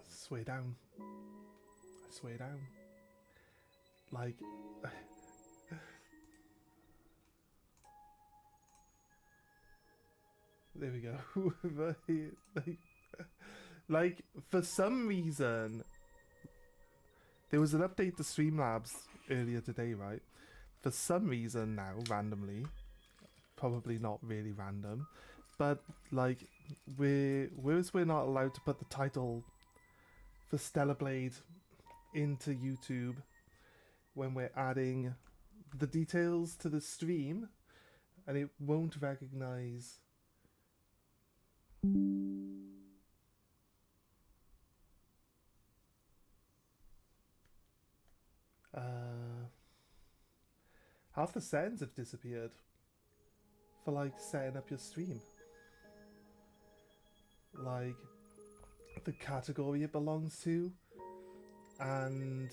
Swear down. I swear down. Like... There we go. like, for some reason, there was an update to Streamlabs earlier today, right? For some reason now, randomly, probably not really random, but like, whereas we're not allowed to put the title for Stellar Blade into YouTube when we're adding the details to the stream, and it won't recognize half the settings have disappeared for like setting up your stream. Like the category it belongs to, and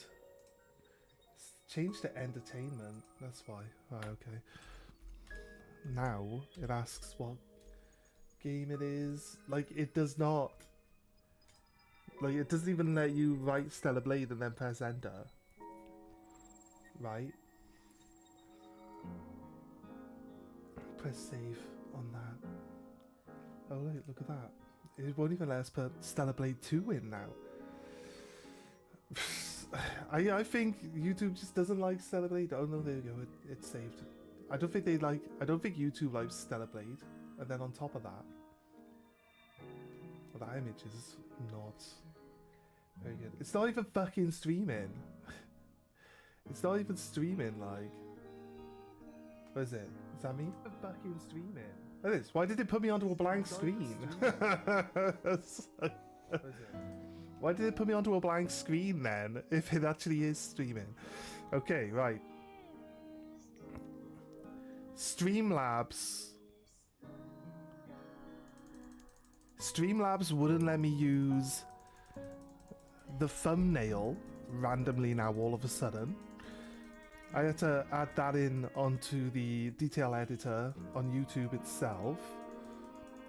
change to entertainment. That's why. Right, okay. Now it asks what game it is. Like it does not. Like it doesn't even let you write Stellar Blade and then press enter. Right? Press save on that. Oh look at that. It won't even let us put Stellar Blade 2 in now. I think YouTube just doesn't like Stellar Blade. Oh no, there we go. It's saved. I don't think YouTube likes Stellar Blade. And then on top of that, well, that image is not very good. It's not even fucking streaming. It's not even streaming, like... What is it? Is that me? Fucking streaming. It is. Why did it put me onto a blank screen? What is it? Why did it put me onto a blank screen then, if it actually is streaming? Okay, right. Streamlabs. Streamlabs wouldn't let me use the thumbnail randomly now all of a sudden. I had to add that in onto the detail editor on YouTube itself,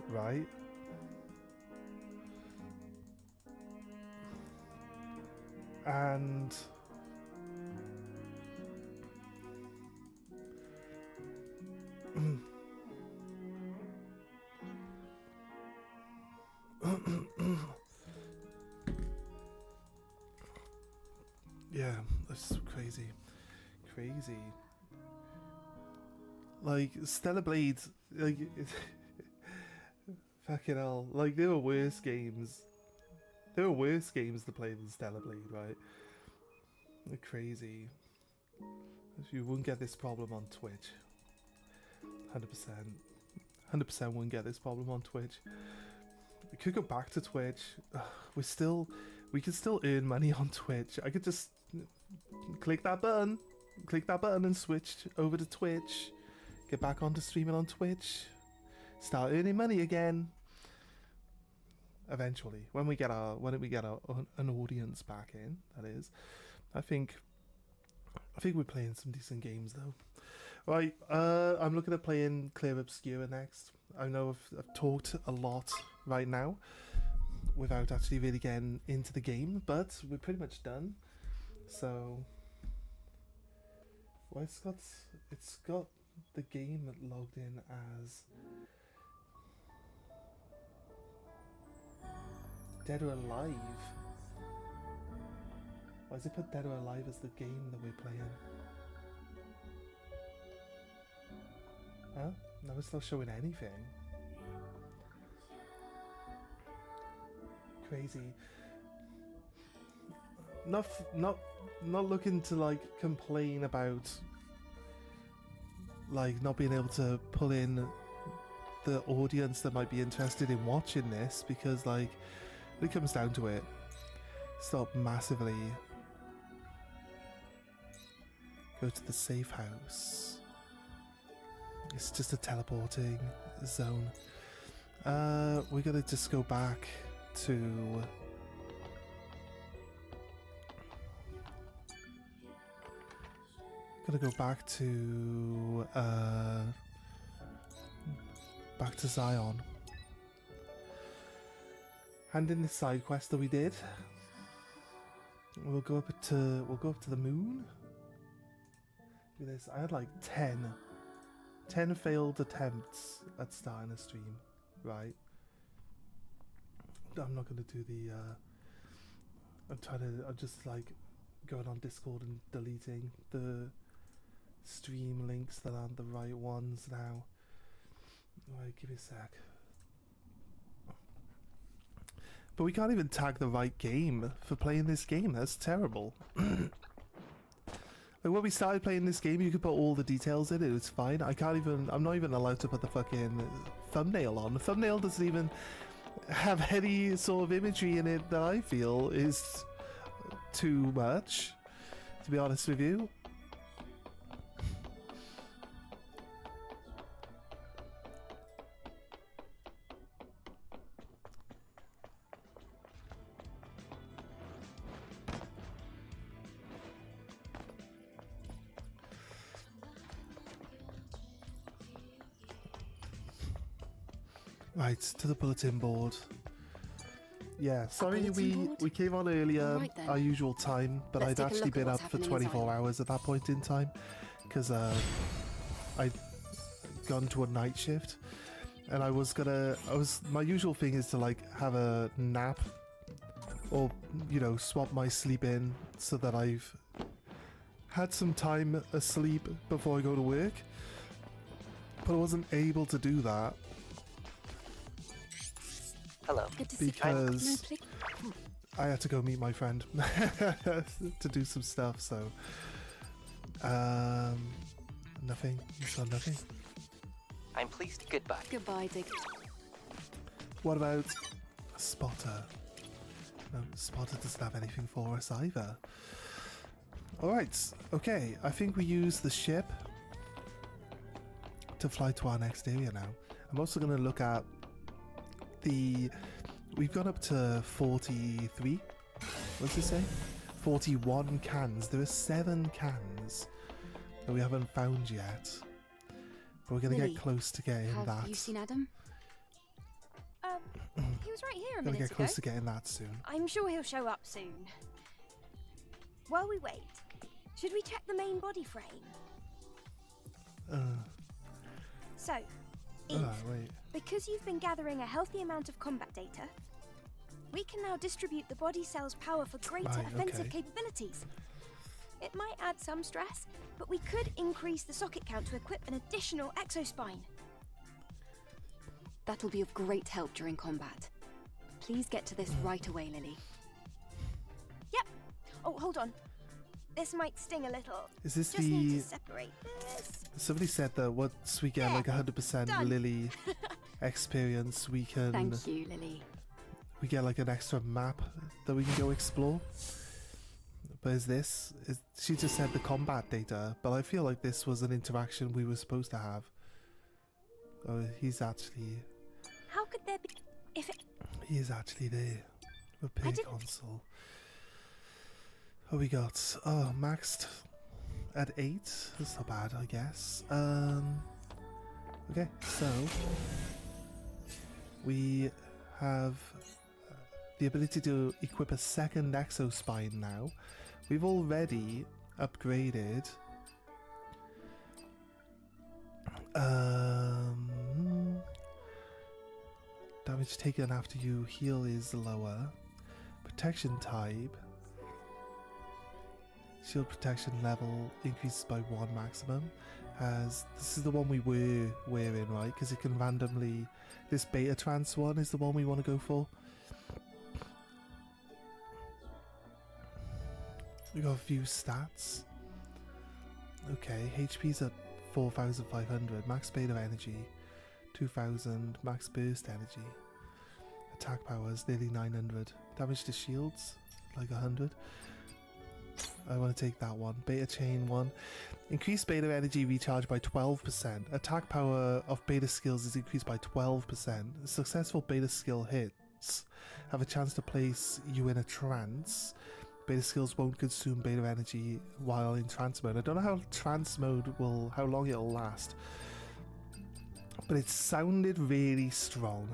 right? And yeah, that's crazy. Crazy. Like, Stellar Blade, like, fucking hell, like, there were worse games. There were worse games to play than Stellar Blade, right? They're crazy. You wouldn't get this problem on Twitch. 100%. 100% wouldn't get this problem on Twitch. We could go back to Twitch. We can still earn money on Twitch. I could just click that button and switch over to Twitch. Get back onto streaming on Twitch. Start earning money again. Eventually, when we get an audience back in, that is. I think we're playing some decent games though. Right, I'm looking at playing Clear Obscura next. I know I've talked a lot right now without actually really getting into the game, but we're pretty much done. So, well, it's got the game logged in as Dead or Alive. Why does it put Dead or Alive as the game that we're playing? Huh? No, it's not showing anything. Crazy. Not looking to like complain about like not being able to pull in the audience that might be interested in watching this, because like when it comes down to it, stop massively. Go to the safe house. It's just a teleporting zone. We're gonna just go back to Back to Zion. Hand in the side quest that we did. We'll go up to the moon. Look at this. I had like 10 failed attempts at starting a stream, right? I'm not gonna do the I'm just like going on Discord and deleting the stream links that aren't the right ones now. Right, give me a sec. But we can't even tag the right game for playing this game. That's terrible. Like when we started playing this game, you could put all the details in it. It's fine. I'm not even allowed to put the fucking thumbnail on. The thumbnail doesn't even have any sort of imagery in it that I feel is too much, to be honest with you. Right, to the bulletin board. Yeah, sorry we came on earlier, Right then. our usual time, but Let's I'd take a actually look at been what's up for happening in 24 Zion. hours at that point in time, because I'd gone to a night shift, and my usual thing is to like have a nap, or, you know, swap my sleep in so that I've had some time asleep before I go to work, but I wasn't able to do that. Hello. Good to see you. Because No, please. I had to go meet my friend to do some stuff, so nothing. You saw nothing. I'm pleased. Goodbye. Goodbye, Dick. What about Spotter? No, Spotter doesn't have anything for us either. Alright, okay, I think we use the ship to fly to our next area now. I'm also going to look at we've gone up to 43. What's it say? 41 cans. There are 7 cans that we haven't found yet. But we're going to Lily, get close to getting Have that. you seen Adam? He was right here a Gonna minute get close ago. to getting that soon. I'm sure he'll show up soon. While we wait, should we check the main body frame? So, Eve, Wait. because you've been gathering a healthy amount of combat data, we can now distribute the body cell's power for greater Right, offensive okay. capabilities. It might add some stress, but we could increase the socket count to equip an additional exospine. That'll be of great help during combat. Please get to this right away, Lily. Yep. Oh, hold on. This might sting a little. Is this Just need to separate this. Somebody said that once we get Yeah, like 100% done. Lily experience, we can Thank you, Lily. we get like an extra map that we can go explore. But she just said the combat data, but I feel like this was an interaction we were supposed to have. Oh, he's actually How could there be... If it... he is actually there. Repair didn't- console. What we got? Oh, maxed at 8. That's not bad, I guess. Okay, so we have the ability to equip a second exospine now. We've already upgraded damage taken after you heal is lower. Protection type. Shield protection level increases by 1 maximum. This is the one we were wearing, right? Because it can randomly... This beta trance one is the one we want to go for. We got a few stats. Okay, HP's at 4,500. Max beta energy 2,000. Max burst energy. Attack power is nearly 900. Damage to shields like 100. I want to take that one. Beta chain 1. Increased beta energy recharge by 12%. Attack power of beta skills is increased by 12%. Successful beta skill hits have a chance to place you in a trance. Beta skills won't consume beta energy while in trance mode. I don't know how trance mode how long it'll last. But it sounded really strong,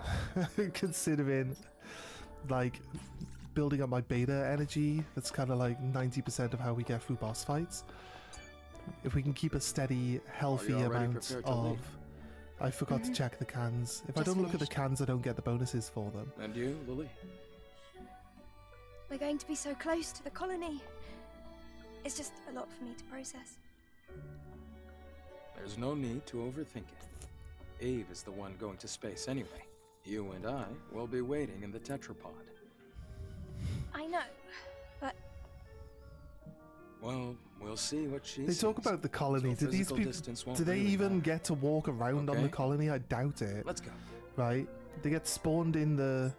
considering, like, building up my beta energy. That's kind of like 90% of how we get through boss fights. If we can keep a steady, healthy already amount prepared to of... leave? I forgot to check the cans. If I Just don't look at the finished. cans, I don't get the bonuses for them. And you, Lily? We're going to be so close to the colony. It's just a lot for me to process. There's no need to overthink it. Eve is the one going to space anyway. You and I will be waiting in the tetrapod. I know, but Well, we'll see what she They talk sees. about the colony. So Do these physical people... distance won't Do they really even matter. get to walk around on the Okay. colony? I doubt it. Let's go. Right? They get spawned in the...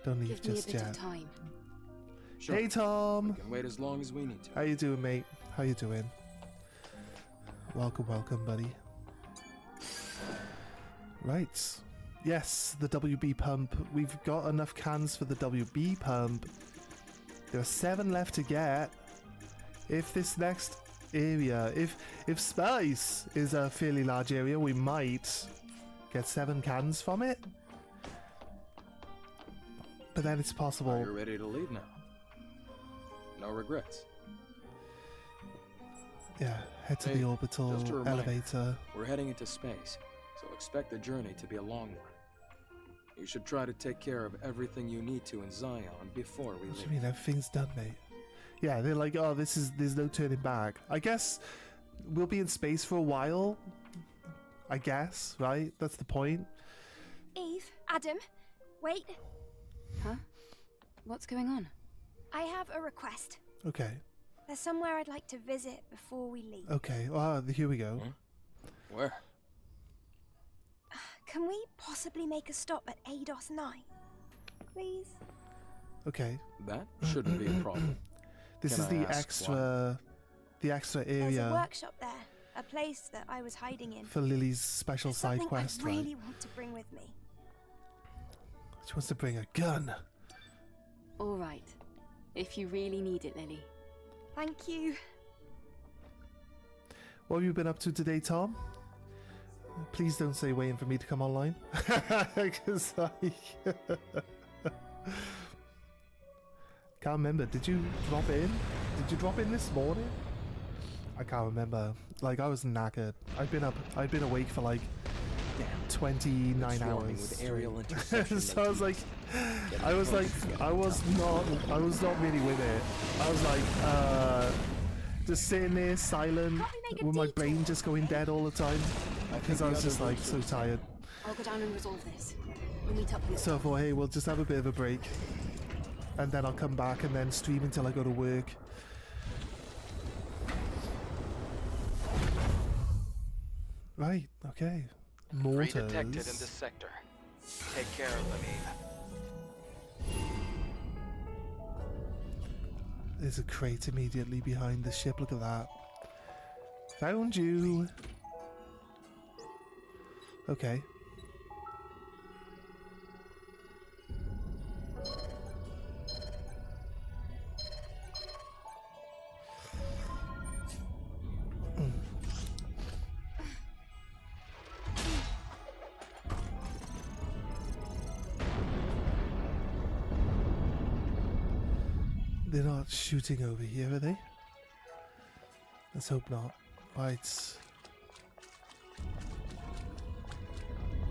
Don't leave Give me a just bit yet. of time. Sure. Hey, Tom! We can wait as long as we need to. How you doing, mate? How you doing? Welcome, welcome, buddy. Right. Yes, the WB pump. We've got enough cans for the WB pump. There are 7 left to get. If this next area, if space is a fairly large area, we might get 7 cans from it. But then it's Are possible. you ready to leave now? No regrets. Yeah, head to Hey, the orbital just a reminder. elevator. We're heading into space, so expect the journey to be a long one. You should try to take care of everything you need to in Zion before we What do you leave. mean everything's done, mate? Yeah, they're like, oh, there's no turning back. I guess we'll be in space for a while. I guess, right? That's the point. Eve, Adam, wait. Huh? What's going on? I have a request. Okay, There's somewhere I'd like to visit before we leave. okay. Well, here we go. Where? Can we possibly make a stop at ADOS 9? Please? Okay, That shouldn't be a problem. this Can is I the ask extra There's a area workshop there. A place that I was hiding in. for Lily's special There's side something quest, I really right? want to bring with me. She wants to bring a gun. All right. If you really need it, Lily. Thank you. What have you been up to today, Tom? Please don't say waiting for me to come online. Because I... Can't remember. Did you drop in? Did you drop in this morning? I can't remember. Like, I was knackered. I've been awake for like 29 Swarming hours. with aerial straight. interception So I was like, motifs. I was not really with it. I was like, just sitting there silent, Can't we make a with my detour? brain just going dead all the time because I was just like so tired. I'll go down and resolve this. We'll meet up here. So I thought, hey, we'll just have a bit of a break, and then I'll come back and then stream until I go to work. Right, okay. Mortars. Three detected in this sector. Take care of them, Eve. There's a crate immediately behind the ship. Look at that. Found you. Okay. They're not shooting over here, are they? Let's hope not. Right.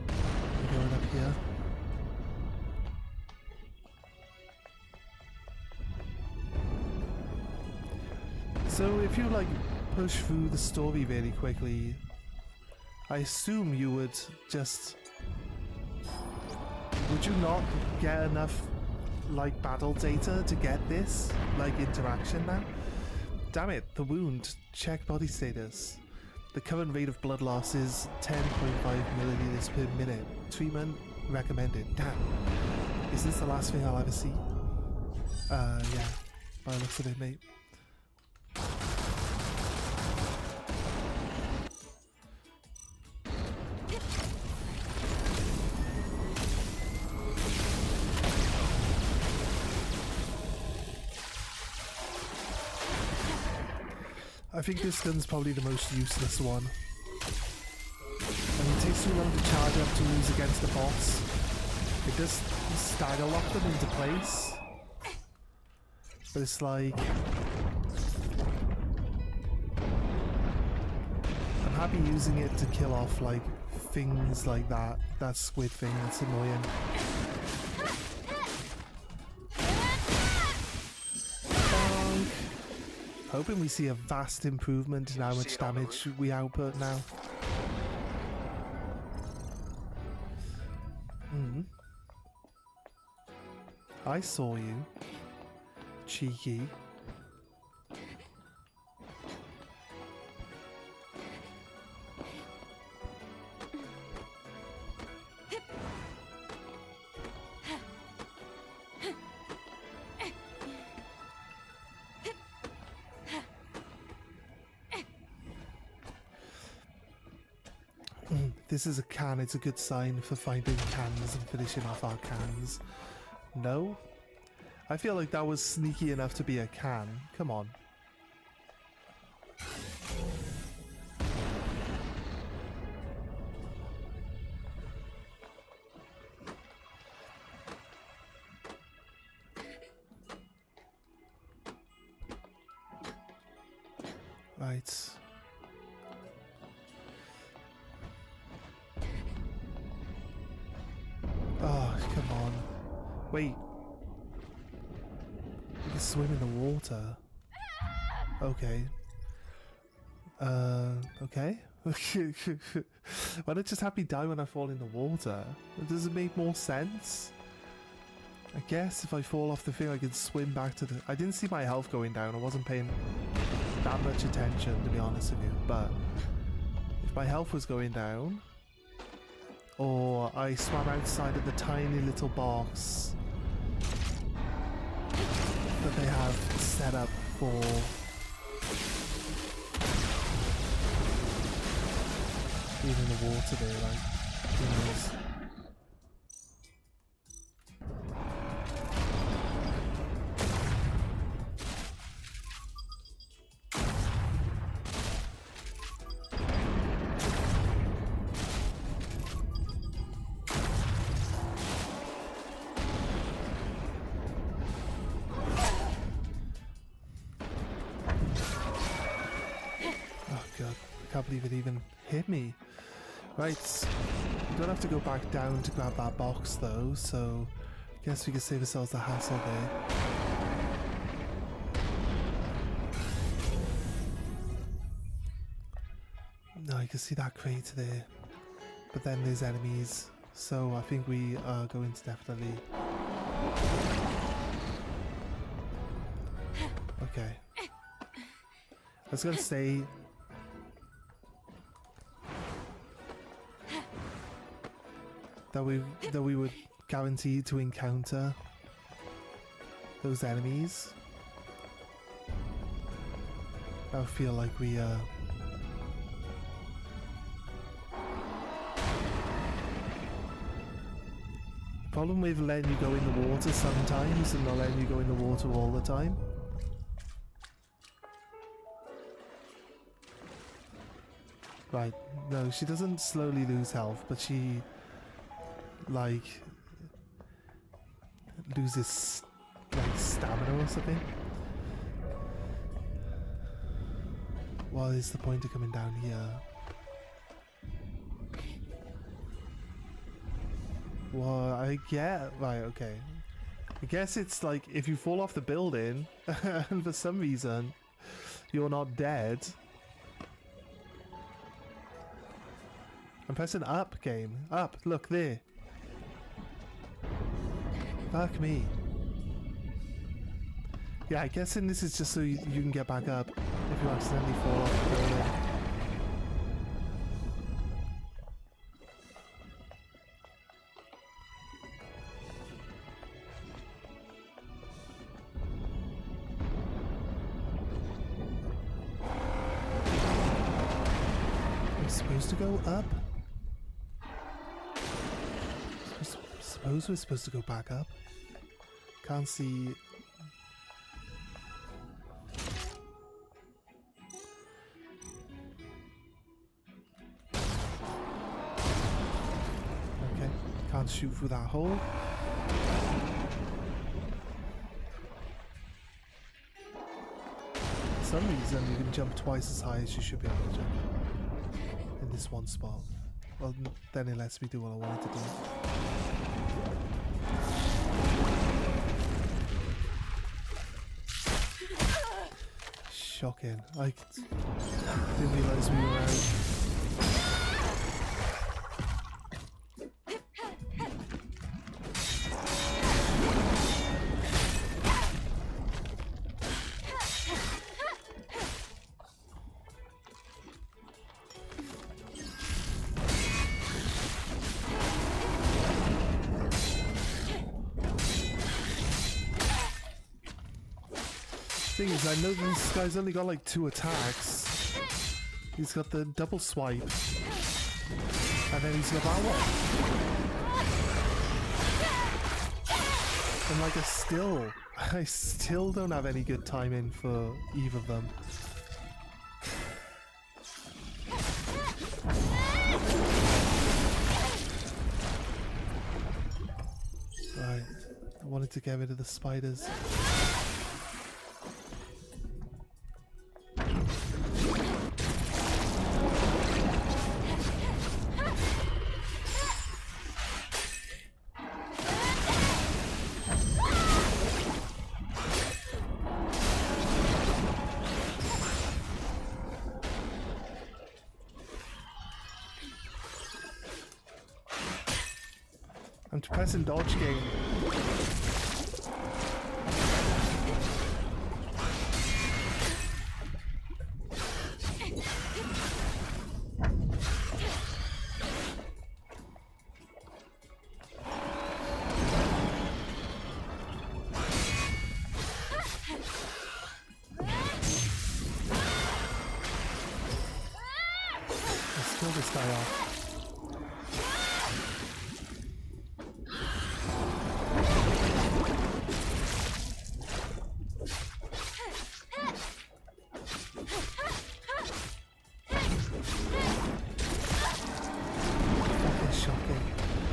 We're going up here. So if you like push through the story really quickly, I assume you would just... Would you not get enough like battle data to get this like interaction now? Damn it, the wound. Check body status. The current rate of blood loss is 10.5 milliliters per minute. Treatment recommended. Damn. Is this the last thing I'll ever see? Yeah. By the looks of it, mate. I think this gun's probably the most useless one. I mean, takes too long to charge up to use against the boss. It does stagger lock them into place. But it's like... I'm happy using it to kill off like things like that. That squid thing, that's annoying. Hoping we see a vast improvement in how much damage we output now. I saw you. Cheeky. This is a can, it's a good sign for finding cans and finishing off our cans. No? I feel like that was sneaky enough to be a can. Come on. Right. Oh, come on. Wait. You can swim in the water. Okay. Okay. Why not just have me die when I fall in the water? Does it make more sense? I guess if I fall off the thing I can swim back to the... I didn't see my health going down. I wasn't paying that much attention, to be honest with you. But if my health was going down... or I swam outside of the tiny little box that they have set up for being in the water there, like, who knows. I can't believe it even hit me. Right, we don't have to go back down to grab that box though, so I guess we can save ourselves the hassle there. No, you can see that crate there, but then there's enemies, so I think we are going to definitely... Okay. I was gonna say... that we would guarantee to encounter those enemies. I feel like we the problem with letting you go in the water sometimes and not letting you go in the water all the time. Right, no, she doesn't slowly lose health, but she like loses like stamina or something. What is the point of coming down here? Well, I get... Right, okay. I guess it's like if you fall off the building and for some reason you're not dead. I'm pressing up, game. Up, look there. Fuck me. Yeah, I'm guessing this is just so you can get back up if you accidentally fall off the building. I'm supposed to go up? Suppose we're supposed to go back up. Can't see. Can't shoot through that hole. For some reason, you can jump twice as high as you should be able to jump in this one spot. Well, then it lets me do what I wanted to do. Shocking. I didn't realise we were out. Thing is, I know this guy's only got like 2 attacks. He's got the double swipe, and then he's got that one. And like I still don't have any good timing for either of them. Right, I wanted to get rid of the spiders. I'm pressing dodge game. Let's kill this guy off.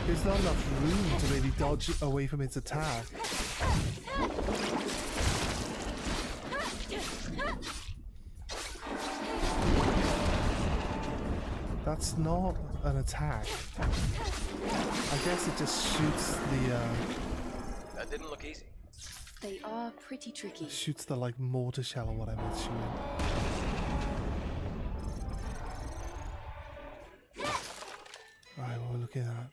There's not enough room to really dodge away from its attack. That's not an attack. I guess it just shoots the That didn't look easy. They are pretty tricky. shoots the like mortar shell or whatever it's shooting. Right, what we're looking at.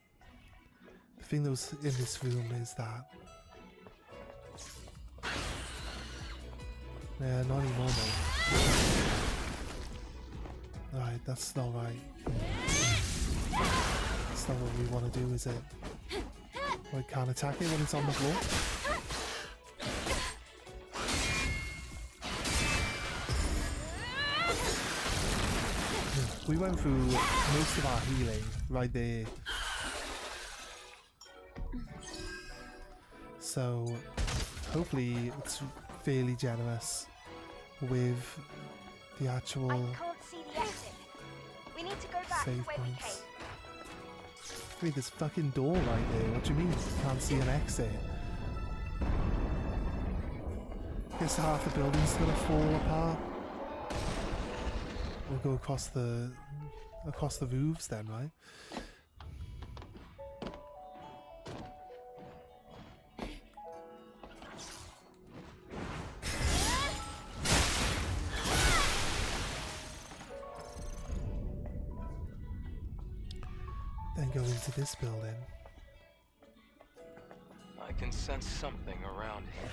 The thing that was in this room is that. Yeah, not anymore though. Right, that's not right. That's not what we want to do, is it? We can't attack it when it's on the floor. We went through most of our healing right there. So hopefully it's fairly generous with the actual I can't see the exit. We need to go back to save where we points. came. Wait, there's a fucking door right there. What do you mean? You can't see an exit. Guess half the building's gonna fall apart. We'll go across the roofs then, right? Then go into this building. I can sense something around here.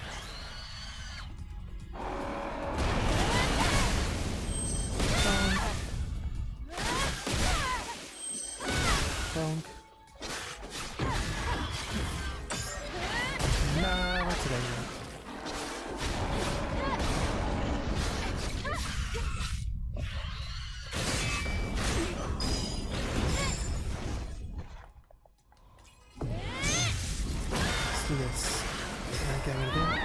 Bonk. Nah, not today, man. Let's do this. Can I get rid of it?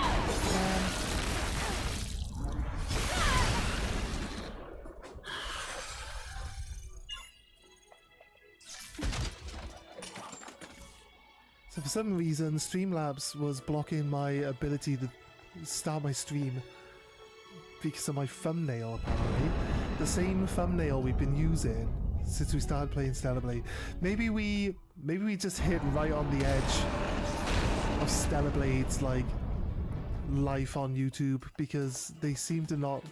So for some reason, Streamlabs was blocking my ability to start my stream because of my thumbnail, apparently. The same thumbnail we've been using since we started playing Stellar Blade. Maybe we just hit right on the edge of Stellar Blade's like life on YouTube, because they seem to not...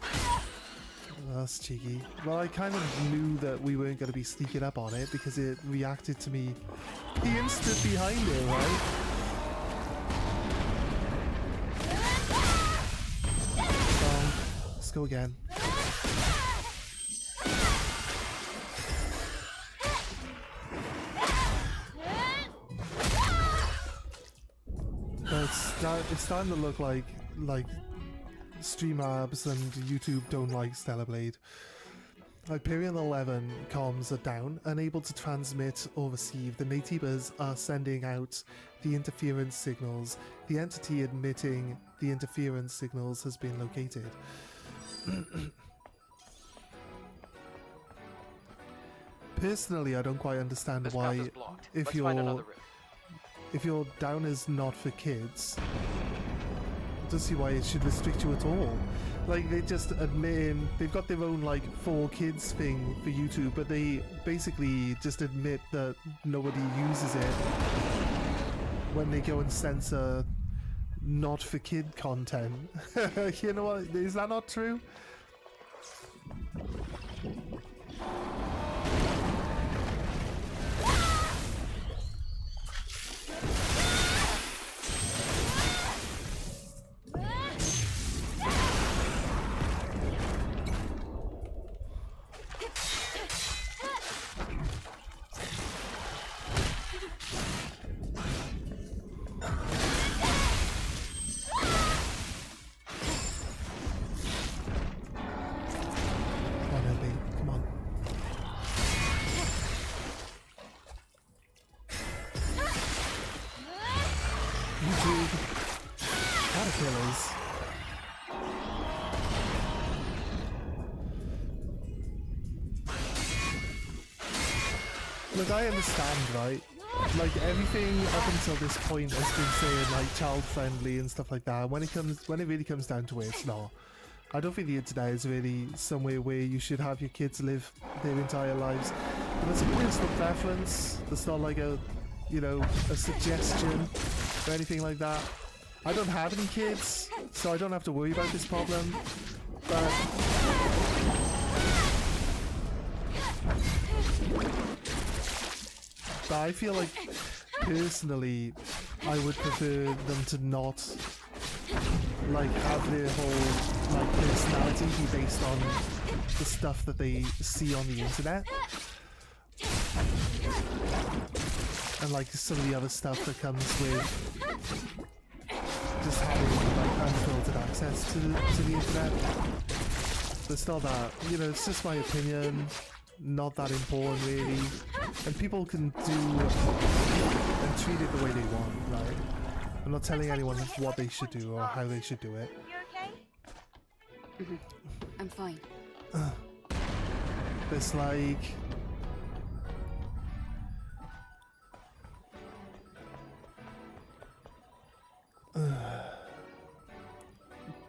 That's cheeky. Well, I kind of knew that we weren't going to be sneaking up on it because it reacted to me the instant behind it, right? Well, let's go again. But it's starting to look like Streamlabs and YouTube don't like Stellar Blade. Hyperion 11 comms are down, unable to transmit or receive. The natives are sending out the interference signals. The entity admitting the interference signals has been located. Personally, I don't quite understand This path why is blocked. if Let's find another you're route. if your down is not for kids, I don't see why it should restrict you at all. Like, they just admitting they've got their own like 4 kids thing for YouTube, but they basically just admit that nobody uses it when they go and censor not for kid content. You know what? Is that not true? Look, I understand, right? Like, everything up until this point has been saying like child friendly and stuff like that. When it really comes down to it, it's not. I don't think the internet is really somewhere where you should have your kids live their entire lives. But that's a personal preference. That's not like a, you know, a suggestion or anything like that. I don't have any kids, so I don't have to worry about this problem. But I feel like, personally, I would prefer them to not, like, have their whole, like, personality be based on the stuff that they see on the internet. And, like, some of the other stuff that comes with just having, like, unfiltered access to the internet. But still that, you know, it's just my opinion. Not that important, really. And people can do and treat it the way they want, right? I'm not telling anyone what they should do or how they should do it. You okay? I'm fine. It's like...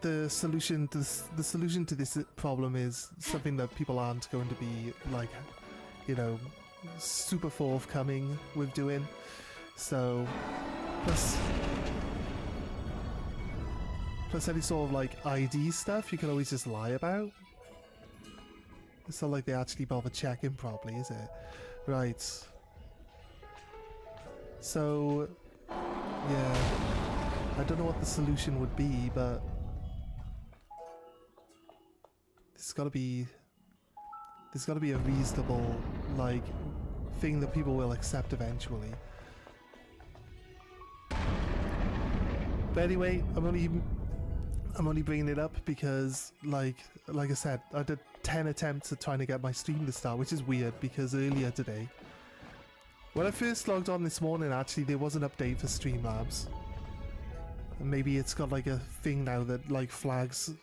the solution to this problem is something that people aren't going to be, like, you know, super forthcoming with doing. So plus any sort of like ID stuff you can always just lie about. It's not like they actually bother checking properly, is it? Right. So yeah, I don't know what the solution would be, but there's got to be a reasonable, like, thing that people will accept eventually. But anyway, I'm only bringing it up because, like I said, I did 10 attempts at trying to get my stream to start, which is weird because earlier today, when I first logged on this morning, actually there was an update for Streamlabs, and maybe it's got like a thing now that like flags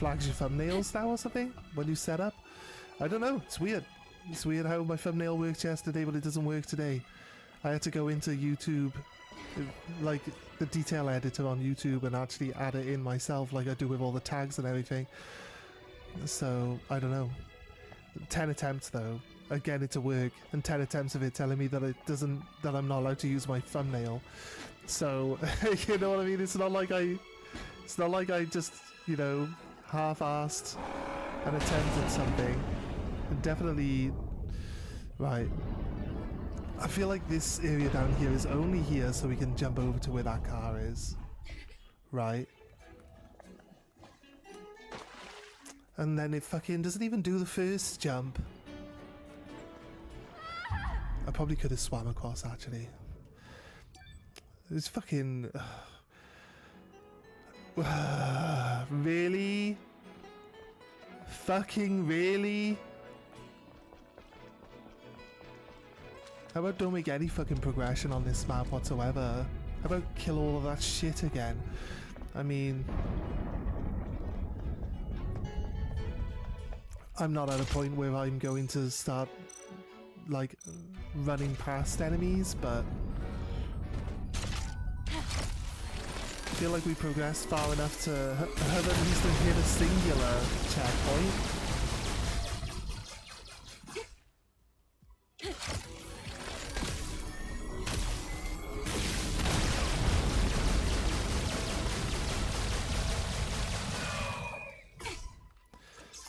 your thumbnails now or something when you set up. I don't know. It's weird. It's weird how my thumbnail worked yesterday, but it doesn't work today. I had to go into YouTube, like the detail editor on YouTube, and actually add it in myself, like I do with all the tags and everything. So I don't know. 10 attempts though. Again, it's a work, and 10 attempts of it telling me that that I'm not allowed to use my thumbnail. So you know what I mean? It's not like I just, you know, half-assed an attempt at something. And definitely, right. I feel like this area down here is only here so we can jump over to where that car is. Right. And then it fucking doesn't even do the first jump. I probably could have swam across, actually. It's fucking... really? Fucking really? How about don't make any fucking progression on this map whatsoever? How about kill all of that shit again? I mean... I'm not at a point where I'm going to start, like, running past enemies, but... I feel like we progressed far enough to have at least hit a singular checkpoint.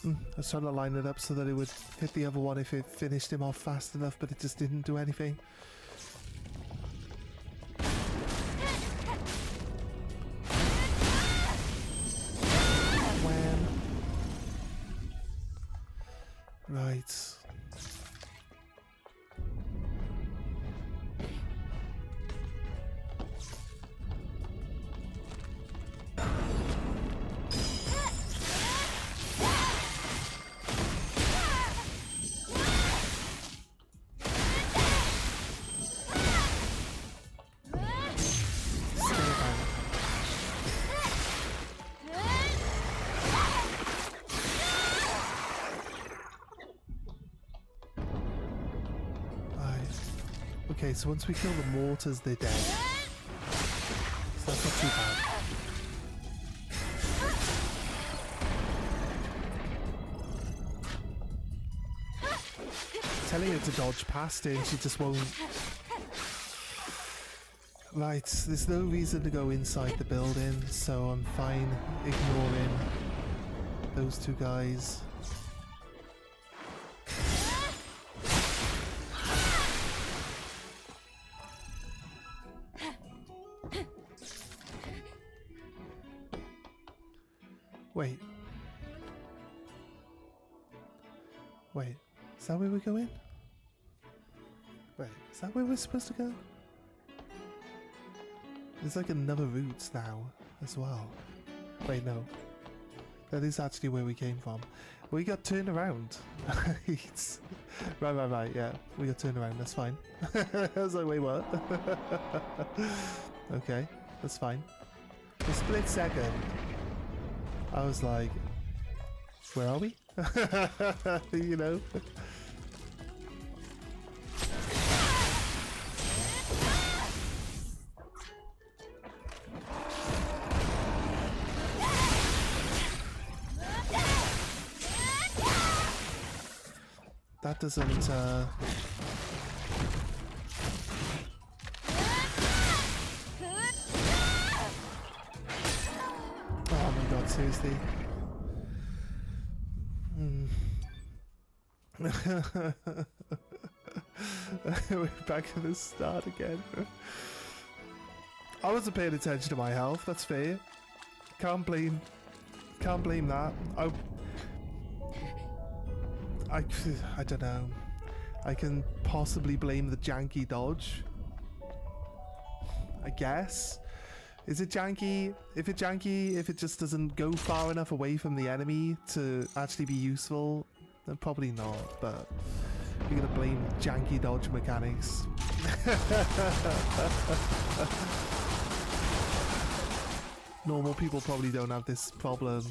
I was trying to line it up so that it would hit the other one if it finished him off fast enough, but it just didn't do anything. Wham. Right. Okay, so once we kill the mortars, they're dead. So that's not too bad. Telling her to dodge past it and she just won't. Right, there's no reason to go inside the building, so I'm fine ignoring those two guys. Wait. Wait, is that where we're going? Wait, is that where we're supposed to go? There's like another route now as well. Wait, no. That is actually where we came from. We got turned around. Right, yeah. We got turned around, that's fine. I was like, wait, what? Okay, that's fine. For a split second, I was like, where are we? You know? That doesn't, oh my god, seriously. We're back at the start again. I wasn't paying attention to my health, that's fair. Can't blame that. I don't know. I can possibly blame the janky dodge. I guess. Is it janky? If it's janky, if it just doesn't go far enough away from the enemy to actually be useful, then probably not, but you're gonna blame janky dodge mechanics. Normal people probably don't have this problem.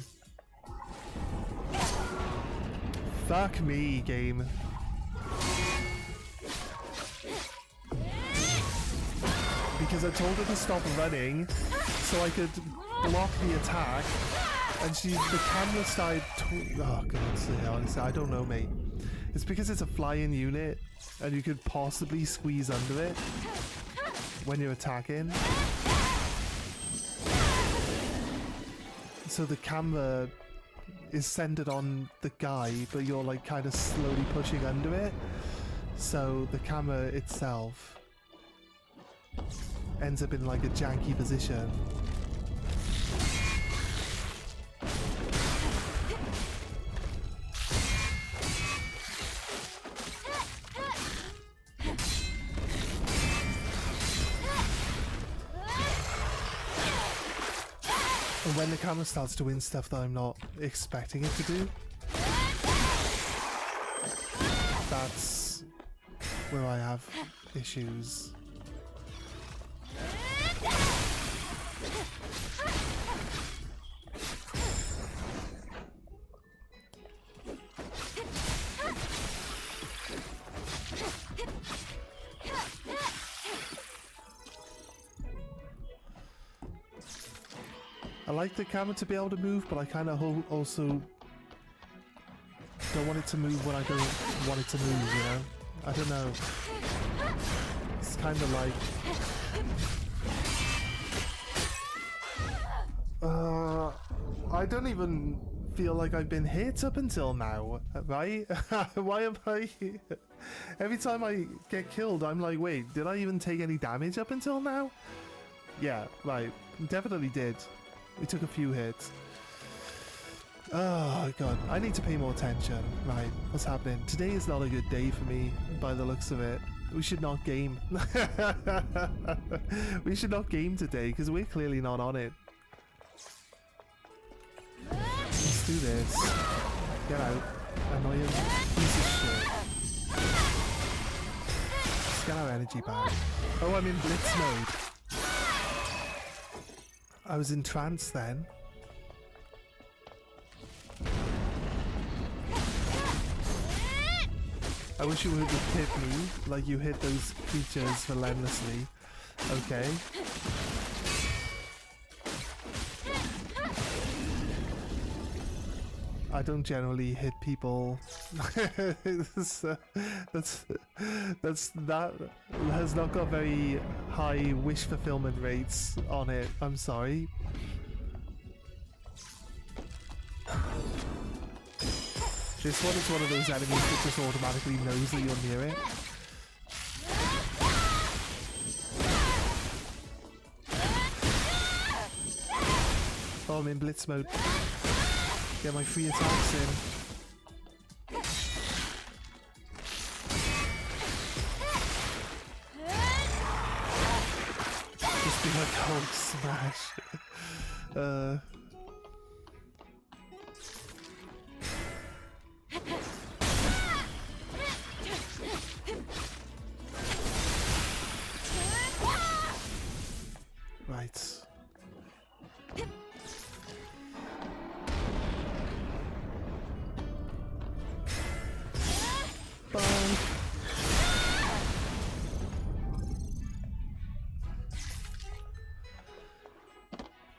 Fuck me, game. Because I told her to stop running so I could block the attack, and the camera started oh god, yeah, honestly, I don't know, mate. It's because it's a flying unit and you could possibly squeeze under it when you're attacking. So the camera is centered on the guy, but you're like kind of slowly pushing under it. So the camera itself ends up in like a janky position. And when the camera starts doing stuff that I'm not expecting it to do, that's where I have issues. I like the camera to be able to move, but I kind of also don't want it to move when I don't want it to move, you know? I don't know. It's kind of like... I don't even feel like I've been hit up until now, right? Why am I... Every time I get killed, I'm like, wait, did I even take any damage up until now? Yeah, right. Definitely did. We took a few hits. Oh god, I need to pay more attention. Right, what's happening? Today is not a good day for me, by the looks of it. We should not game. We should not game today, because we're clearly not on it. Let's do this. Get out. Annoying piece of shit. Let's get our energy back. Oh, I'm in blitz mode. I was in trance then. I wish you would have hit me like you hit those creatures relentlessly. Okay. I don't generally hit people. That has not got very high wish fulfillment rates on it. I'm sorry. This one is one of those enemies that just automatically knows that you're near it. Oh, I'm in blitz mode. Get my free attacks in. Just be like Hulk smash. Right.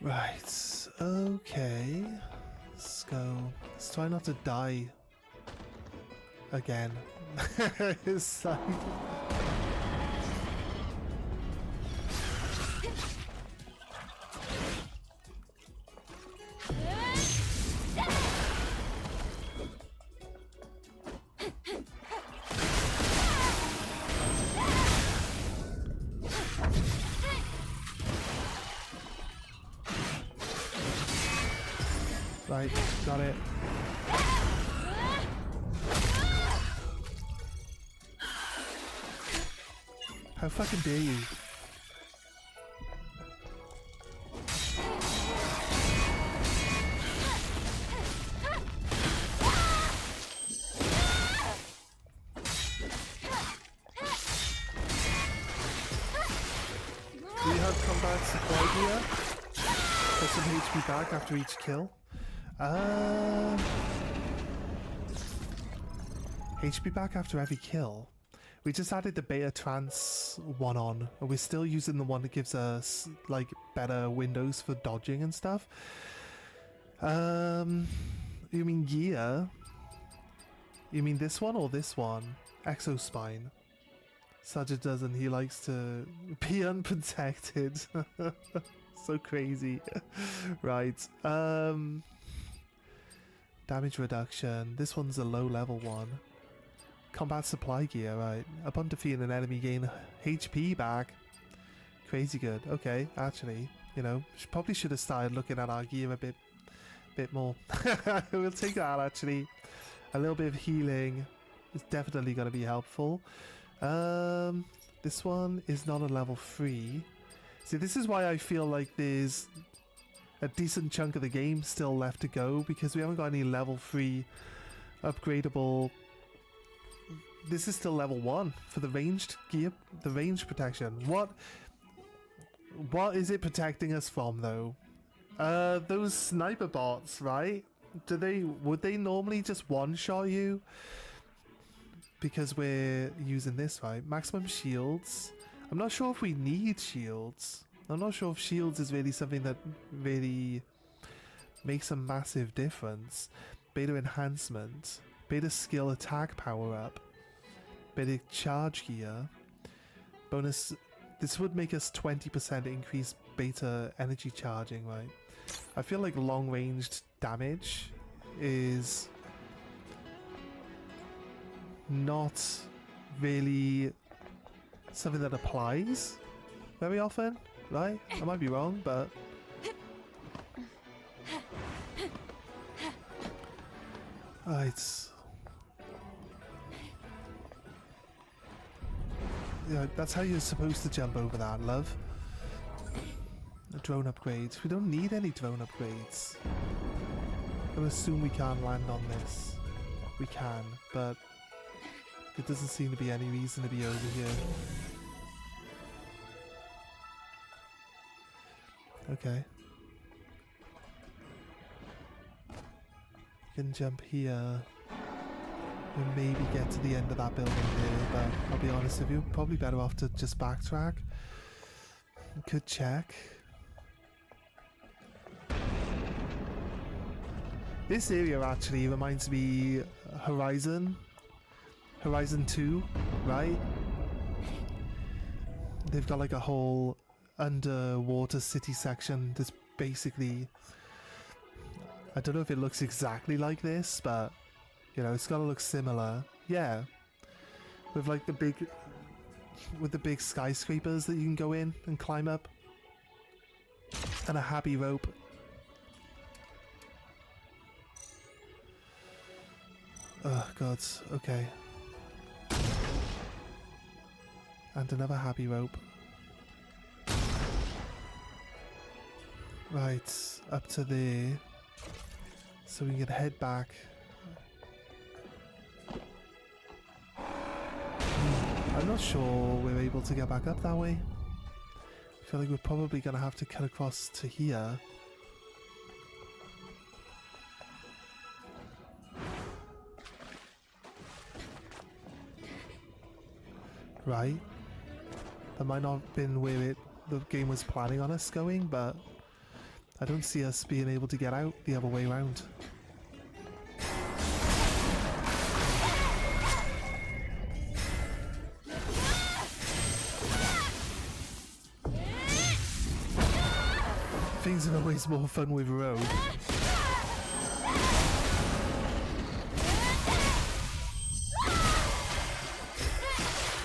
Right, okay. Let's go. Let's try not to die again. It's like... Right, got it. How fucking dare you? Do we have combat support here? Get some HP back after each kill. HP back after every kill. We just added the beta trance one on, and we're still using the one that gives us like better windows for dodging and stuff. You mean gear? You mean this one or this one? Exospine. Sajid doesn't, he likes to be unprotected. So crazy. Right. Damage reduction. This one's a low level one. Combat supply gear, right. Upon defeating an enemy, gain HP back. Crazy good. Okay, actually, you know, probably should have started looking at our gear a bit more. We'll take that, actually. A little bit of healing is definitely going to be helpful. This one is not a level 3. See, this is why I feel like there's a decent chunk of the game still left to go, because we haven't got any level 3 upgradable. This is still level 1 for the ranged gear, the range protection. What is it protecting us from, though? Those sniper bots, right? Would they normally just one-shot you? Because we're using this, right? Maximum shields. I'm not sure if we need shields. I'm not sure if shields is really something that really makes a massive difference. Beta enhancement. Beta skill attack power up. Beta charge gear. Bonus. This would make us 20% increase beta energy charging, right? I feel like long ranged damage is not really something that applies very often, right? I might be wrong, but right. Yeah, that's how you're supposed to jump over that, love. A drone upgrades. We don't need any drone upgrades. I'm gonna assume we can land on this. We can, but there doesn't seem to be any reason to be over here. Okay. You can jump here and maybe get to the end of that building here, but I'll be honest with you, probably better off to just backtrack. Could check. This area actually reminds me Horizon 2, right? They've got like a whole underwater city section that's basically, I don't know if it looks exactly like this, but you know, it's gotta look similar. Yeah. With like the big skyscrapers that you can go in and climb up. And a happy rope. Oh god, okay. And another happy rope. Right, up to there. So we can head back. I'm not sure we're able to get back up that way. I feel like we're probably going to have to cut across to here. Right. That might not have been where the game was planning on us going, but I don't see us being able to get out the other way around. Things are always more fun with Rogue.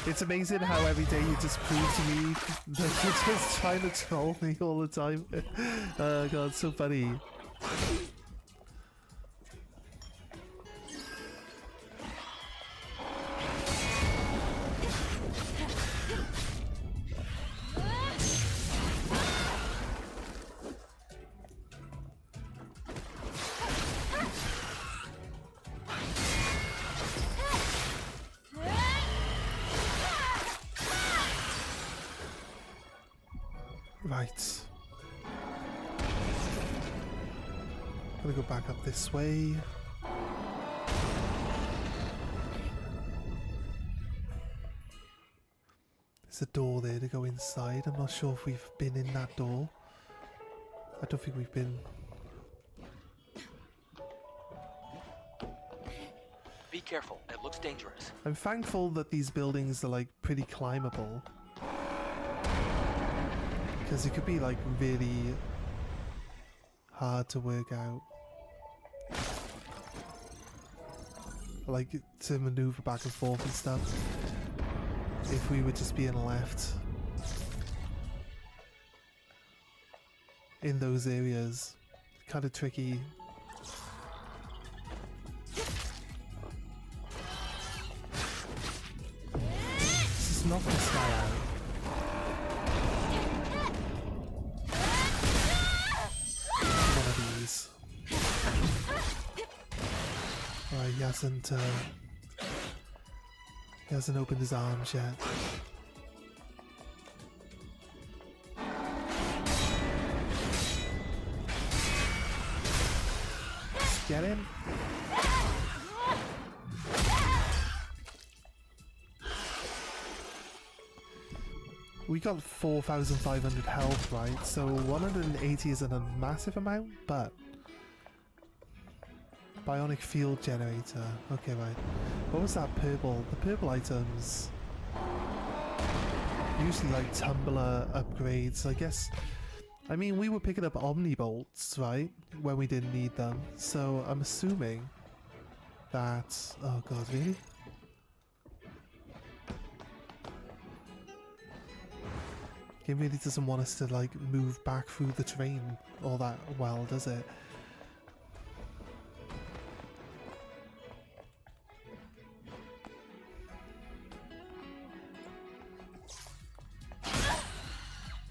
It's amazing how every day you just prove to me that you're just trying to troll me all the time. Oh god, it's so funny. Right. Gotta go back up this way. there's a door there to go inside. I'm not sure if we've been in that door. I don't think we've been. Be careful, it looks dangerous. I'm thankful that these buildings are like pretty climbable. Because it could be like really hard to work out. Like to maneuver back and forth and stuff. If we were just being left in those areas. Kind of tricky. This is not this guy out. One of these. Right, he hasn't opened his arms yet. Let's get him. We got 4,500 health, right? So 180 isn't a massive amount, but bionic field generator. Okay, right. What was that purple? The purple items usually like tumbler upgrades, I guess. I mean, we were picking up omnibolts, right? When we didn't need them. So I'm assuming that... Oh god, really? Game really doesn't want us to like move back through the terrain all that well, does it?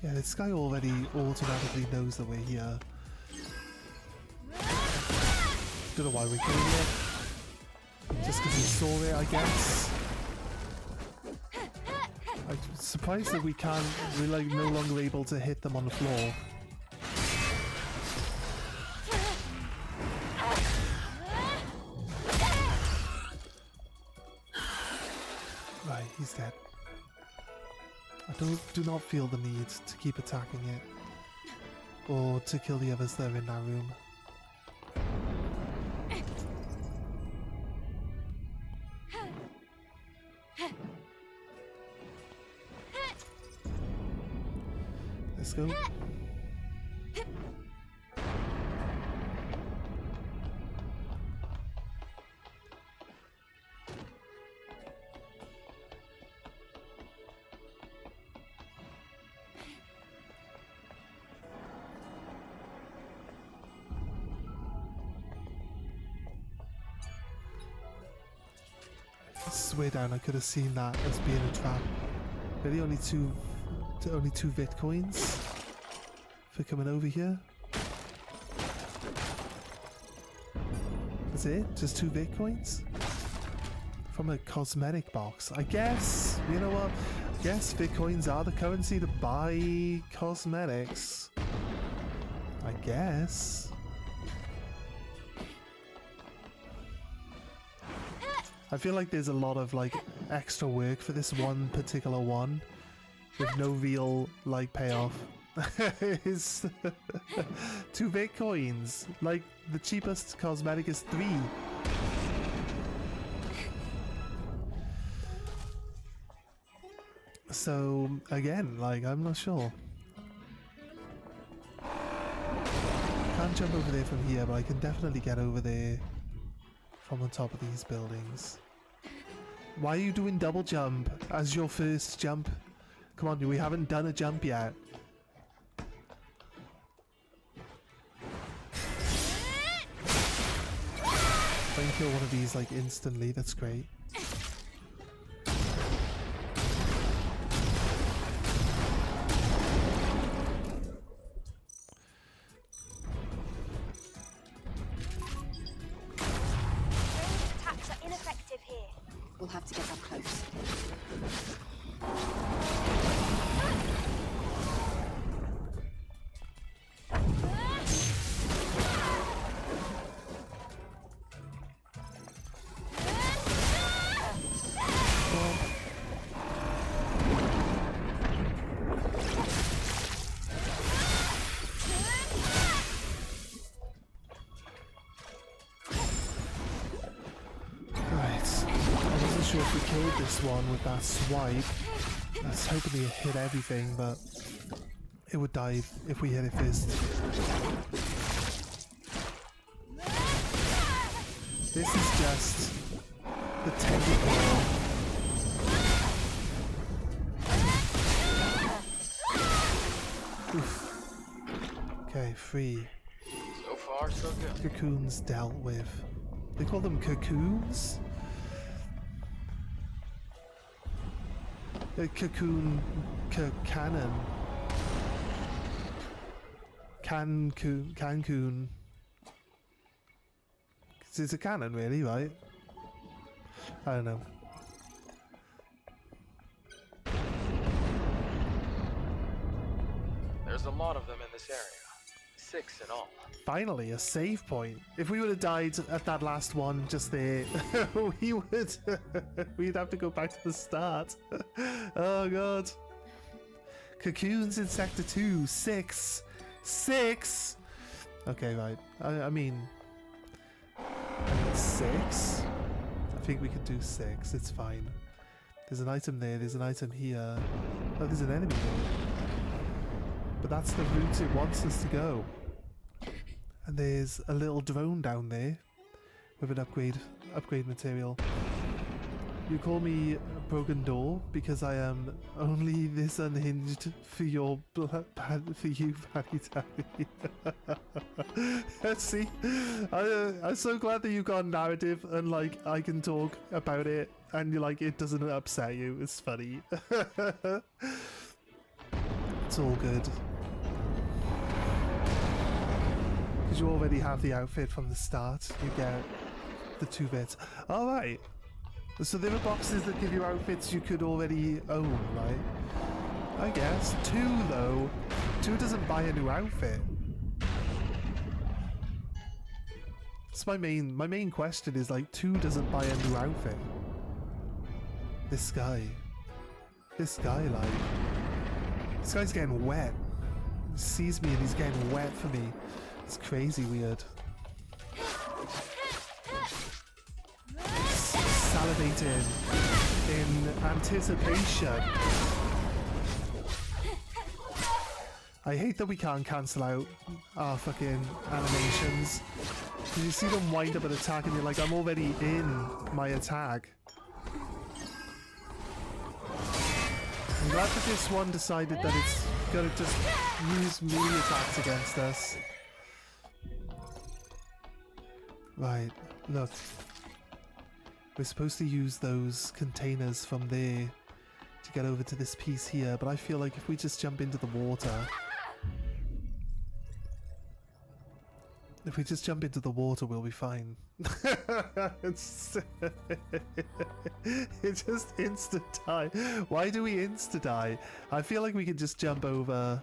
Yeah, this guy already automatically knows that we're here. Don't know why we're killing it. Just because he saw it, I guess. I'm surprised that we're like no longer able to hit them on the floor. Right, he's dead. I do not feel the need to keep attacking it or to kill the others that are in that room. Let's go. I swear down, I could have seen that as being a trap. Really, only two Bitcoins for coming over here. That's it? Just 2 Bitcoins? From a cosmetic box. I guess, you know what? I guess Bitcoins are the currency to buy cosmetics. I guess. I feel like there's a lot of like extra work for this one particular one with no real like payoff. It's 2 Bitcoins. Like the cheapest cosmetic is 3. So again, like I'm not sure. Can't jump over there from here, but I can definitely get over there from on top of these buildings. Why are you doing double jump as your first jump? Come on, we haven't done a jump yet. If I can kill one of these like instantly, that's great. Attacks are ineffective here. We'll have to get up close. sure if we killed this one with that swipe. I was hoping to hit everything, but it would die if we hit it first. This is just the tentacle. Oof. Okay, 3. So far, so good. Cocoons dealt with. They call them cocoons? Cocoon... Cannon. Cancun. It's a cannon, really, right? I don't know. There's a lot of them in this area. 6 in all. Finally, a save point. If we would have died at that last one just there, we would... we'd have to go back to the start. Oh, God. Cocoons in Sector 2. 6. 6? Okay, right. I mean... 6? I think we could do 6. It's fine. There's an item there. There's an item here. Oh, there's an enemy there. But that's the route it wants us to go. And there's a little drone down there with an upgrade material. You call me Broken Door because I am only this unhinged for you, Paddy Tabby. See, I'm so glad that you got a narrative and like I can talk about it and you're like it doesn't upset you. It's funny. It's all good. Because you already have the outfit from the start. You get the 2 bits. Alright. So there are boxes that give you outfits you could already own, right? I guess. 2 though. 2 doesn't buy a new outfit. It's my main question is like 2 doesn't buy a new outfit. This guy like this guy's getting wet. He sees me and he's getting wet for me. It's crazy weird. Salivating in anticipation. I hate that we can't cancel out our fucking animations. Because you see them wind up an attack and you're like, I'm already in my attack. I'm glad that this one decided that it's gonna just use melee attacks against us. Right, look. We're supposed to use those containers from there to get over to this piece here, but I feel like if we just jump into the water... If we just jump into the water, we'll be fine. It's just insta-die. Why do we insta-die? I feel like we could just jump over...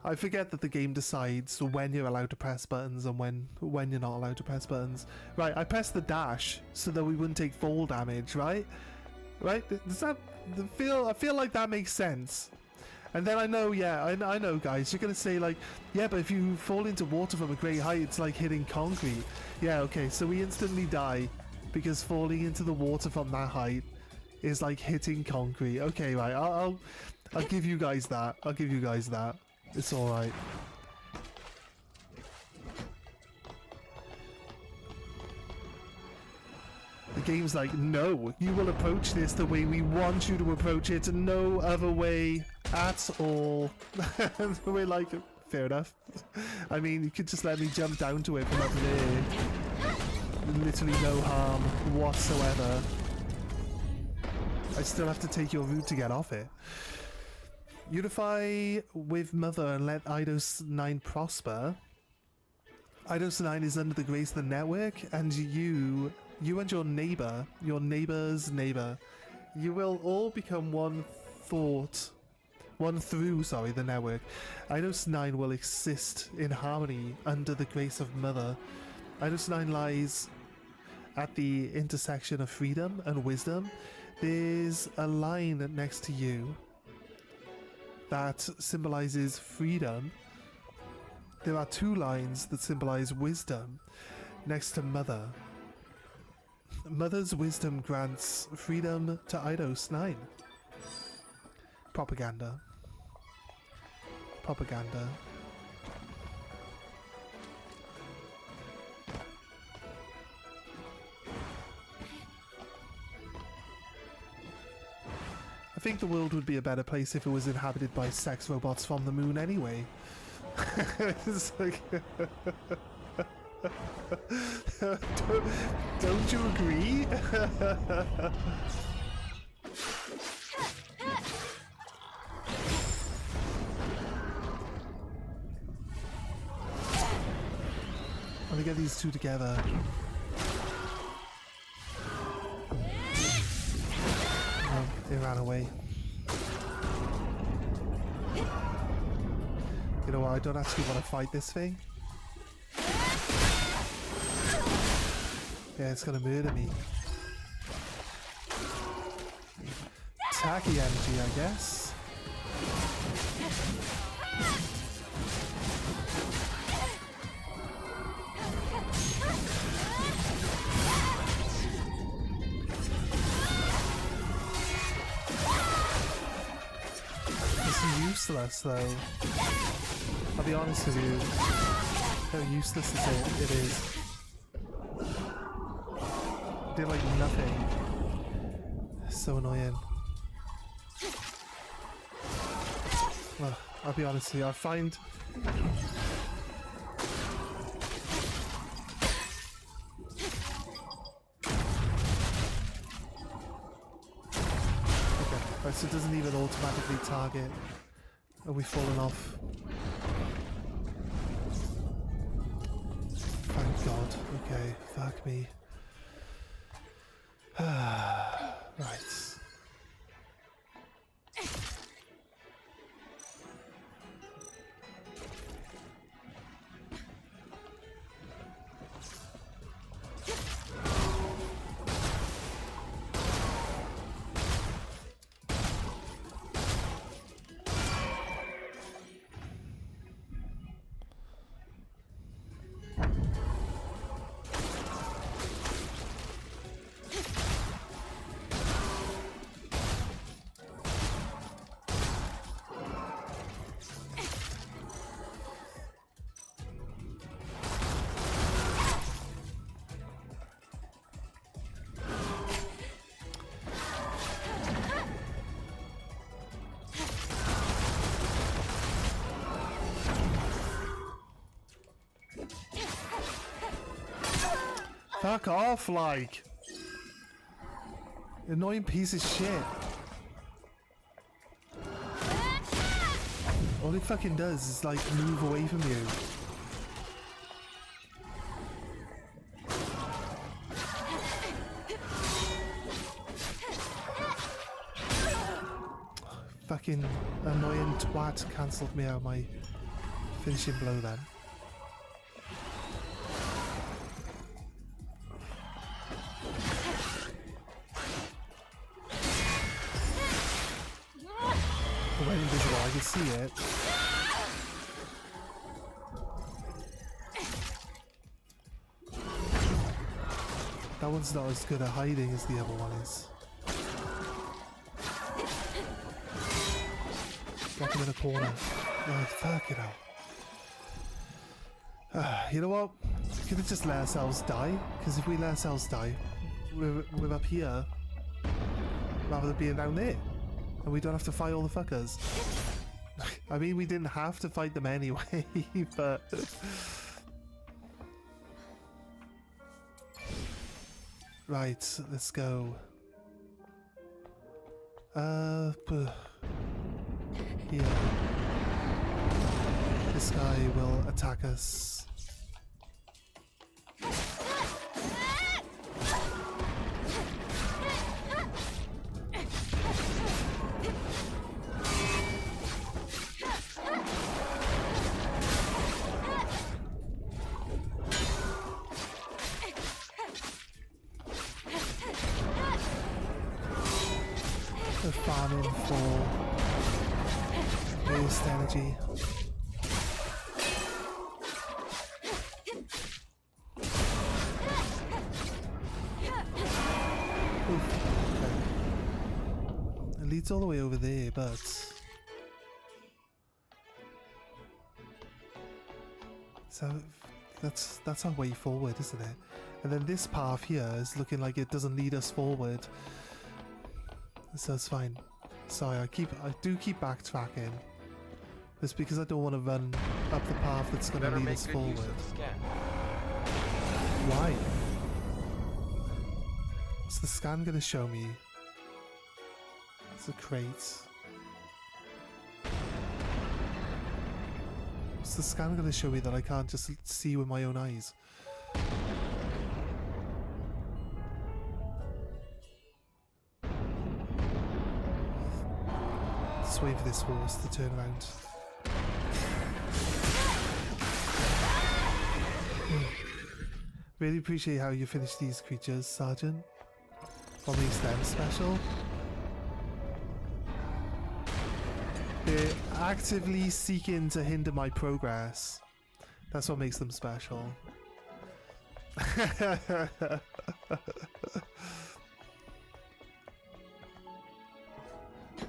I forget that the game decides when you're allowed to press buttons and when you're not allowed to press buttons. Right, I pressed the dash so that we wouldn't take fall damage, right? Right? Does that I feel like that makes sense. And then I know, yeah, I know, guys, you're gonna say like, yeah, but if you fall into water from a great height, it's like hitting concrete. Yeah, okay, so we instantly die because falling into the water from that height is like hitting concrete. Okay, right, I'll give you guys that. I'll give you guys that. It's alright. The game's like, no, you will approach this the way we want you to approach it, no other way at all. And we're like, fair enough. I mean, you could just let me jump down to it from up there. Literally no harm whatsoever. I still have to take your route to get off it. Unify with Mother and let Eidos 9 prosper. Eidos 9 is under the grace of the network, and you and your neighbor, your neighbor's neighbor, you will all become one through the network. Eidos 9 will exist in harmony under the grace of Mother. Eidos 9 lies at the intersection of freedom and wisdom. There's a line next to you that symbolizes freedom. There are 2 lines that symbolize wisdom. next to Mother. Mother's wisdom grants freedom to Eidos 9. Propaganda. Propaganda. I think the world would be a better place if it was inhabited by sex robots from the moon anyway. It's like don't you agree? Let me get these two together. Oh, they ran away. You know what, I don't actually want to fight this thing. Yeah, it's gonna murder me. Tacky energy, I guess. It's useless though. I'll be honest with you. How useless is it? It is. Did like nothing. So annoying. Well, I'll be honest with you, I find okay, right, so it doesn't even automatically target. Are we falling off? Thank God. Okay, fuck me. Right. Fuck off, like. Annoying piece of shit. All it fucking does is like move away from you. Fucking annoying twat cancelled me out my finishing blow then. It went invisible, I can see it. That one's not as good at hiding as the other one is. Lock him in a corner. Oh, fuck it out. You know what? We could have just let ourselves die. Because if we let ourselves die, we're up here rather than being down there. And we don't have to fight all the fuckers. I mean, we didn't have to fight them anyway, but... Right, let's go. Here. This guy will attack us. We're farming for waste energy. leads all the way over there, but so that's our way forward, isn't it? And then this path here is looking like it doesn't lead us forward, so it's fine. Sorry, I do keep backtracking. It's because I don't want to run up the path that's going to Better lead make us good forward. use of the scan. Why? What's the scan going to show me? It's a crate. What's the scan going to show me that I can't just see with my own eyes? Just wait for this horse to turn around. Really appreciate how you finish these creatures, Sergeant. What makes them special? They're actively seeking to hinder my progress. That's what makes them special.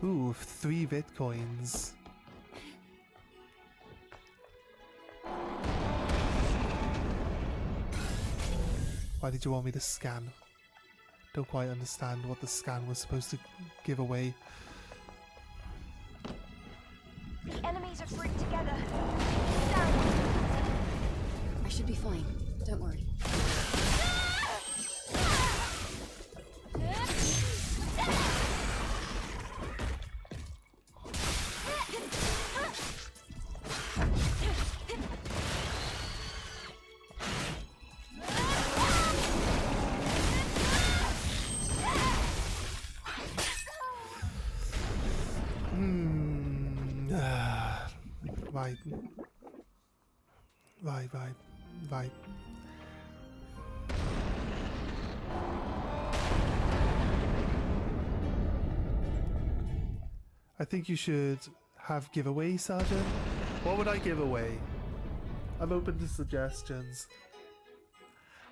Ooh, 3 Bitcoins. Why did you want me to scan? Don't quite understand what the scan was supposed to give away. The enemies are grouped together. I should be fine. Don't worry. Right. I think you should have giveaway, Sergeant. What would I give away? I'm open to suggestions.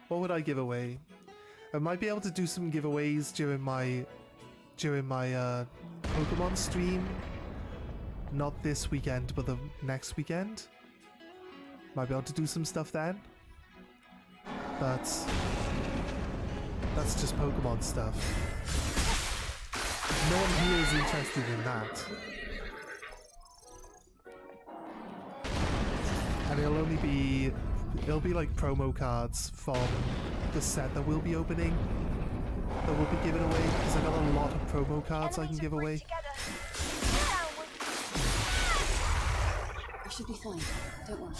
What would I give away? I might be able to do some giveaways during my Pokemon stream. Not this weekend, but the next weekend. Might be able to do some stuff then. But that's just Pokemon stuff. No one here is interested in that. And it'll be like promo cards from the set that we'll be opening, that will be given away, because I got a lot of promo cards I can give away. I should be fine. Don't worry.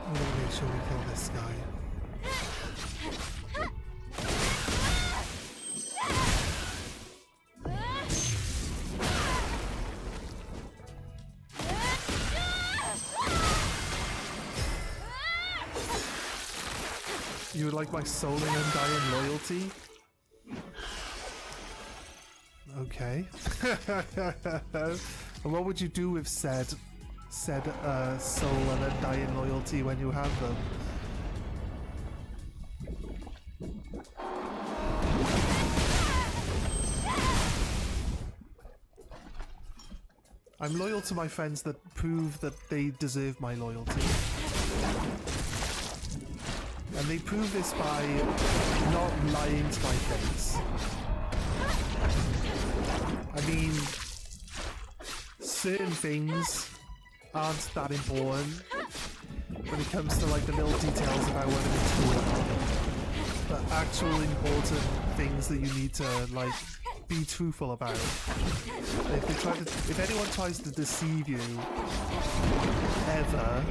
I'm gonna make sure we kill this guy. You would like my soul and undying loyalty? Okay. And what would you do with said soul and undying loyalty when you have them? I'm loyal to my friends that prove that they deserve my loyalty. And they prove this by not lying to my face. I mean, certain things aren't that important when it comes to like the little details about whether it's cool or not. But actual important things that you need to like be truthful about. If anyone tries to deceive you ever,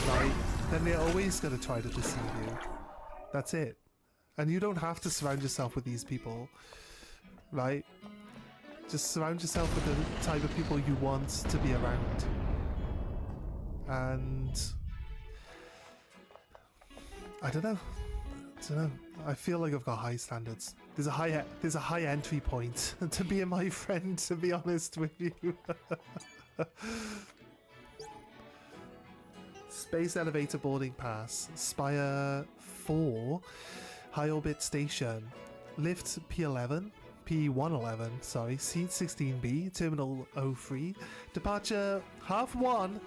right, then they're always going to try to deceive you. That's it. And you don't have to surround yourself with these people, right? Just surround yourself with the type of people you want to be around. And I don't know. I feel like I've got high standards. There's a high entry point to being my friend, to be honest with you. Space elevator boarding pass. Spire 4. High orbit station. Lift P11. P111, sorry. Seat 16B. Terminal 03. Departure half 1.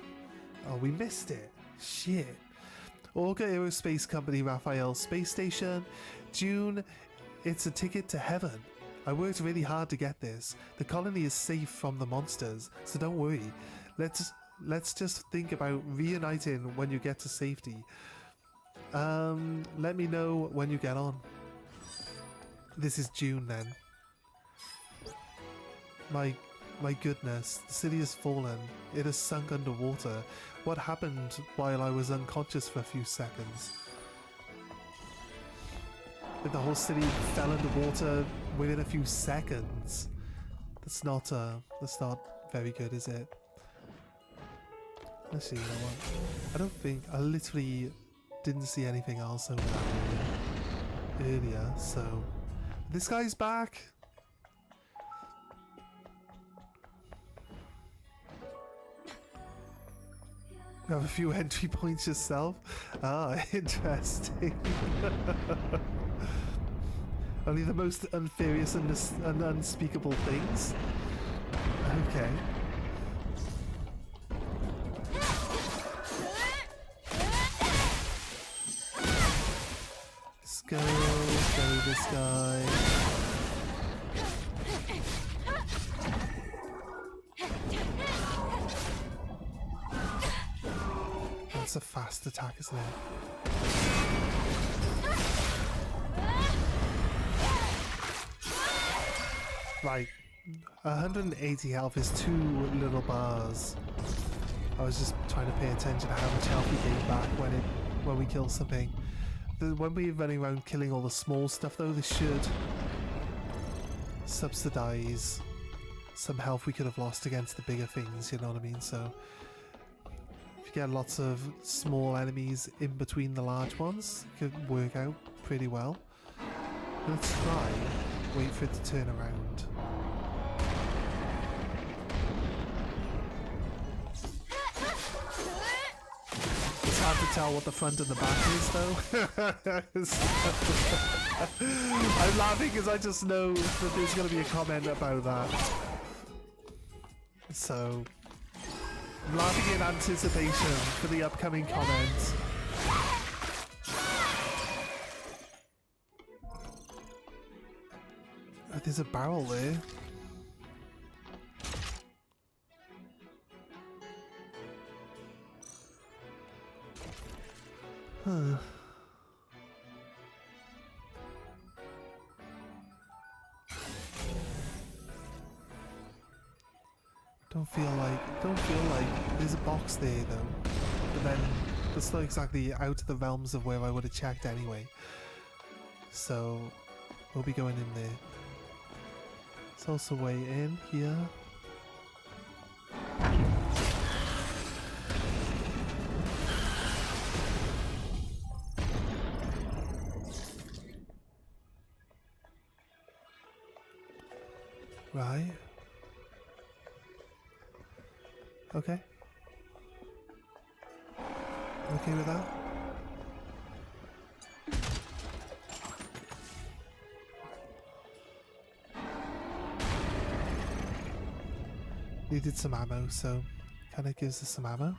Oh, we missed it. Shit. Orca Aerospace Company Raphael Space Station. June. It's a ticket to heaven. I worked really hard to get this. The colony is safe from the monsters, so don't worry. Let's just think about reuniting when you get to safety. Let me know when you get on. This is June then. My goodness, the city has fallen. It has sunk underwater. What happened while I was unconscious for a few seconds? If the whole city fell underwater within a few seconds. That's not very good, is it? Let's see, you know what? I literally didn't see anything else over that earlier, so this guy's back. You have a few entry points yourself? Ah, interesting. Only the most unfurious and unspeakable things? Okay. Let's go this guy. That's a fast attack, isn't it? Right, 180 health is 2 little bars. I was just trying to pay attention to how much health we gain back when we kill something. When we're running around killing all the small stuff though, this should subsidize some health we could have lost against the bigger things, you know what I mean? So if you get lots of small enemies in between the large ones, it could work out pretty well. Let's try wait for it to turn around. It's hard to tell what the front and the back is though. I'm laughing because I just know that there's going to be a comment about that. So I'm laughing in anticipation for the upcoming comments. Oh, there's a barrel there. Huh. Don't feel like there's a box there though. But then that's not exactly out of the realms of where I would have checked anyway. So we'll be going in there. There's also a way in here. Right. Okay. Okay with that? Needed some ammo, so kind of gives us some ammo.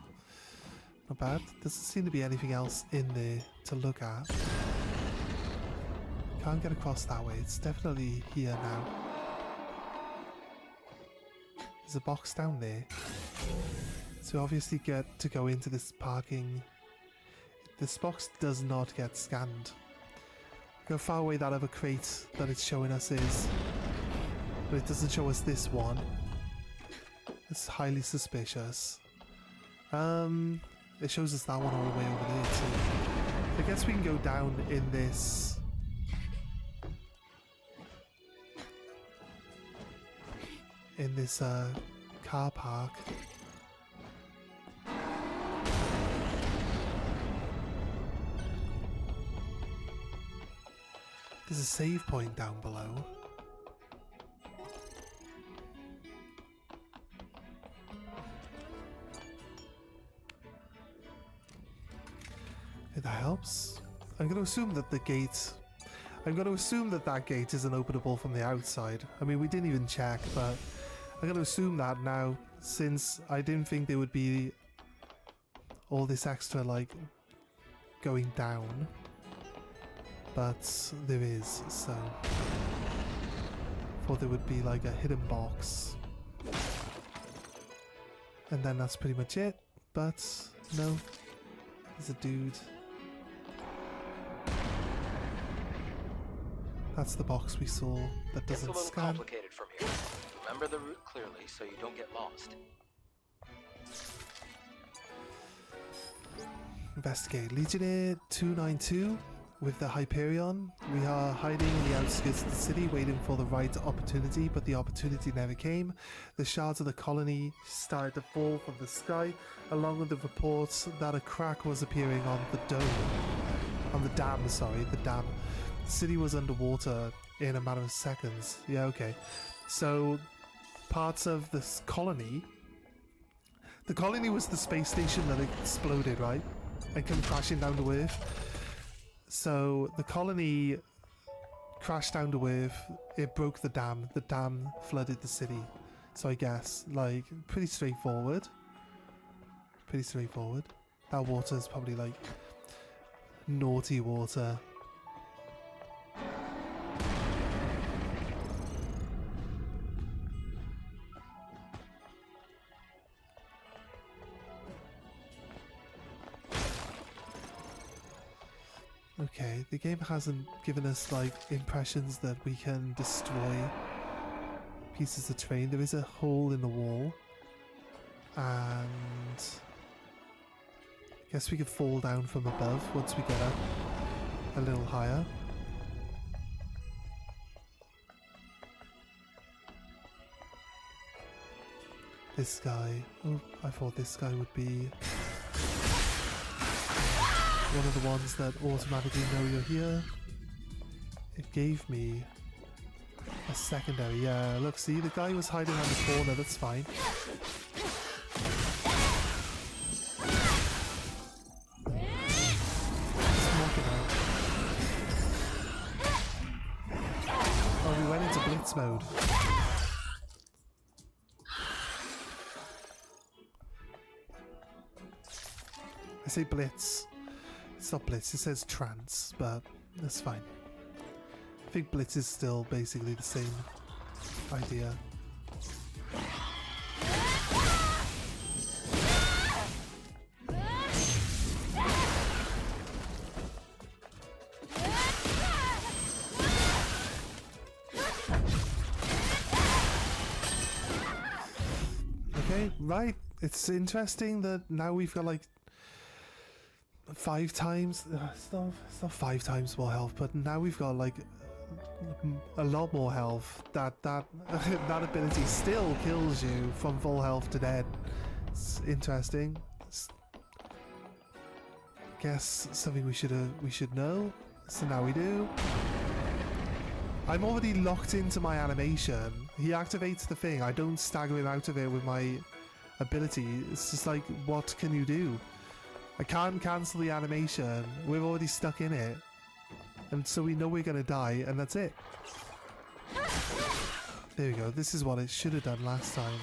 Not bad. Doesn't seem to be anything else in there to look at. Can't get across that way. It's definitely here now. There's a box down there. So we obviously get to go into this parking. This box does not get scanned. Look how far away that other crate that it's showing us is. But it doesn't show us this one. It's highly suspicious. It shows us that one all the way over there too. I guess we can go down in this. In this car park. There's a save point down below. helps. I'm going to assume that the gate... I'm going to assume that that gate isn't openable from the outside. I mean, we didn't even check, but I'm going to assume that now, since I didn't think there would be all this extra, like, going down. But there is, so... thought there would be, like, a hidden box. And then that's pretty much it. But, no. There's a dude. That's the box we saw that It's a doesn't little scan. complicated from here. Remember the route clearly so you don't get lost. Investigate. Legionnaire 292 with the Hyperion. We are hiding in the outskirts of the city, waiting for the right opportunity, but the opportunity never came. The shards of the colony started to fall from the sky, along with the reports that a crack was appearing on the dome. On the dam, sorry, the dam. The city was underwater in a matter of seconds. Yeah, okay. So, parts of this colony... The colony was the space station that exploded, right? And came crashing down to Earth. So the colony crashed down to Earth. It broke the dam. The dam flooded the city. So I guess, like, pretty straightforward. Pretty straightforward. That water is probably like naughty water. Okay, the game hasn't given us like impressions that we can destroy pieces of terrain. There is a hole in the wall, and I guess we could fall down from above once we get up a little higher. This guy, oh, I thought this guy would be one of the ones that automatically know you're here. It gave me a secondary. Yeah, look, see, the guy was hiding around the corner, that's fine. Just knock it out. Oh, we went into blitz mode. I say blitz. It's not blitz, it says trance, but that's fine. I think blitz is still basically the same idea. Okay, right. It's interesting that now we've got like 5 times, it's not 5 times more health, but now we've got like a lot more health. That that ability still kills you from full health to dead. It's interesting. Guess something we should know. So now we do. I'm already locked into my animation. He activates the thing. I don't stagger him out of it with my ability. It's just like, what can you do? I can't cancel the animation. We're already stuck in it. And so we know we're going to die, and that's it. There we go. This is what it should have done last time.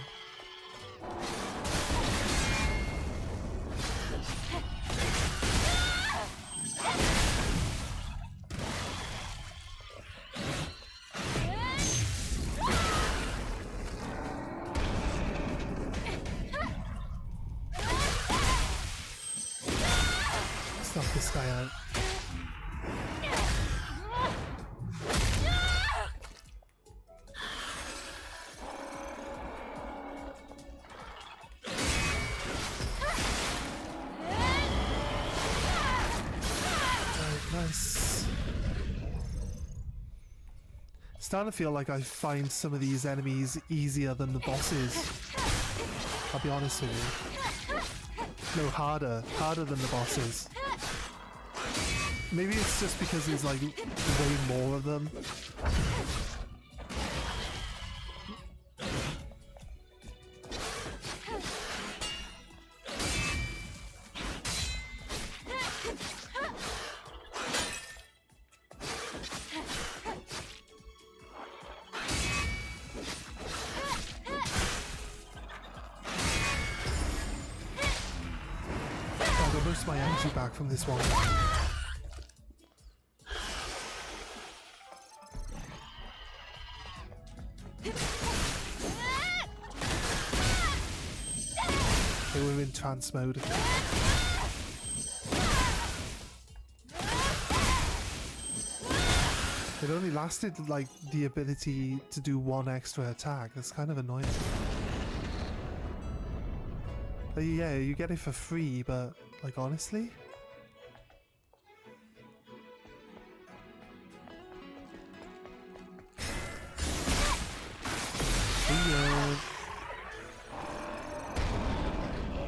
Stop this guy out. Nice. Starting to feel like I find some of these enemies easier than the bosses. I'll be honest with you. No, harder than the bosses. Maybe it's just because there's like way more of them. most my energy back from this one guy. They were in trance mode. It only lasted like the ability to do one extra attack. That's kind of annoying. Yeah, you get it for free, but like honestly? See ya.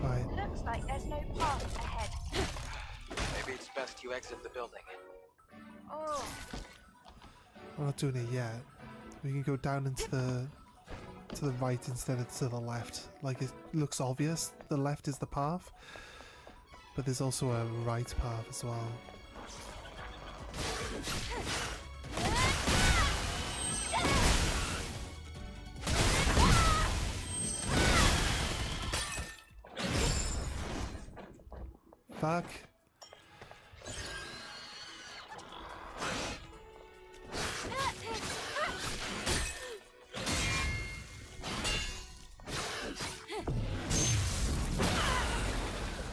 Right. Looks like there's no path ahead. Maybe it's best you exit the building. Oh, I'm not doing it yet. We can go down into to the right instead of to the left. Like, it looks obvious. The left is the path, but there's also a right path as well. Fuck.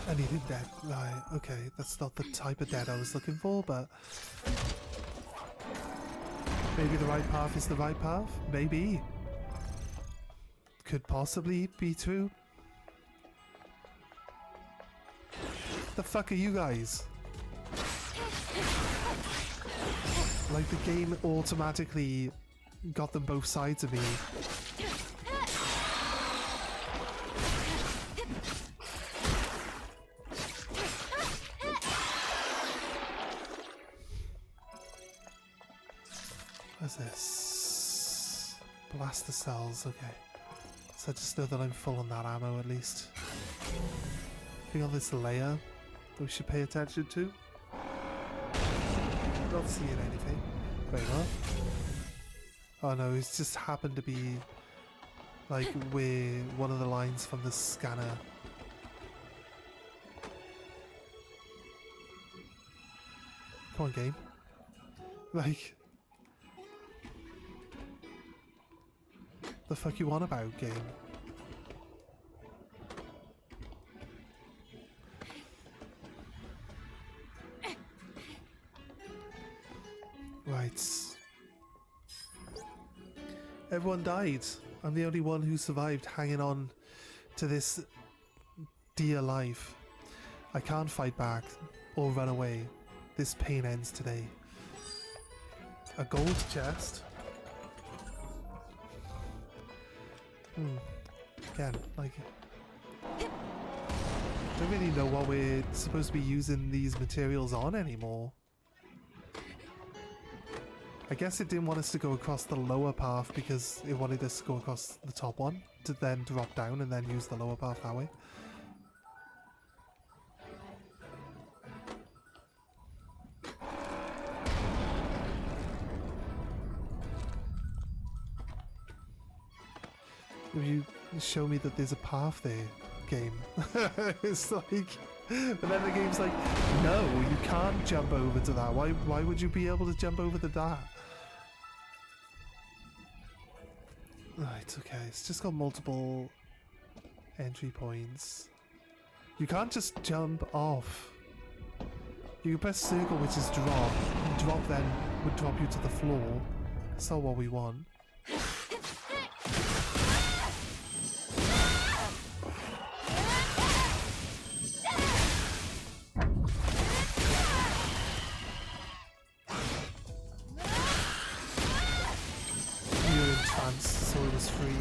I needed dead. Right, okay, that's not the type of dead I was looking for, but maybe the right path is the right path? Maybe. Could possibly be true. The fuck are you guys? Like, the game automatically got them both sides of me. What's this? Blaster cells, okay. So I just know that I'm full on that ammo at least. Anything on this layer that we should pay attention to? Not seeing anything. Wait, what? Oh no, it's just happened to be like where one of the lines from the scanner. Come on, game. Like, the fuck you on about, game? Right. Everyone died. I'm the only one who survived hanging on to this dear life. I can't fight back or run away. This pain ends today. A gold chest? Again, like, don't really know what we're supposed to be using these materials on anymore. I guess it didn't want us to go across the lower path because it wanted us to go across the top one to then drop down and then use the lower path that way. If you show me that there's a path there, game. It's like, but then the game's like, no, you can't jump over to that. Why would you be able to jump over to that? Right, okay, it's just got multiple entry points. You can't just jump off. You can press circle, which is drop, and drop then would drop you to the floor. That's not what we want. So it was free.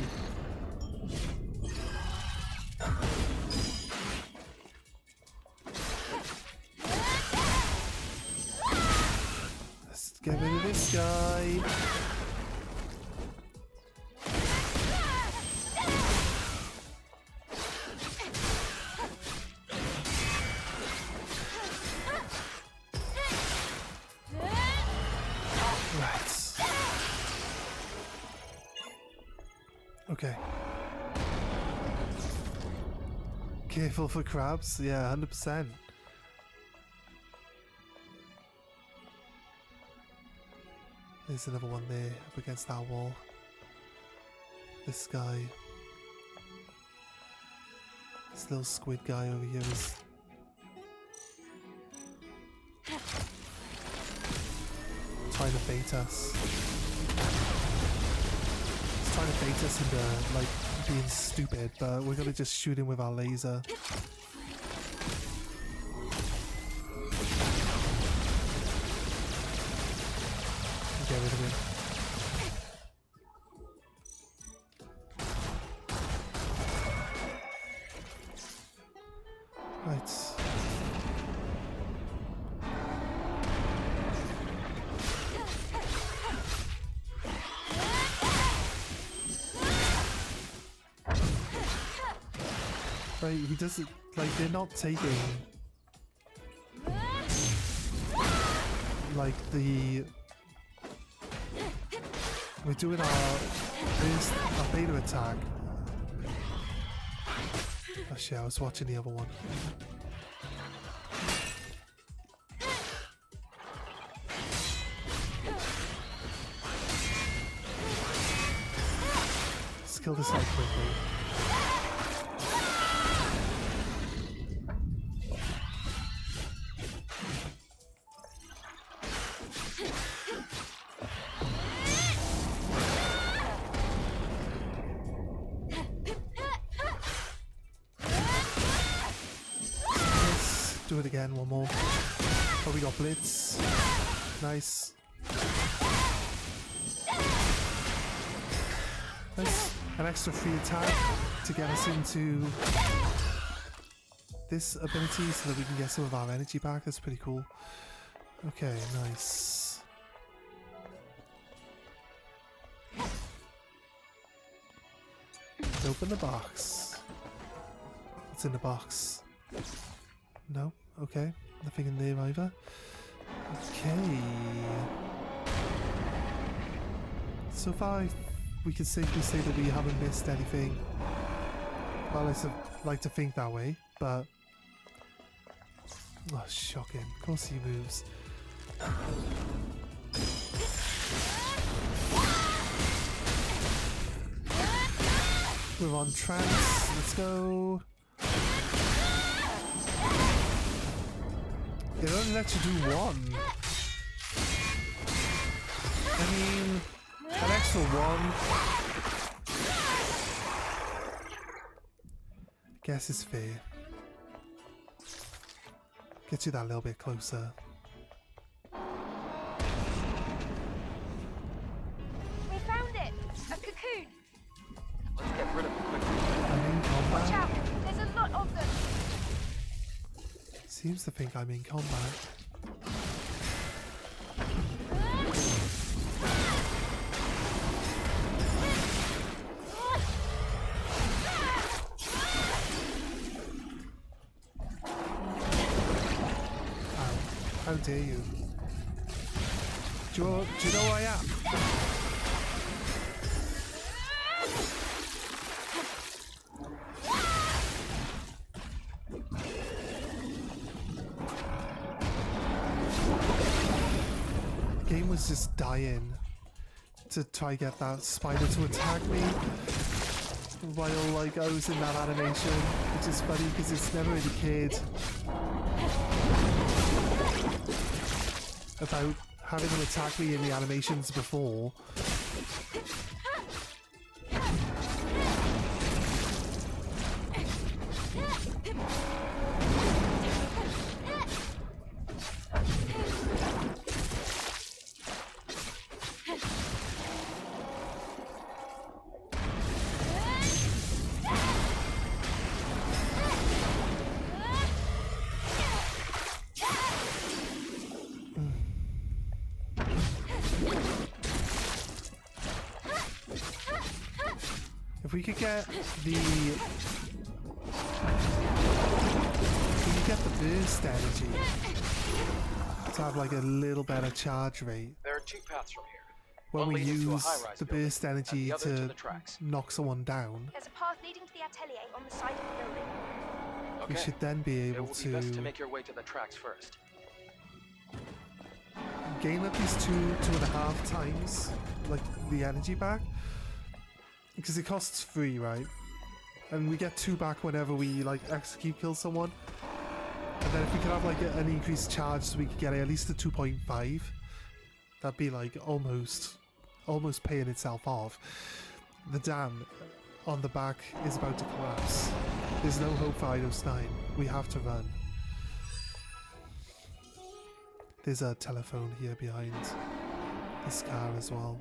Let's get rid of this guy. Okay. Careful for crabs? Yeah, 100%. There's another one there up against that wall. This guy. This little squid guy over here is... trying to bait us. He's trying to bait us into, like, being stupid, but we're gonna just shoot him with our laser. Get rid of him. Right. Right, he doesn't, like, they're not taking, like, the... We're doing our beta attack. Oh shit, I was watching the other one. Let's kill this guy quickly. Do it again, one more. Oh, we got Blitz. Nice. Nice. An extra free attack to get us into this ability so that we can get some of our energy back. That's pretty cool. Okay, nice. Open the box. What's in the box? No? Okay. Nothing in there either. Okay. So far, we can safely say that we haven't missed anything. Well, I like to think that way, but... Oh, shocking. Of course he moves. We're on trance. Let's go. They only let you do one. I mean, an extra one. Guess it's fair. Get you that little bit closer. We found it! A cocoon! Let's get rid of it quickly. I'm in Watch combat. out! There's a lot of them! Seems to think I'm in combat. How dare you? Do you know who I am? The game was just dying to try get that spider to attack me while like I was in that animation, which is funny because it's never really cared about having them attack me in the animations before. If we could get the burst energy to have like a little better charge rate There are two paths from here. when One we leading to a use high-rise the building, burst and energy the other to to the tracks. knock someone down. There's a path leading to the atelier on the side of the building. Okay. We should then be It able will be best to to make your way to the tracks first. gain at least 2.5 times like the energy back, because it costs 3, right? And we get 2 back whenever we like execute kill someone. And then if we could have like an increased charge, so we could get at least a 2.5, that'd be like almost paying itself off. The dam on the back is about to collapse. There's no hope for Eidos 9. We have to run. There's a telephone here behind this car as well.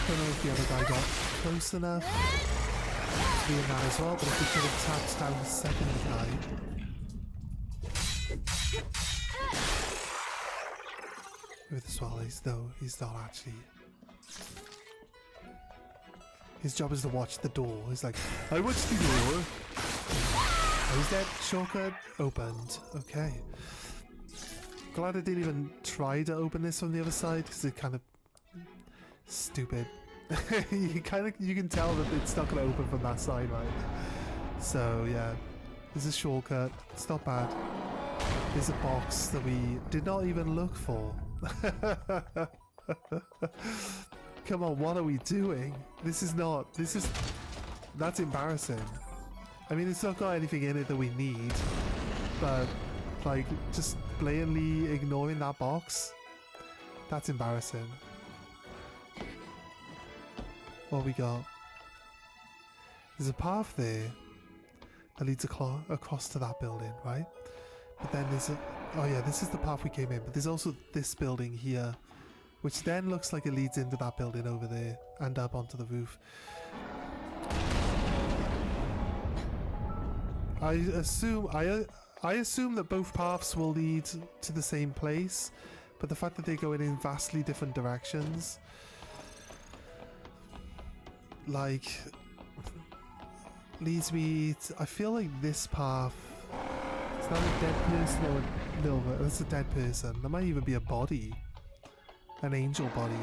Don't know if the other guy got close enough to be in that as well, but if we could have tapped down the second guy. With this well, he's not actually. His job is to watch the door. He's like, I watch the door. Oh, is that shortcut opened? Okay. Glad I didn't even try to open this from the other side, because it's kind of stupid. you can tell that it's not going to open from that side, right? So yeah, there's a shortcut. It's not bad. There's a box that we did not even look for. Come on, what are we doing? That's embarrassing. I mean, it's not got anything in it that we need, but like just blatantly ignoring that box, that's embarrassing. What we got? There's a path there that leads across to that building, right? But then there's a... Oh yeah, this is the path we came in, but there's also this building here, which then looks like it leads into that building over there and up onto the roof. I assume that both paths will lead to the same place, but the fact that they're going in vastly different directions, like, leads me to, I feel like this path, it's not a dead person or no, that's a dead person. There might even be a body, an angel body.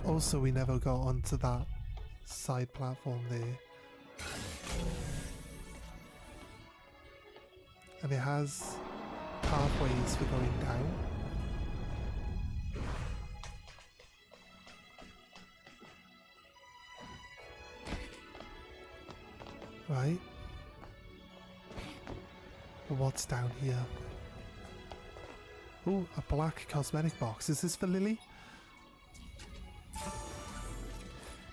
Also, we never got onto that side platform there, and it has pathways for going down. Right. But what's down here? Oh, a black cosmetic box. Is this for Lily?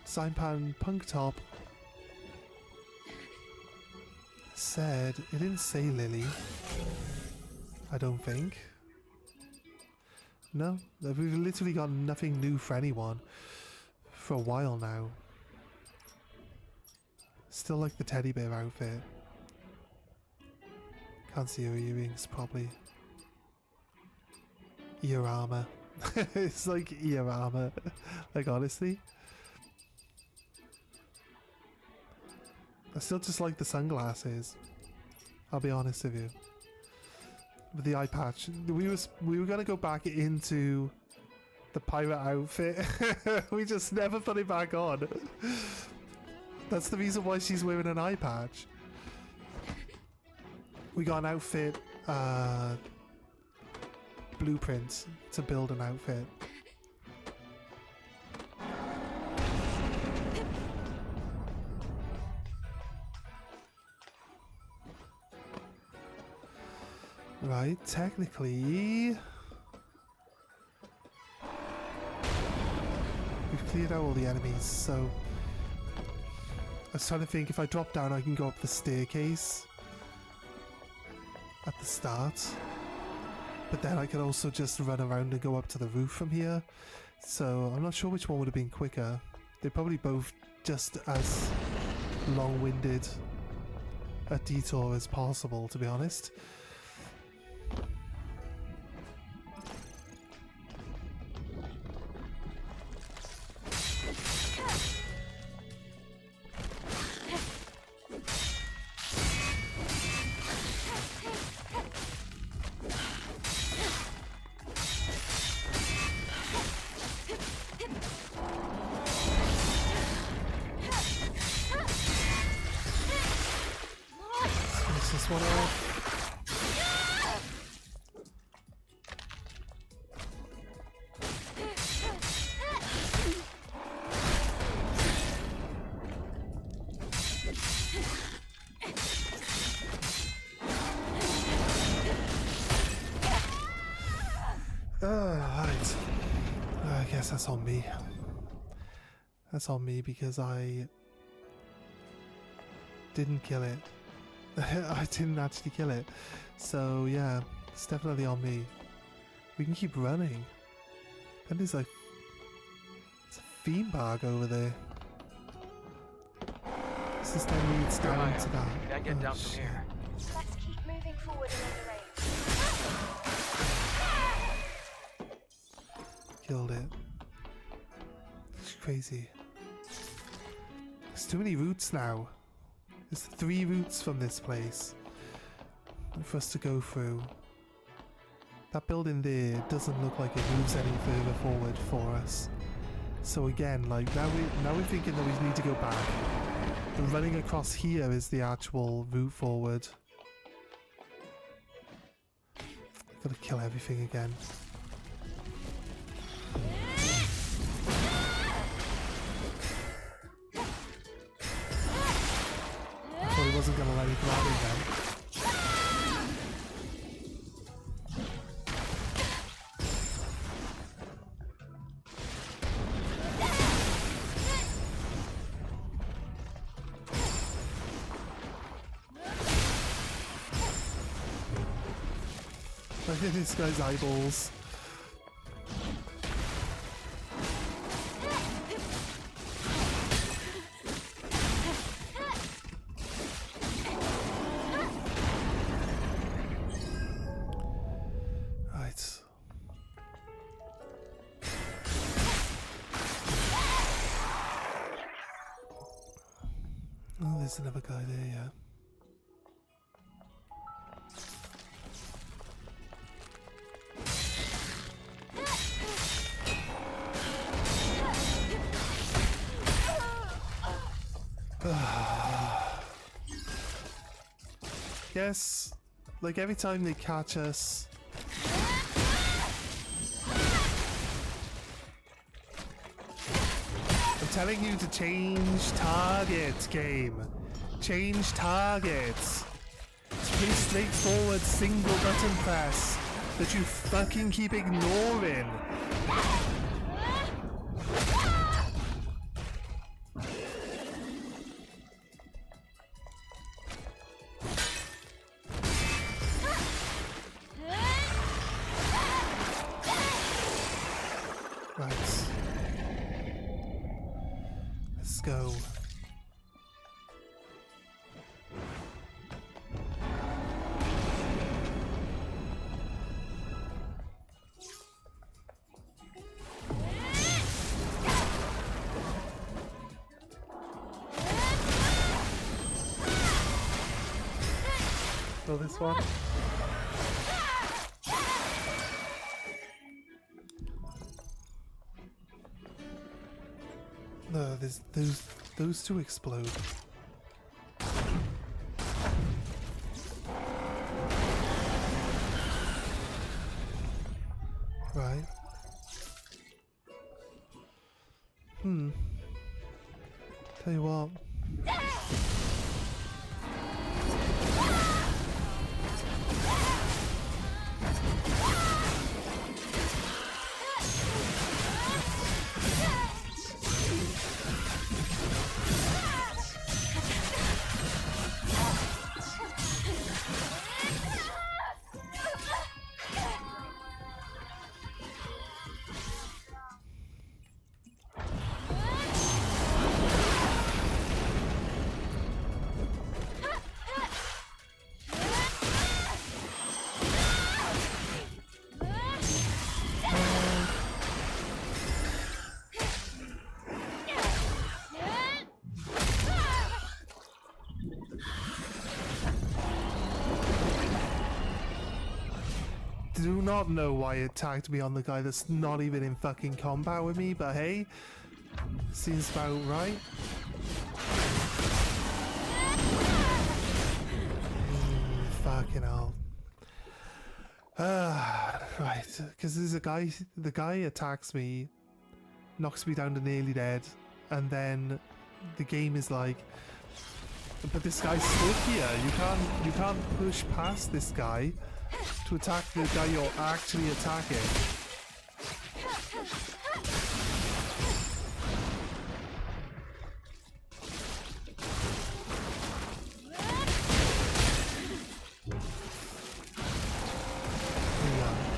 Design pan, punk top. Said, it didn't say Lily. I don't think. No, we've literally got nothing new for anyone for a while now. Still like the teddy bear outfit. Can't see her earrings, probably. Ear armor. It's like ear armor. Like, honestly. I still just like the sunglasses. I'll be honest with you. With the eye patch. We were gonna go back into the pirate outfit. We just never put it back on. That's the reason why she's wearing an eye patch. We got an outfit blueprint to build an outfit. Right, technically we've cleared out all the enemies, so I was trying to think, if I drop down I can go up the staircase at the start, but then I could also just run around and go up to the roof from here, so I'm not sure which one would have been quicker. They're probably both just as long-winded a detour as possible, to be honest. this one off. Right. I guess that's on me. That's on me because I didn't kill it. I didn't actually kill it. So yeah, it's definitely on me. We can keep running. And there's like it's a theme park over there. This is then leads down to that. Can't get down from shit. here. Let's keep moving forward along the range. Killed it. It's crazy. There's too many routes now. There's 3 routes from this place for us to go through. That building there doesn't look like it moves any further forward for us. So again, like now we're thinking that we need to go back. The running across here is the actual route forward. Gotta kill everything again. Thought he wasn't gonna let me grab him then. Look at this guy's eyeballs. Right. Oh, there's another guy there, yeah. Yes, like every time they catch us. I'm telling you to change target, game. Change targets. It's a pretty straightforward single button press that you fucking keep ignoring. Right. Let's go. Oh, this one. No, there's those two explode. Right. Tell you what. Do not know why it tagged me on the guy that's not even in fucking combat with me, but hey, seems about right. Fucking hell. Right, because there's a guy, the guy attacks me, knocks me down to nearly dead, and then the game is like, but this guy's stuck here. You can't push past this guy to attack the guy you're actually attacking.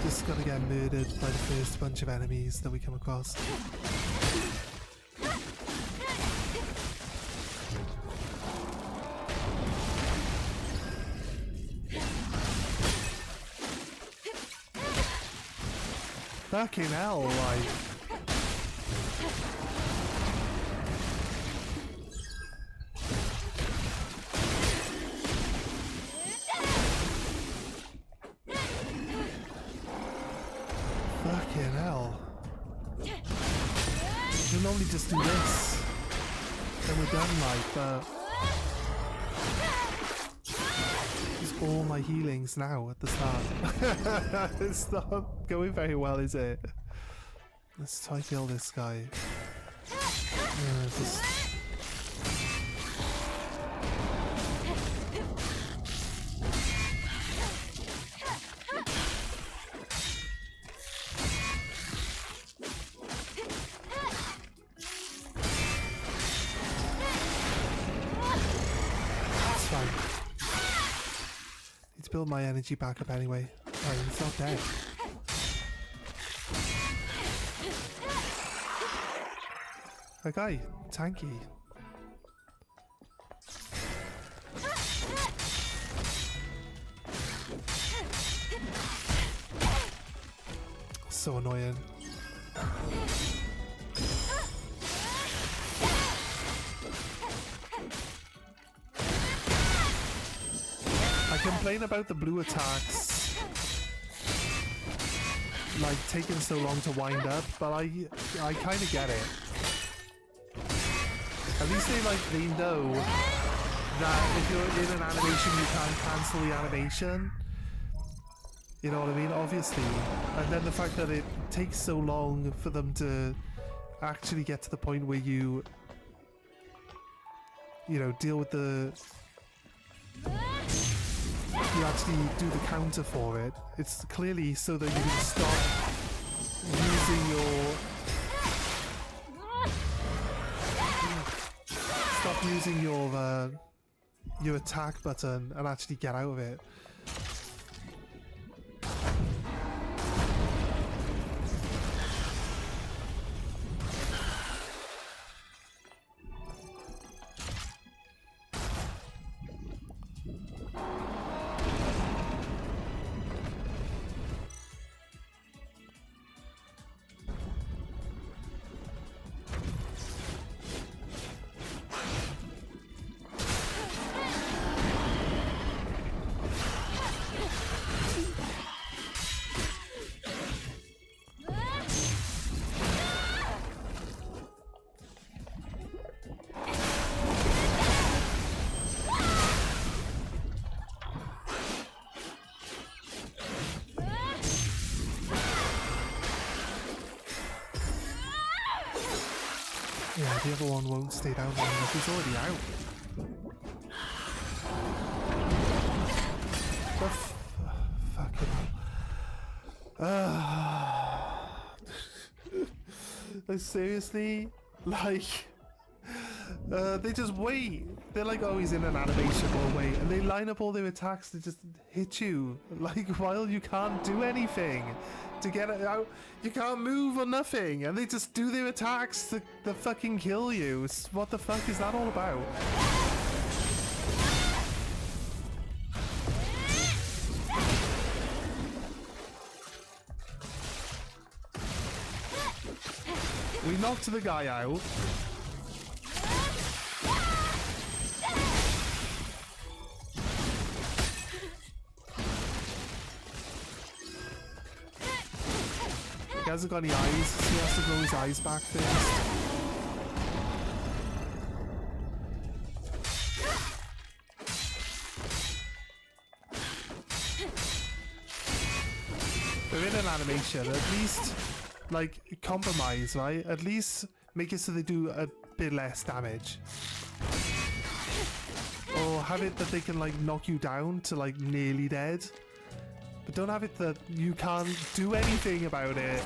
Just gonna get murdered by the first bunch of enemies that we come across. Fucking hell, like. Fucking hell. We'll normally just do this. Then we're done, like, but. It's all my healings now at the start. It's not going very well, is it? Let's try to kill this guy. Just... Build my energy back up anyway. Oh, he's not dead. Okay, tanky. So annoying. I complain about the blue attacks like taking so long to wind up, but I kind of get it. At least they know that if you're in an animation you can't cancel the animation. You know what I mean? Obviously. And then the fact that it takes so long for them to actually get to the point where you know, deal with the... You actually do the counter for it. It's clearly so that you can stop using your attack button and actually get out of it. Yeah, the other one won't stay down long enough. He's already out. Fucking seriously? Like, they just wait. They're like, oh, he's in an animation, we'll wait. And they line up all their attacks to just hit you. Like, while you can't do anything to get it out. You can't move or nothing. And they just do their attacks to fucking kill you. What the fuck is that all about? We knocked the guy out. He hasn't got any eyes, so he has to grow his eyes back first. they're in an animation, at least, like, compromise, right? At least make it so they do a bit less damage. Or have it that they can, like, knock you down to, like, nearly dead. But don't have it that you can't do anything about it.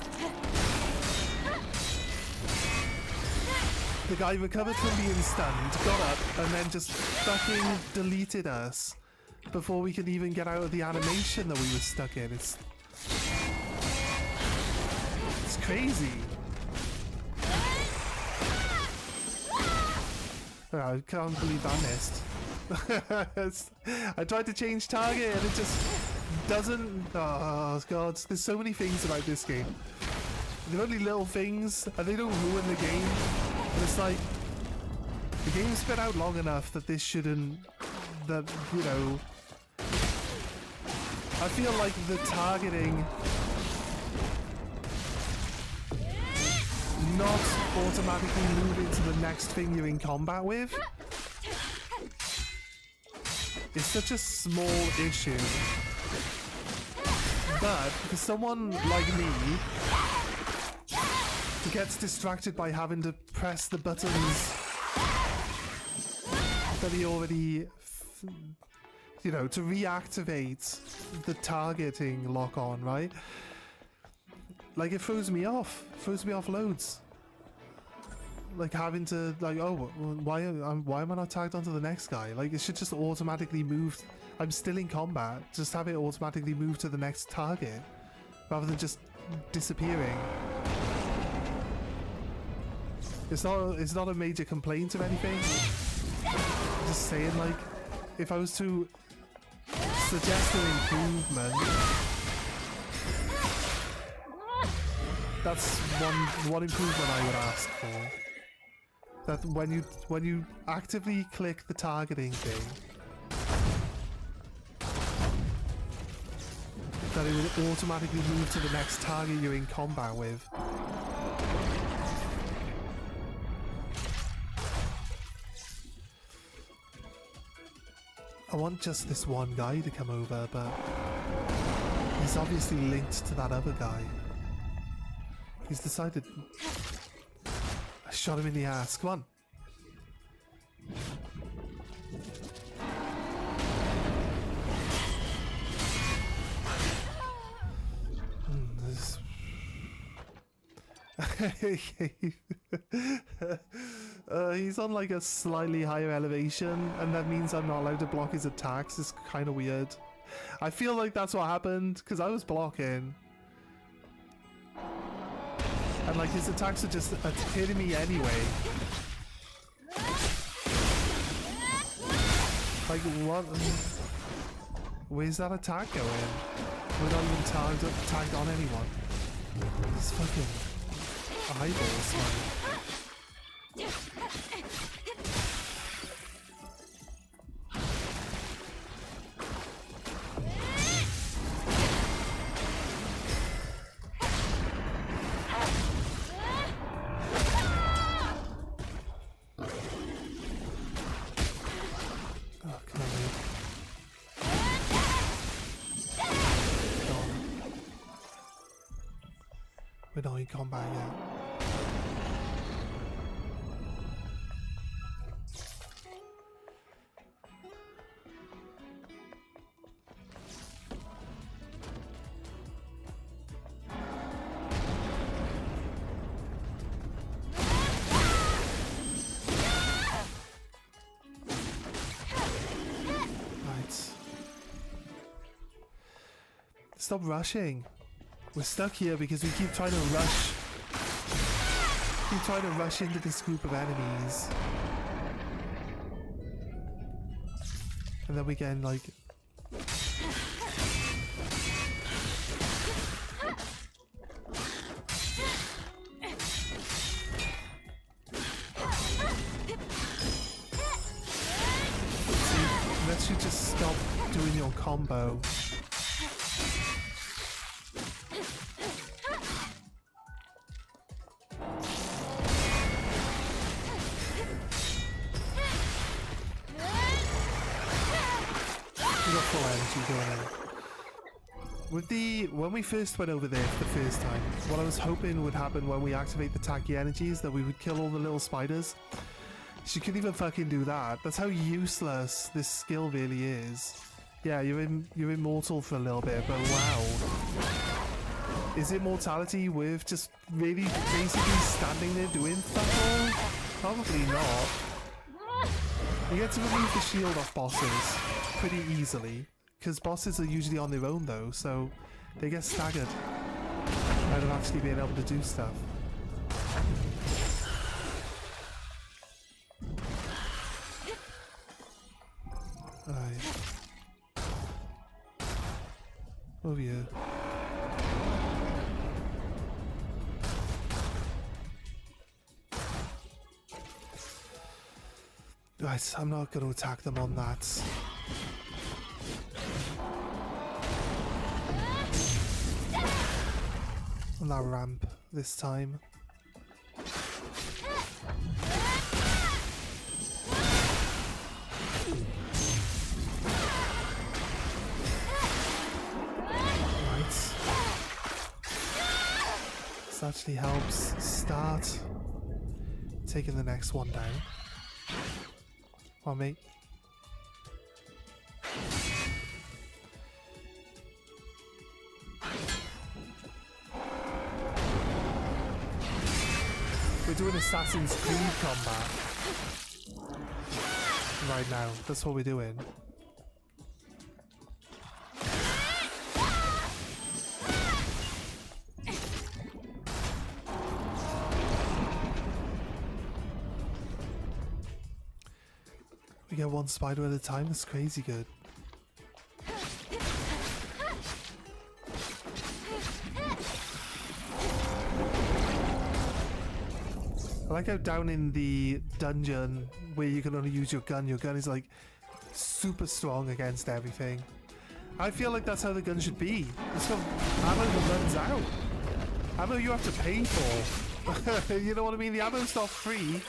The guy recovered from being stunned, got up, and then just fucking deleted us before we could even get out of the animation that we were stuck in. It's crazy. Oh, I can't believe I missed. I tried to change target and it just doesn't. Oh god, there's so many things about this game. They're only little things and they don't ruin the game. And it's like, the game's been out long enough that this shouldn't, that, you know, I feel like the targeting not automatically moving to the next thing you're in combat with is such a small issue. But for someone like me who gets distracted by having to press the buttons that he already, you know, to reactivate the targeting lock on, right? Like, it throws me off loads. Like, having to, like, oh, why am I not tagged onto the next guy? Like, it should just automatically move. I'm still in combat, just have it automatically move to the next target rather than just disappearing. It's not a major complaint or anything. I'm just saying, like, if I was to suggest an improvement, that's one improvement I would ask for. That when you actively click the targeting thing, that it would automatically move to the next target you're in combat with. I want just this one guy to come over, but he's obviously linked to that other guy. He's decided... I shot him in the ass. Come on. He's on like a slightly higher elevation, and that means I'm not allowed to block his attacks. It's kind of weird. I feel like that's what happened because I was blocking, and like his attacks are just hitting me anyway. Like what? Where's that attack going? We're not even tagged on anyone. It's fucking eyeballs, man. We're not in combat yet. Right. Stop rushing. We're stuck here because we keep trying to rush. Keep trying to rush into this group of enemies. And then we get like... See, unless you just stop doing your combo. when we first went over there the first time, what I was hoping would happen when we activate the tacky energies, that we would kill all the little spiders. She couldn't even fucking do that. That's how useless this skill really is. Yeah, you're immortal for a little bit, but wow. Is immortality worth just really basically standing there doing fuck all? Probably not. You get to remove the shield off bosses pretty easily, because bosses are usually on their own though, so they get staggered out of actually being able to do stuff. Right. Over here. Right, I'm not going to attack them on that. On that ramp this time. This actually helps start taking the next one down. Come on, mate. We're doing Assassin's Creed combat right now. That's what we're doing. We get one spider at a time. That's crazy good. I like how down in the dungeon where you can only use your gun is like super strong against everything. I feel like that's how the gun should be. It's got ammo that runs out. Ammo you have to pay for. You know what I mean? The ammo's not free.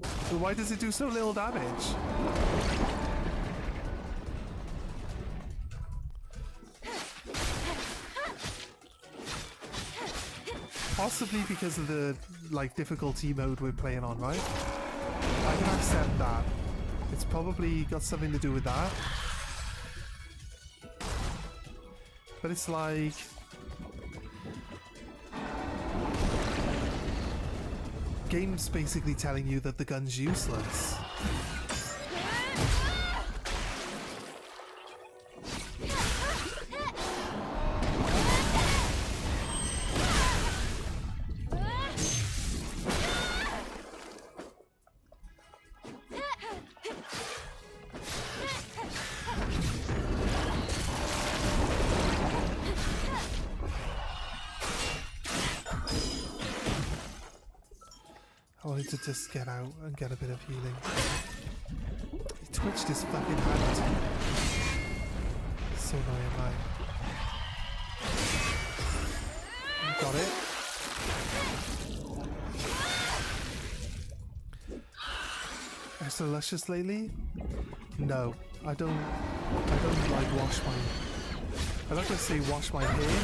So why does it do so little damage? Possibly because of the difficulty mode we're playing on, right? I can accept that. It's probably got something to do with that. But it's like... game's basically telling you that the gun's useless. I wanted to just get out and get a bit of healing. He twitched his fucking hand. So annoying, right? Got it. Extra luscious lately? No, I don't like wash my... I'm not gonna say wash my hair.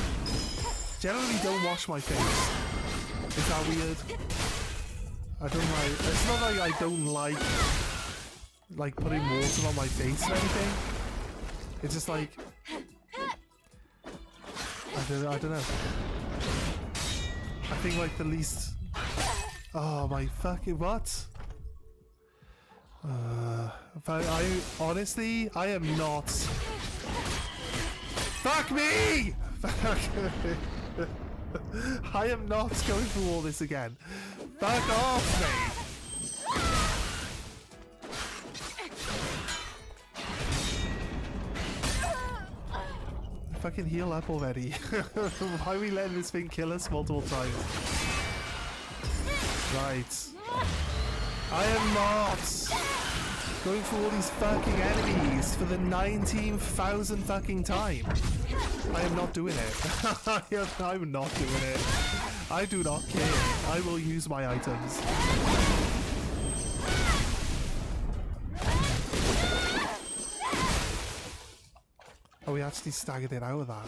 Generally don't wash my face. Is that weird? I don't like... It's not like I don't like putting water on my face or anything. It's just like... I don't know. I think like the least... Oh my fucking... What? Honestly, I am not... Fuck me! I am not going through all this again. Fuck off, mate! Fucking heal up already. Why are we letting this thing kill us multiple times? Right. I am not going through all these fucking enemies for the 19,000 fucking time. I am not doing it. I'm not doing it. I do not care. I will use my items. Oh, we actually staggered it out of that.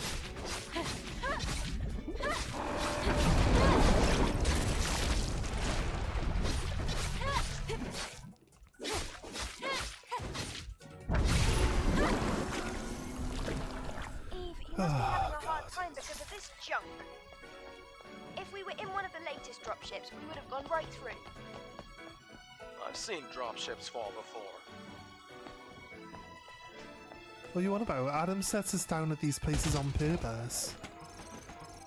Eve, you must be having a hard time because of this junk. If we were in one of the latest dropships, we would have gone right through. I've seen dropships fall before. What are you on about? Adam sets us down at these places on purpose.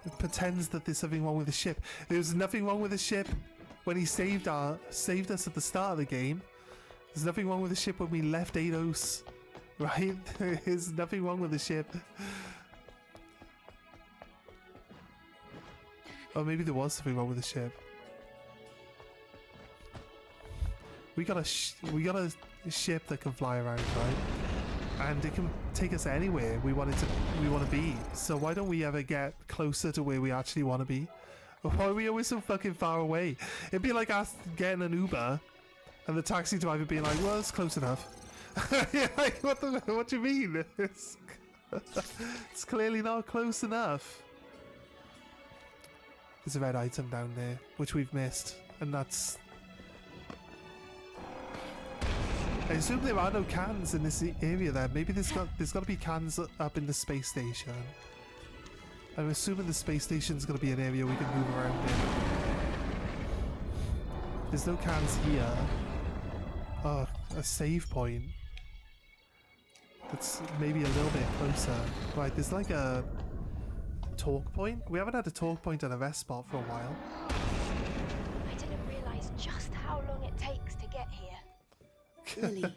It pretends that there's something wrong with the ship. There was nothing wrong with the ship when he saved us at the start of the game. There's nothing wrong with the ship when we left Eidos. Right? There's nothing wrong with the ship. Oh, maybe there was something wrong with the ship. We got a ship that can fly around, right? And it can take us anywhere we want to be. So why don't we ever get closer to where we actually want to be? Why are we always so fucking far away? It'd be like us getting an Uber and the taxi driver being like, "Well, it's close enough." Like, what do you mean? It's clearly not close enough. There's a red item down there, which we've missed, and that's... I assume there are no cans in this area then. Maybe there's got to be cans up in the space station. I'm assuming the space station's going to be an area we can move around in. There's no cans here. Oh, a save point. That's maybe a little bit closer. Right, there's like a talk point. We haven't had a talk point at a rest spot for a while. I didn't realize just how long it takes to get here. Lily,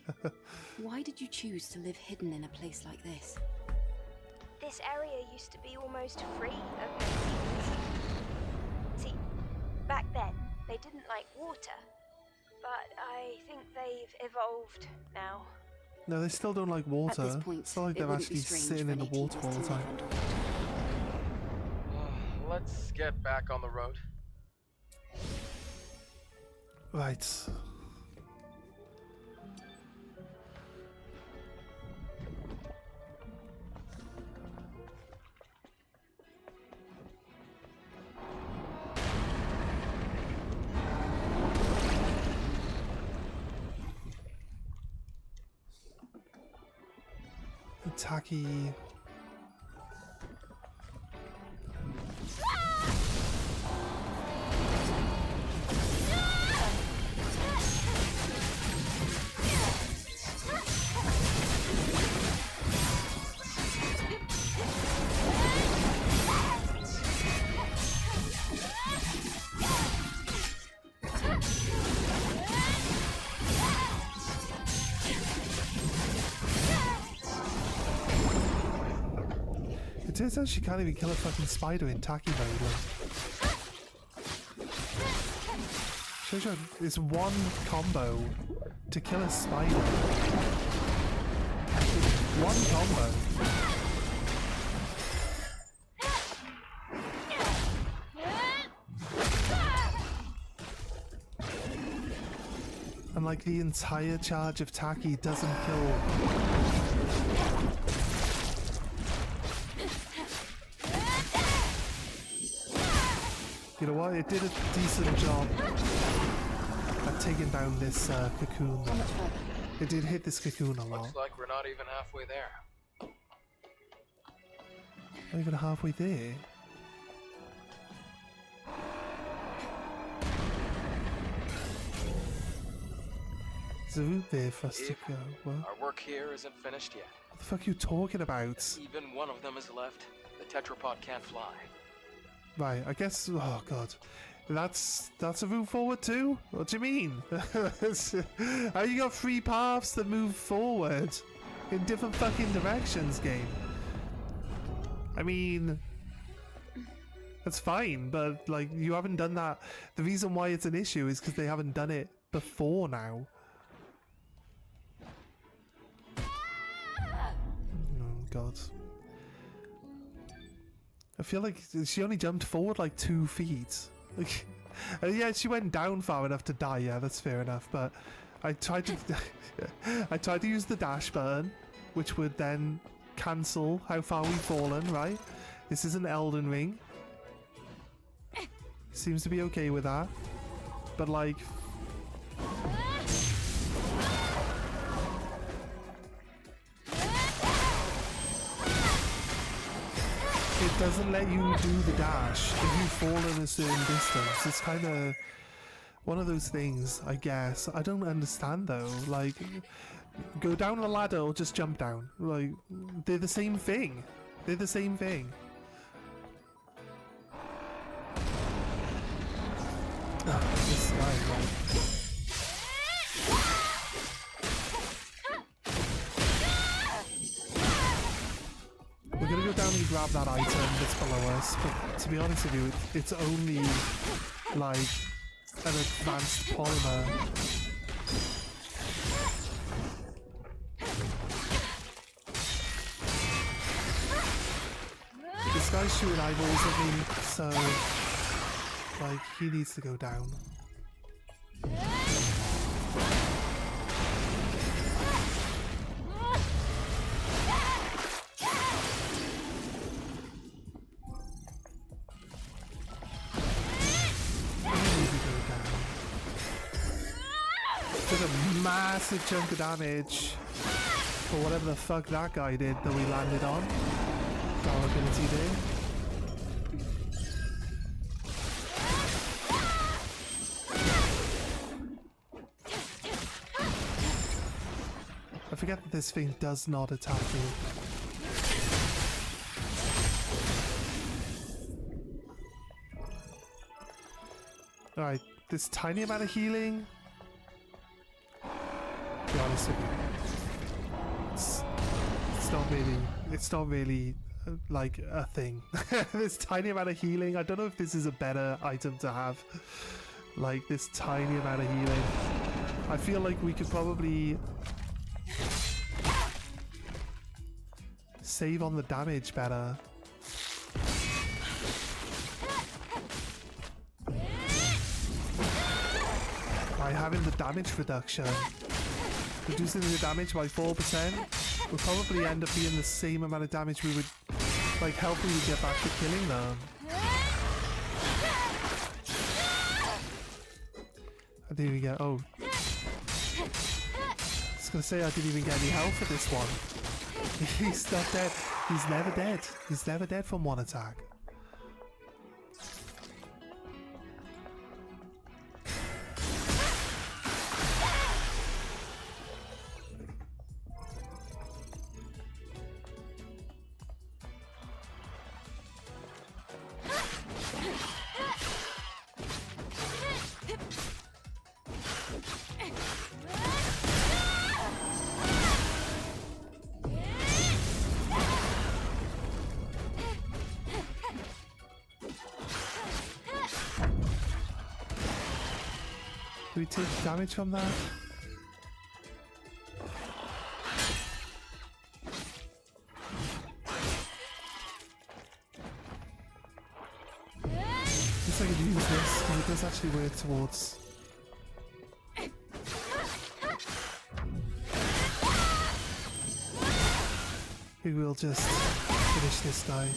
why did you choose to live hidden in a place like this? This area used to be almost free of mosquitoes. See, back then, they didn't like water. But I think they've evolved now. No, they still don't like water. At this point, it's not like it they're wouldn't be actually strange sitting for in the native water all the users to time. live underwater. Let's get back on the road. Right. Tacky. It turns out she can't even kill a fucking spider in Taki mode. Shows you it's one combo to kill a spider. One combo. And like the entire charge of Taki doesn't kill. You know what? It did a decent job at taking down this cocoon. How much further? It did hit this cocoon a lot. Looks like we're not even halfway there. Not even halfway there. There's a route there for us to go. What? Our work here isn't finished yet. What the fuck are you talking about? Even one of them is left. The tetrapod can't fly. Right, I guess. Oh god, that's a route forward too. What do you mean? How you got three paths that move forward in different fucking directions, game? I mean, that's fine, but like you haven't done that. The reason why it's an issue is because they haven't done it before now. Oh god. I feel like she only jumped forward like 2 feet. Like, yeah, she went down far enough to die. Yeah, that's fair enough. But I tried to, I tried to use the dash button, which would then cancel how far we've fallen, right? This isn't Elden Ring. Seems to be okay with that. But like... it doesn't let you do the dash if you fall in a certain distance. It's kind of one of those things, I guess. I don't understand though. Like, go down a ladder or just jump down. Like, they're the same thing. They're the same thing. This guy, right. We're gonna go down and grab that item that's below us, but to be honest with you, it's only like an advanced polymer. This guy's shooting eyeballs at me, so like he needs to go down. A massive chunk of damage for whatever the fuck that guy did that we landed on. Our ability there. I forget that this thing does not attack you. Alright, this tiny amount of healing. To be honest with you, it's not really like a thing. This tiny amount of healing, I don't know if this is a better item to have, like this tiny amount of healing. I feel like we could probably save on the damage better. By having the damage reduction. Reducing the damage by 4% will probably end up being the same amount of damage we would, like, helping you get back to killing them. I didn't even get, oh. I was gonna say I didn't even get any health for this one. He's not dead. He's never dead. He's never dead from one attack. Do we take damage from that? Guess I could use this, because it does actually work towards... We will just finish this guy.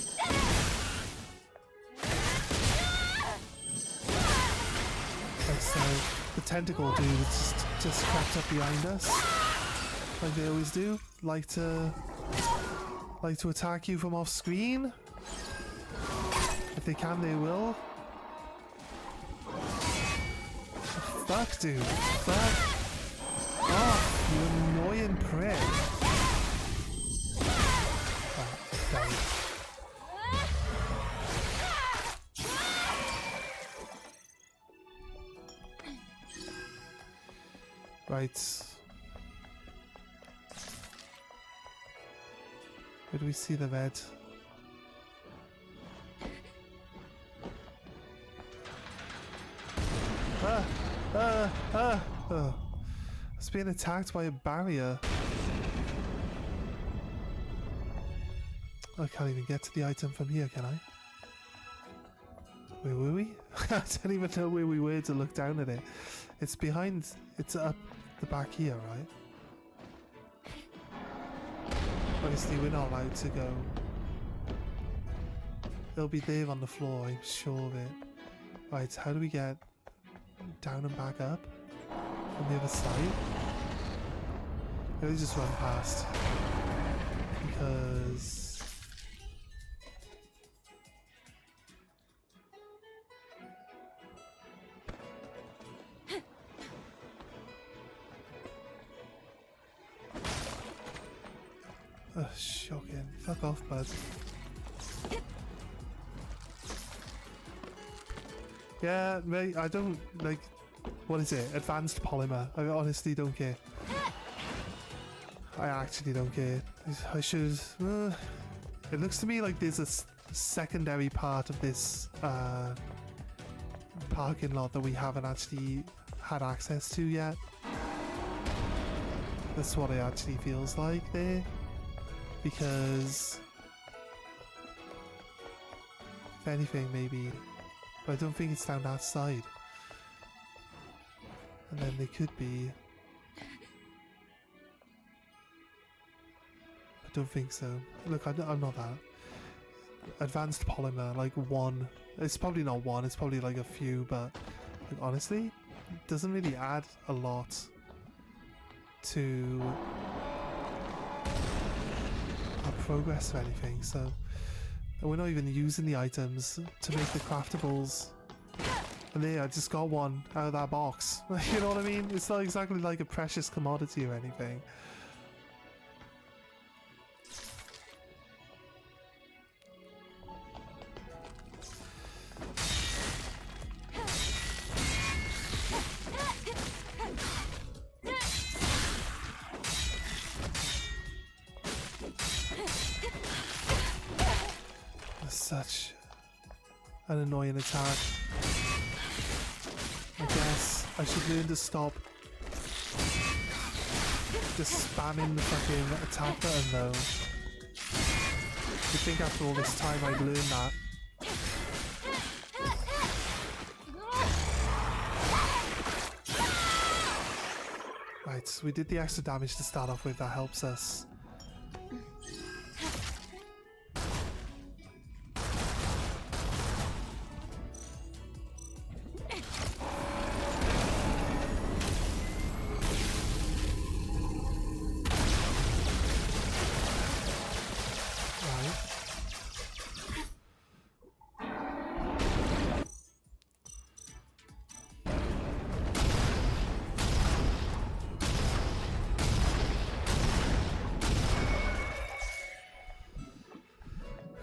Like so. The tentacle dude just crept up behind us, like they always do. Like to attack you from off screen. If they can, they will. Fuck, dude. Fuck off, you annoying prick. Oh, damn it. Right. Where do we see the red? Oh. It's being attacked by a barrier. I can't even get to the item from here, can I? Where were we? I don't even know where we were to look down at it. It's behind, it's up the back here, right? Honestly, we're not allowed to go. It'll be there on the floor, I'm sure of it. Right, how do we get down and back up from the other side? Let me just run past. Because... Ugh, shocking. Fuck off, bud. Yeah, mate, I don't, like, what is it? Advanced polymer. I honestly don't care. I actually don't care. I should... it looks to me like there's a secondary part of this parking lot that we haven't actually had access to yet. That's what it actually feels like there. Because... if anything, maybe... but I don't think it's down that side. And then they could be... I don't think so. Look, I'm not that. Advanced polymer, like one. It's probably not one, it's probably like a few, but like, honestly, it doesn't really add a lot to our progress or anything, so... and we're not even using the items to make the craftables. And there, I just got one out of that box. You know what I mean? It's not exactly like a precious commodity or anything. Such an annoying attack. I guess I should learn to stop just spamming the fucking attack button though. I think after all this time I'd learn that. Right, so we did the extra damage to start off with, that helps us.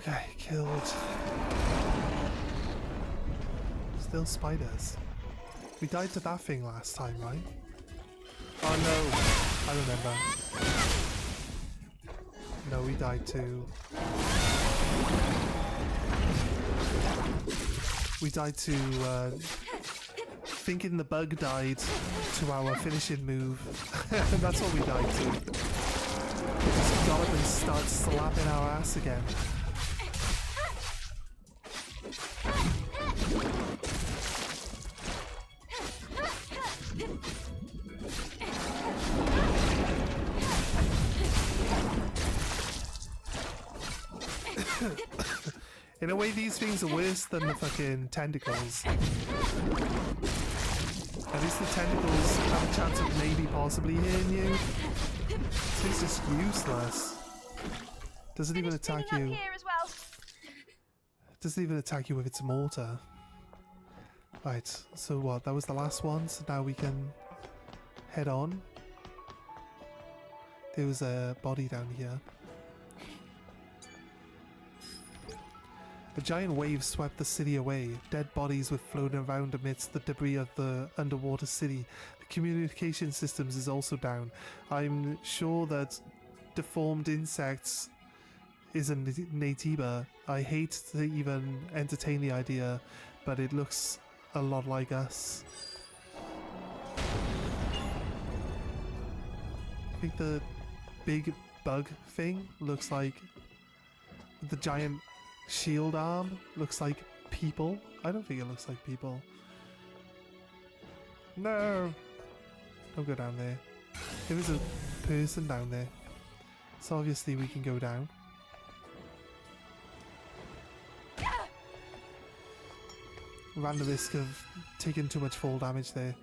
Okay, killed. Still spiders. We died to that thing last time, right? Oh no! I remember. No, we died to... we died to, thinking the bug died to our finishing move. That's what we died to. We just got up and started slapping our ass again. In a way, these things are worse than the fucking tentacles. At least the tentacles have a chance of maybe possibly hitting you. This is just useless. Doesn't even attack you. Here as well. Doesn't even attack you with its mortar. Right, so what? That was the last one, so now we can head on. There was a body down here. A giant wave swept the city away. Dead bodies were floating around amidst the debris of the underwater city. The communication systems is also down. I'm sure that deformed insects is a Naytiba. I hate to even entertain the idea, but it looks a lot like us. I think the big bug thing looks like the giant shield arm looks like people. I don't think it looks like people. No! Don't go down there. There is a person down there. So obviously we can go down. Ran the risk of taking too much fall damage there.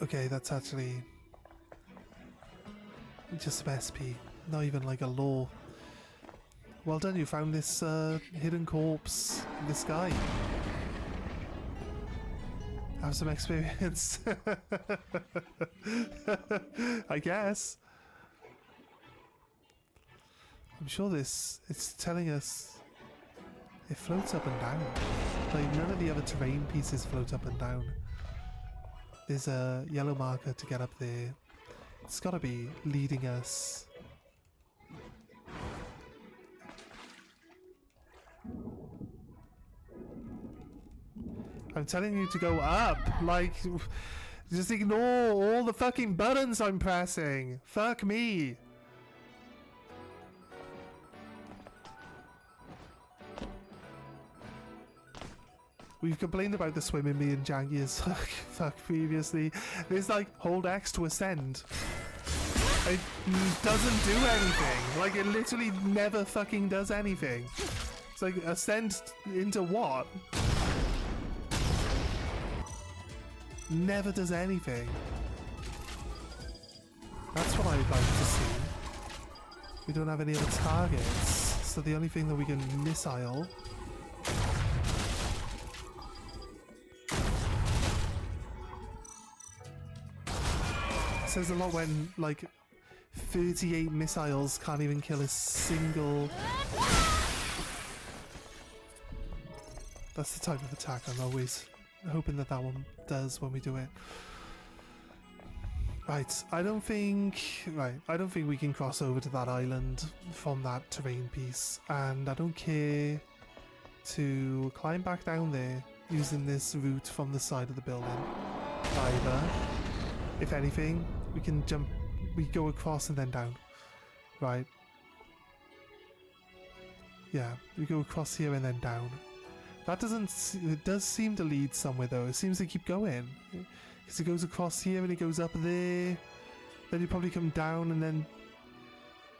Okay, that's actually just some SP, not even like a lore. Well done, you found this hidden corpse in the sky. Have some experience. I guess. I'm sure it's telling us it floats up and down. Like none of the other terrain pieces float up and down. There's a yellow marker to get up there. It's gotta be leading us. I'm telling you to go up. Like, just ignore all the fucking buttons I'm pressing. Fuck me. We've complained about the swimming being janky as fuck previously. There's like hold X to ascend. It doesn't do anything. Like it literally never fucking does anything. It's like ascend into what? Never does anything. That's what I'd like to see. We don't have any other targets, so the only thing that we can missile. It says a lot when like 38 missiles can't even kill a single. That's the type of attack I'm always hoping that one does when we do it. Right, I don't think we can cross over to that island from that terrain piece, and I don't care to climb back down there using this route from the side of the building either. If anything, we can we go across and then down. Right. Yeah, we go across here and then down. That it does seem to lead somewhere though. It seems to keep going. Because it goes across here and it goes up there. Then you probably come down and then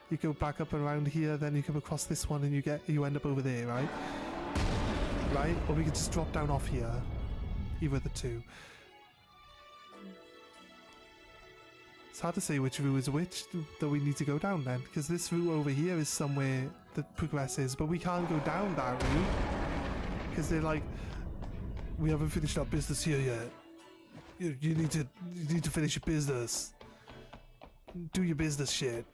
you go back up and around here. Then you come across this one and you end up over there, right? Right? Or we could just drop down off here. Either of the two. It's hard to say which route is which that we need to go down then. Because this route over here is somewhere that progresses. But we can't go down that route. Because they're like, we haven't finished our business here yet. You need to finish your business. Do your business shit.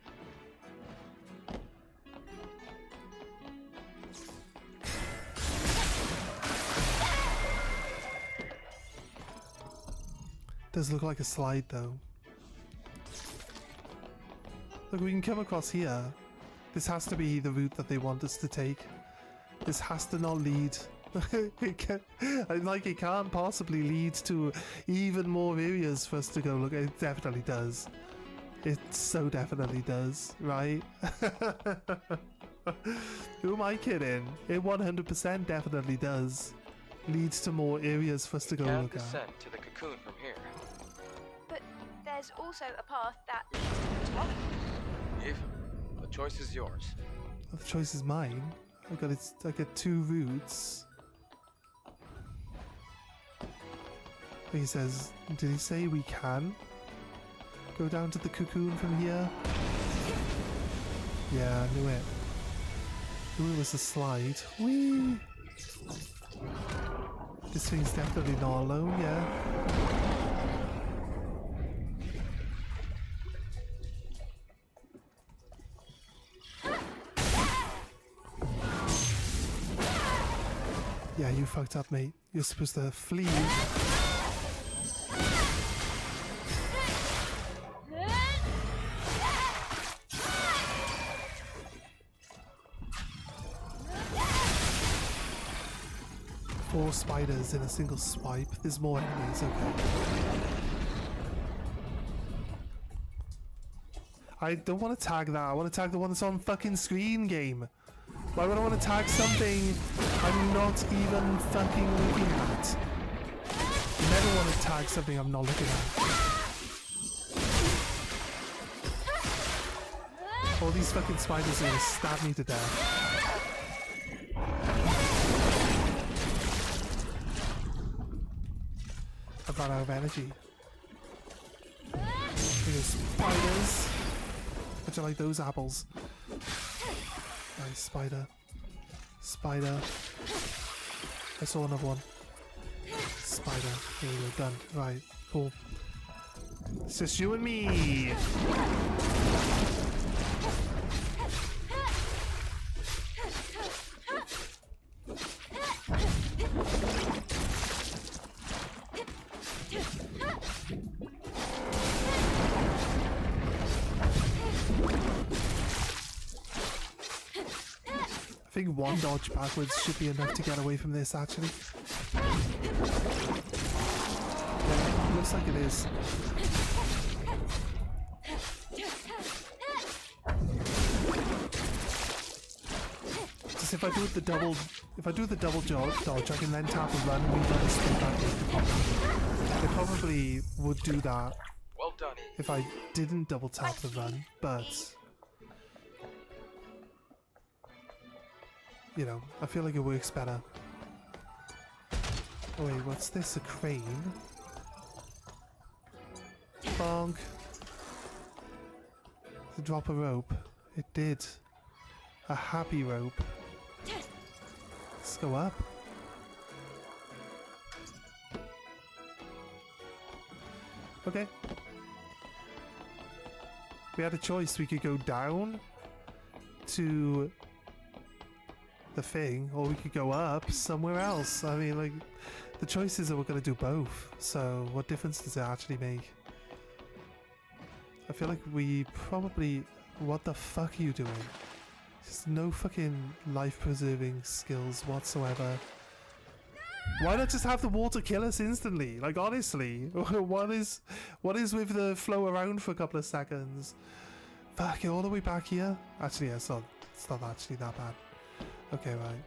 Does look like a slide though. Look, we can come across here. This has to be the route that they want us to take. This has to not lead. It can't possibly lead to even more areas for us to go. Look, it definitely does. It so definitely does, right? Who am I kidding? It 100% definitely does. Leads to more areas for us to go Can't look at. descend to the cocoon from here. But there's also a path that leads to the top. Eve, the choice is yours. Well, the choice is mine. I got two routes. He says, did he say we can go down to the cocoon from here? Yeah, I knew it. Knew it was a slide. Whee! This thing's definitely not alone, yeah. Yeah, you fucked up, mate. You're supposed to flee. 4 spiders in a single swipe. There's more enemies, okay. I don't want to tag that. I want to tag the one that's on fucking screen, game. Why would I want to tag something I'm not even fucking looking at? Never want to tag something I'm not looking at. All these fucking spiders are gonna stab me to death. I've run out of energy. There's spiders. Would you like those apples? Nice, spider. Spider. I saw another one. Spider. There we go, done. Right, cool. It's just you and me! I think one dodge backwards should be enough to get away from this, actually. Yeah, looks like it is. Just if I do the double dodge, I can then tap and run and rerun straight back into the combat. It probably would do that Well done. if I didn't double tap the run, but you know, I feel like it works better. Oh wait, what's this? A crane? Bonk. To drop a rope. It did. A happy rope. Let's go up. Okay. We had a choice. We could go down to the thing, or we could go up somewhere else. I mean, like, the choice is that we're going to do both. So what difference does it actually make? I feel like we probably... What the fuck are you doing? Just no fucking life-preserving skills whatsoever. Why not just have the water kill us instantly? Like, honestly, what is with the flow around for a couple of seconds? Fuck it, all the way back here? Actually, yeah, it's not actually that bad. Okay, right.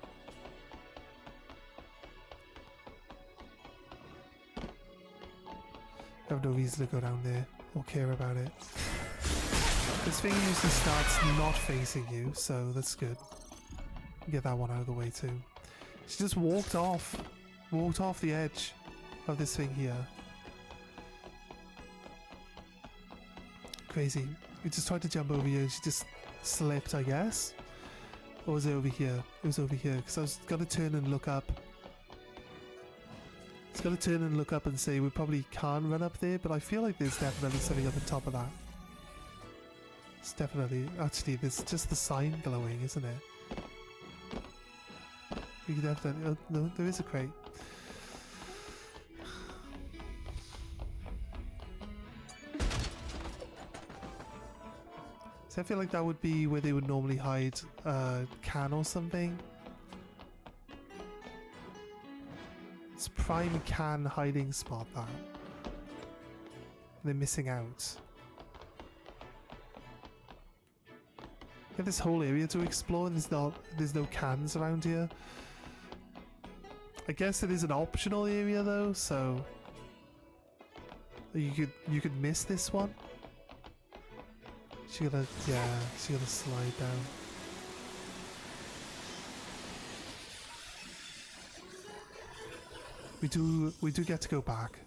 I have no reason to go down there or care about it. This thing usually starts not facing you, so that's good. Get that one out of the way too. She just walked off the edge of this thing here. Crazy. We just tried to jump over here and she just slipped, I guess. Or was it over here? It was over here, because I was going to turn and look up. I was going to turn and look up and say we probably can't run up there, but I feel like there's definitely something on the top of that. It's definitely... Actually, there's just the sign glowing, isn't it? We could definitely... Oh, no, there is a crate. I feel like that would be where they would normally hide a can or something. It's prime can hiding spot, that. They're missing out. We have this whole area to explore and there's no cans around here. I guess it is an optional area though, so you could miss this one. She's gonna slide down. We do get to go back.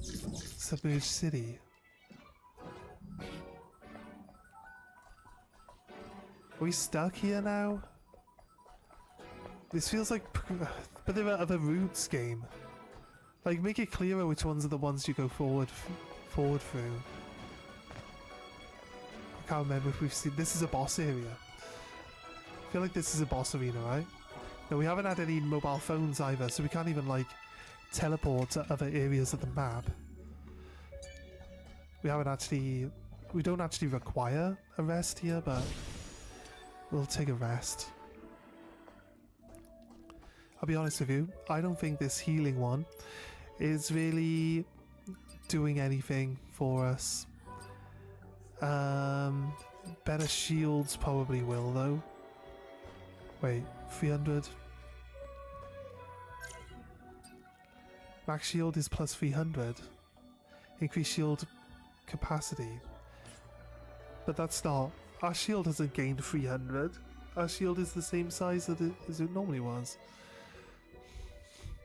Submerged City. Are we stuck here now? This feels like a bit of a Roots game. Like, make it clearer which ones are the ones you go forward through. I can't remember if we've seen... This is a boss area. I feel like this is a boss arena, right? No, we haven't had any mobile phones either, so we can't even, like, teleport to other areas of the map. We haven't actually... We don't actually require a rest here, but we'll take a rest. I'll be honest with you, I don't think this healing one is really doing anything for us. Better shields probably will though. Wait, 300. Max shield is plus 300. Increase shield capacity. But that's not. Our shield hasn't gained 300. Our shield is the same size as it normally was.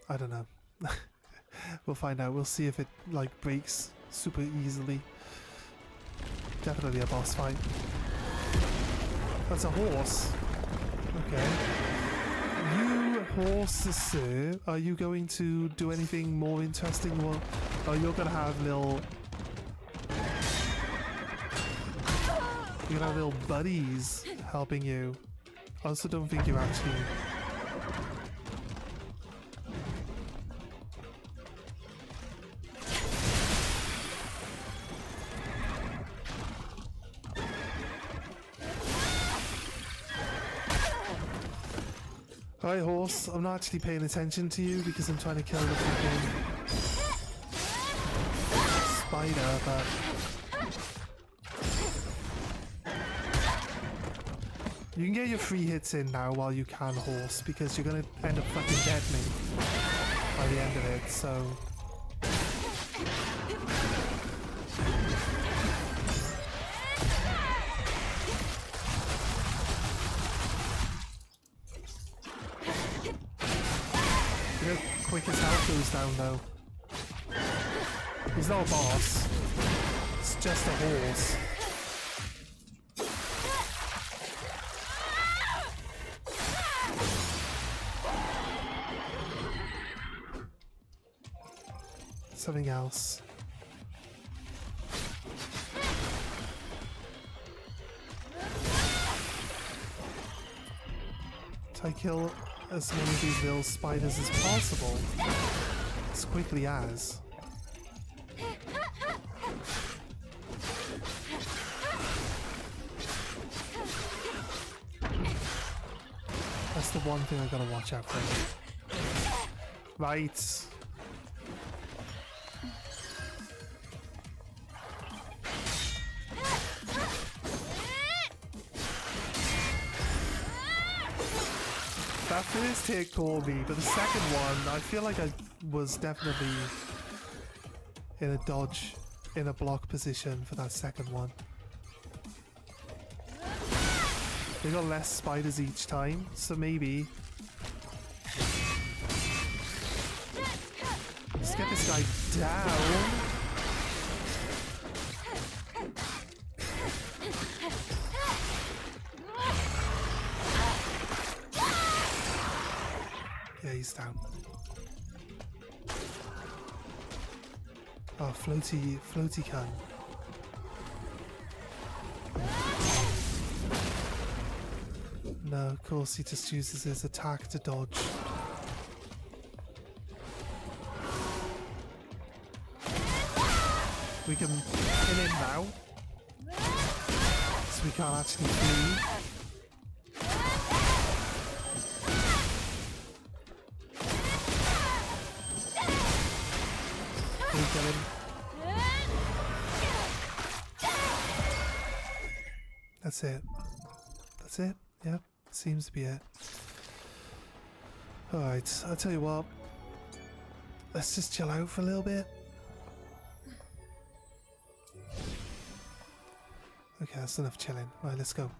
I don't know. We'll find out. We'll see if it like breaks super easily. Definitely a boss fight. That's a horse. Okay. You horse, sir, are you going to do anything more interesting? Or oh, you're gonna have little. You're gonna have little buddies helping you. I also don't think you're actually. Hi horse, I'm not actually paying attention to you because I'm trying to kill the freaking spider, but you can get your 3 hits in now while you can, horse, because you're gonna end up fucking deadening by the end of it, so. Look how quick his health goes down though. He's not a boss, it's just a horse. Something else. Try to kill as many of these little spiders as possible, as quickly as. That's the one thing I gotta watch out for. Right. That first hit caught me, but the second one, I feel like I was definitely in a dodge, in a block position for that second one. They got less spiders each time, so maybe. Let's get this guy down. Yeah, he's down. Oh, floaty can. No, of course he just uses his attack to dodge. We can pin him now, so we can't actually flee. Kill him. That's it. That's it. Yep, seems to be it. Alright, I'll tell you what. Let's just chill out for a little bit. Okay, that's enough chilling. Right, let's go.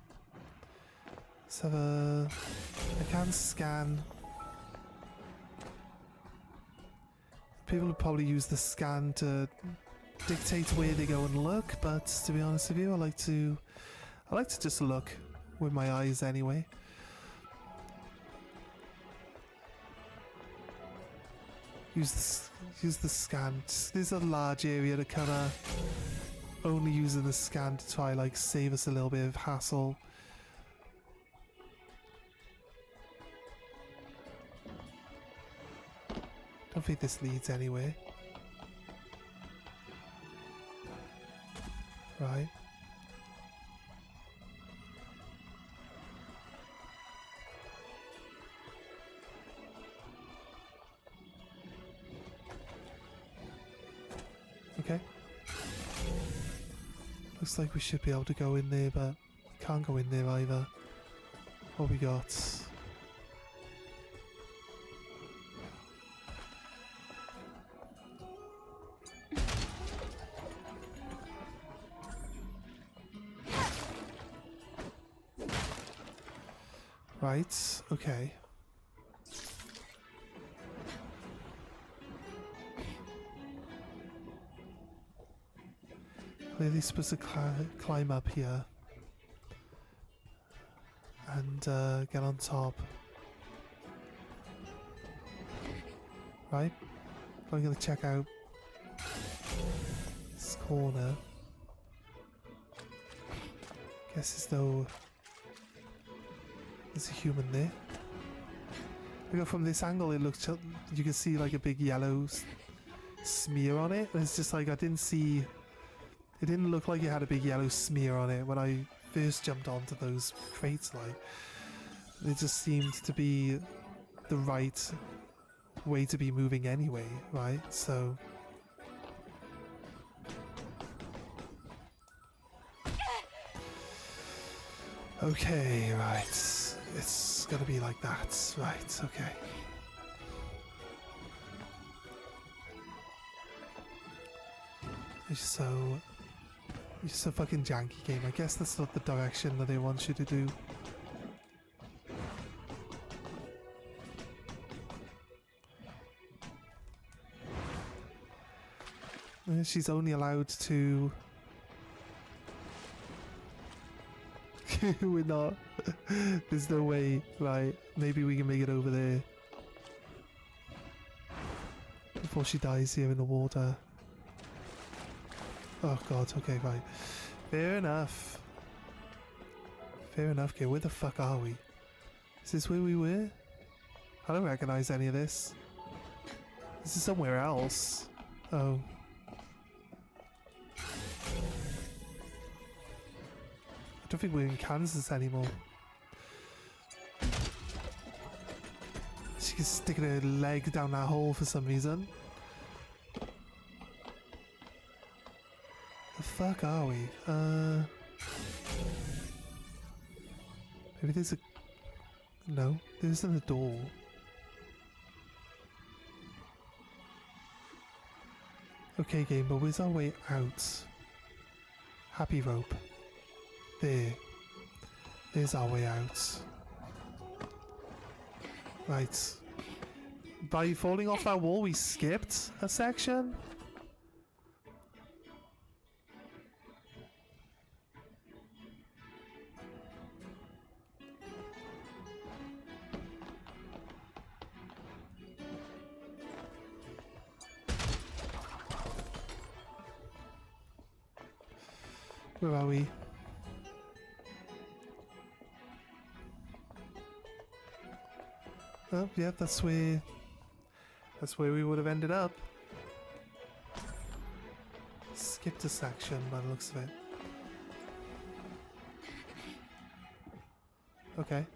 Let's have a... I can scan. People would probably use the scan to dictate where they go and look, but to be honest with you, I like to just look with my eyes anyway. Use the scan. There's a large area to cover. Only using the scan to try like save us a little bit of hassle. Don't think this leads anywhere. Right. Okay. Looks like we should be able to go in there, but can't go in there either. What we got? Right, okay. Clearly supposed to climb up here and get on top. Right, I'm gonna check out this corner. Guess there's a human there. Look, from this angle, it looks, you can see like a big yellow smear on it. And it's just like, it didn't look like it had a big yellow smear on it when I first jumped onto those crates. Like, it just seemed to be the right way to be moving anyway, right? So okay, right, it's gonna be like that, right? Okay. It's so fucking janky game. I guess that's not the direction that they want you to do. She's only allowed to... We're not. There's no way, right? Maybe we can make it over there before she dies here in the water. Oh god, okay, right. Fair enough. Fair enough. Okay, where the fuck are we? Is this where we were? I don't recognize any of this. This is somewhere else. Oh. I don't think we're in Kansas anymore. She can stick her leg down that hole for some reason. The fuck are we? Maybe there's a... No, there isn't a door. Okay, game, but where's our way out? Happy rope. There. There's our way out. Right. By falling off that wall, we skipped a section? Where are we? Oh, yeah, that's where we would have ended up. Skipped a section by the looks of it. Okay.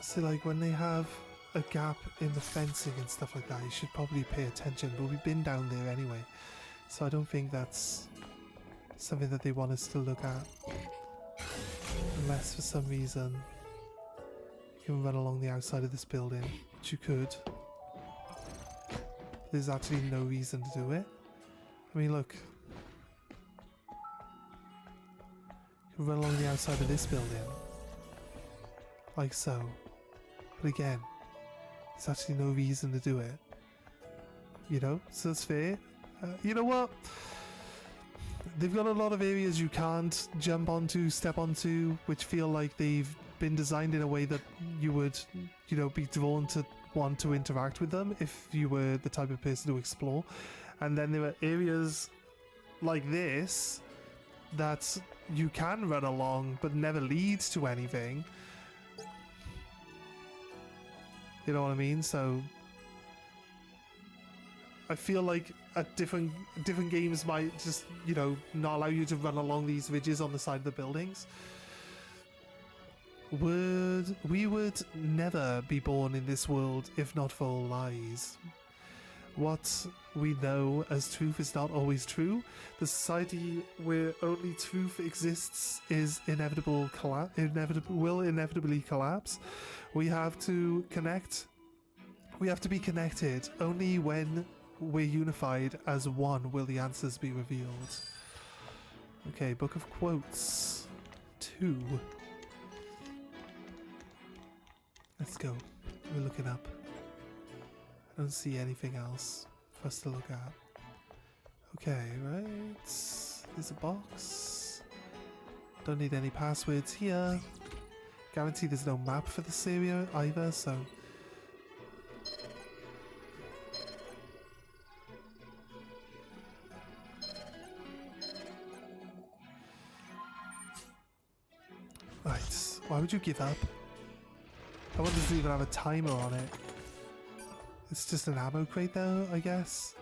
So like when they have a gap in the fencing and stuff like that, you should probably pay attention, but we've been down there anyway, so I don't think that's something that they want us to look at, unless for some reason you can run along the outside of this building, which you could. There's actually no reason to do it. I mean, look, you can run along the outside of this building like so. But again, there's actually no reason to do it. You know, so it's fair. You know what? They've got a lot of areas you can't jump onto, step onto, which feel like they've been designed in a way that you would, you know, be drawn to want to interact with them if you were the type of person to explore. And then there are areas like this that you can run along but never leads to anything. You know what I mean? So I feel like different games might just, you know, not allow you to run along these ridges on the side of the buildings. We would never be born in this world if not for lies. what we know as truth is not always true. The society where only truth exists is will inevitably collapse. We have to connect. We have to be connected. Only when we're unified as one will the answers be revealed. Okay, Book of Quotes 2. Let's go. We're looking up. I don't see anything else for us to look at. Okay, right. There's a box. Don't need any passwords here. Guarantee there's no map for this area either, so... Right, why would you give up? I wonder if it even have a timer on it. It's just an ammo crate though, I guess.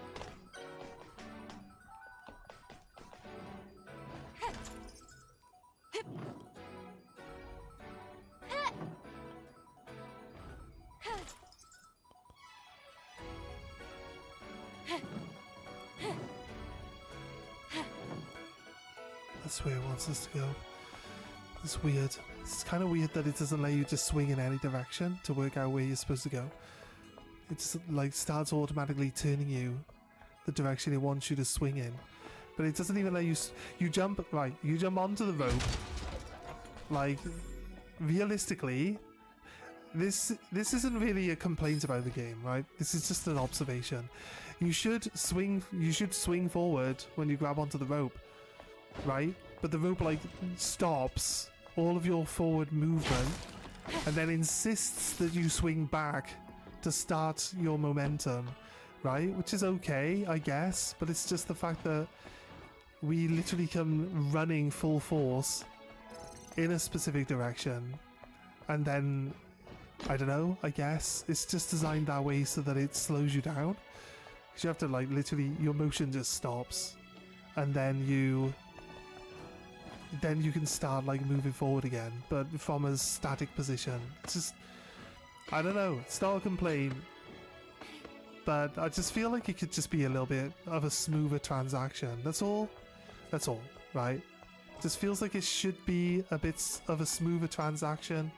That's where it wants us to go. It's weird. It's kind of weird that it doesn't let you just swing in any direction to work out where you're supposed to go. It just like starts automatically turning you the direction it wants you to swing in, but it doesn't even let you. You jump right. You jump onto the rope. Like realistically, this isn't really a complaint about the game, right? This is just an observation. You should swing. You should swing forward when you grab onto the rope, right? But the rope like stops all of your forward movement and then insists that you swing back to start your momentum, right? Which is okay, I guess, but it's just the fact that we literally come running full force in a specific direction, and then, I don't know, I guess it's just designed that way so that it slows you down. Because you have to, like, literally, your motion just stops, and then you can start like moving forward again, but from a static position. It's just, I don't know, it's not a complaint, but I just feel like it could just be a little bit of a smoother transaction. That's all, right? It just feels like it should be a bit of a smoother transaction.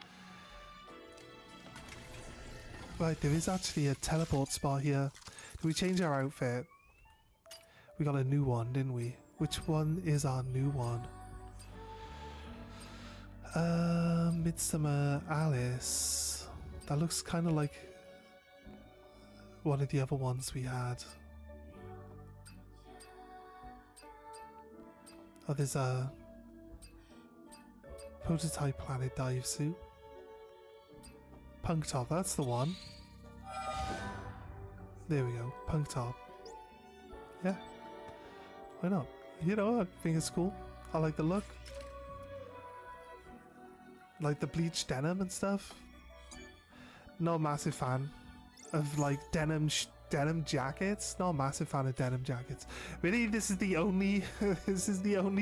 Right, there is actually a teleport spot here. Did we change our outfit? We got a new one, didn't we? Which one is our new one? Midsummer Alice. That looks kind of like one of the other ones we had. Oh, there's a prototype Planet dive suit. Punk top, that's the one. There we go, punk top. Yeah, why not? You know, I think it's cool. I like the look. Like the bleached denim and stuff. Not a massive fan of like denim jackets. Not a massive fan of denim jackets. Really, this is the only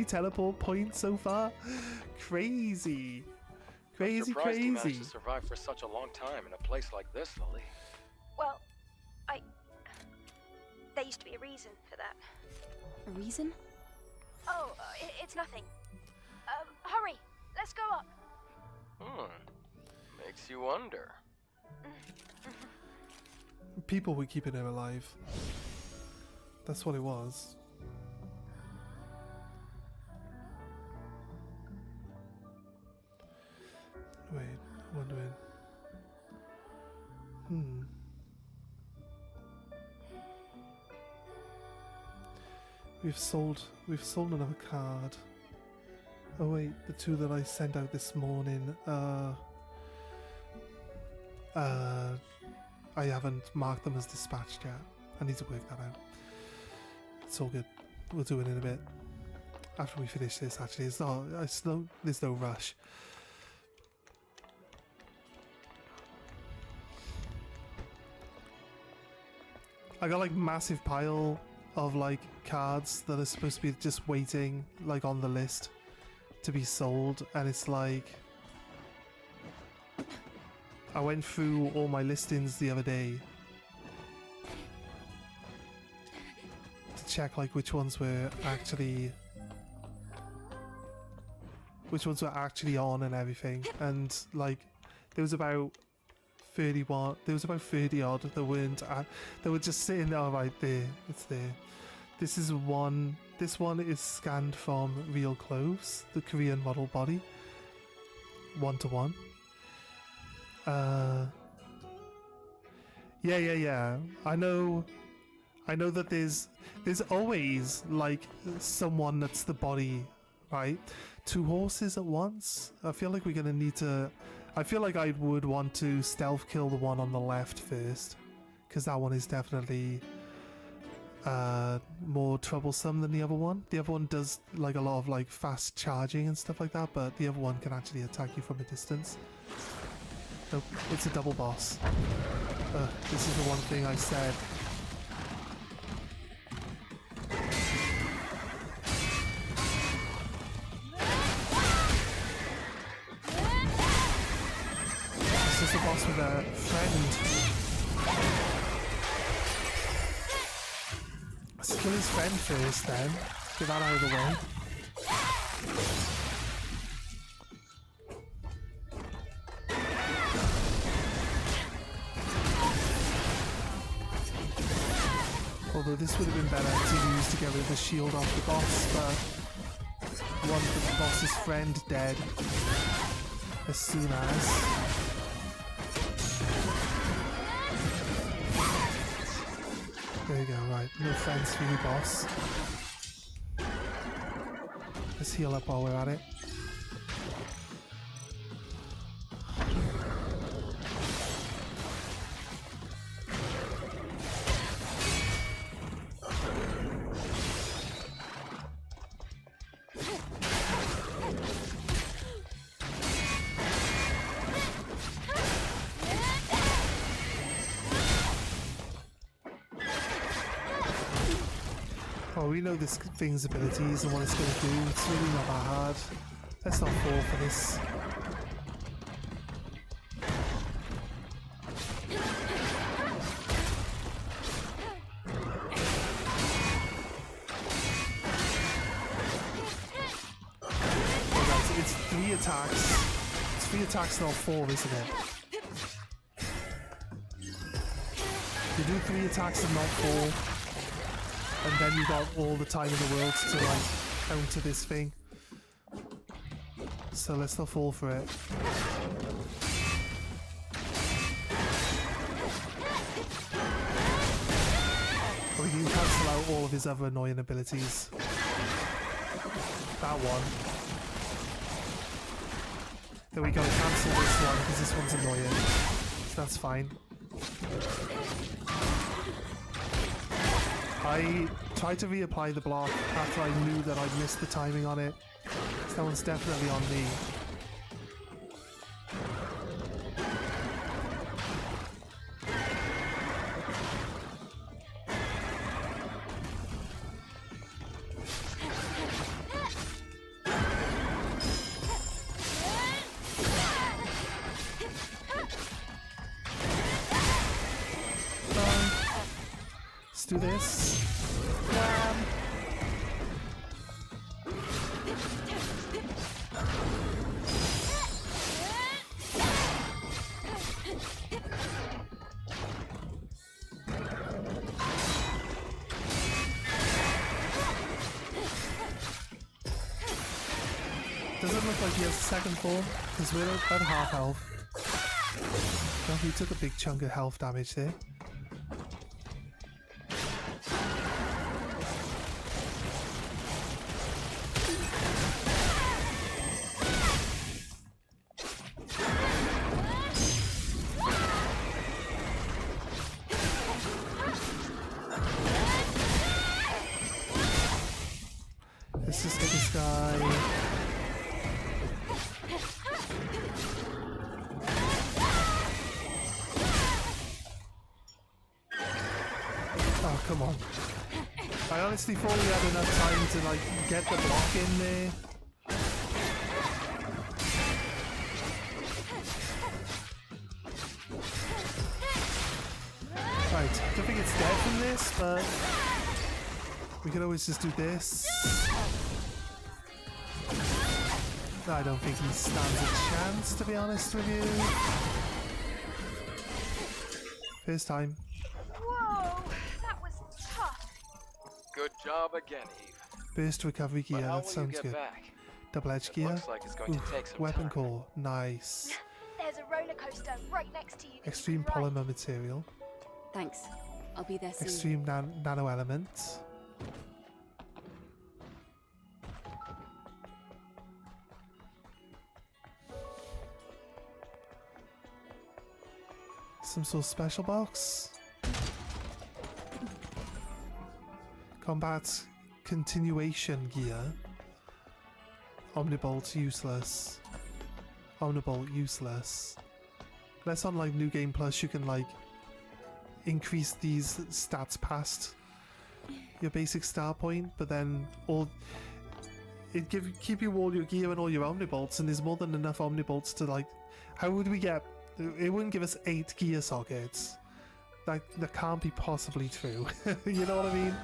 teleport point so far. Crazy. I'm surprised you managed to survive for such a long time in a place like this, Lily. Well, there used to be a reason for that. A reason? Oh, it's nothing. Hurry, let's go up. Makes you wonder. People were keeping her alive. That's what it was. Wait, wondering. We've sold another card. Oh wait, the two that I sent out this morning, I haven't marked them as dispatched yet. I need to work that out. It's all good. We'll do it in a bit. After we finish this, actually. There's no rush. I got like massive pile of like cards that are supposed to be just waiting like on the list to be sold, and it's like I went through all my listings the other day check like which ones were actually on and everything, and like there was about 31, there was about 30 odd that weren't they were just sitting there. Right there, it's there. This one is scanned from real clothes, the Korean model body, 1-to-1. Yeah. I know that there's always like someone that's the body, right? 2 horses at once. I feel like we're gonna need to. I feel like I would want to stealth kill the one on the left first, because that one is definitely more troublesome than the other one. The other one does like a lot of like fast charging and stuff like that, but the other one can actually attack you from a distance. Nope, it's a double boss. This is the one thing I said. This is the boss with a friend. Let's kill his friend first then. Get that out of the way. Although this would have been better to use to get rid of the shield off the boss, but one of the boss's friend dead as soon as. There you go, right, no friends for you, boss. Let's heal up while we're at it. Oh, we know this thing's abilities and what it's going to do. It's really not that hard. Let's not fall for this. Oh, guys, it's 3 attacks. It's 3 attacks, not 4, isn't it? You do 3 attacks and not 4. And then you got all the time in the world to like counter this thing. So let's not fall for it. Or we can cancel out all of his other annoying abilities. That one. Then we gotta cancel this one because this one's annoying. So that's fine. I tried to reapply the block after I knew that I'd missed the timing on it. So that one's definitely on me. Let's do this. Doesn't look like he has a second form, because we're at half health. Well, he took a big chunk of health damage there. Let's just get this guy. Oh, come on. I honestly thought we had enough time to like get the block in there. Right, I don't think it's dead from this, but We could always just do this. I don't think he stands a chance, to be honest with you. First time. Whoa, that was tough. Good job again, Eve. Burst recovery But gear, how that will you sounds get good. back? Double edge It gear. looks like it's going to take some Weapon time. core, nice. There's a roller coaster right next to you. that you Extreme can ride. polymer material. Thanks. I'll be there soon. Extreme nano element. Some sort of special box. Combat continuation gear. Omnibolt useless. Omnibolt useless. Unless on like New Game Plus you can like increase these stats past your basic star point, but then all it keep you all your gear and all your Omnibolts, and there's more than enough Omnibolts to like. How would we get? It wouldn't give us 8 gear sockets. That can't be possibly true. You know what I mean?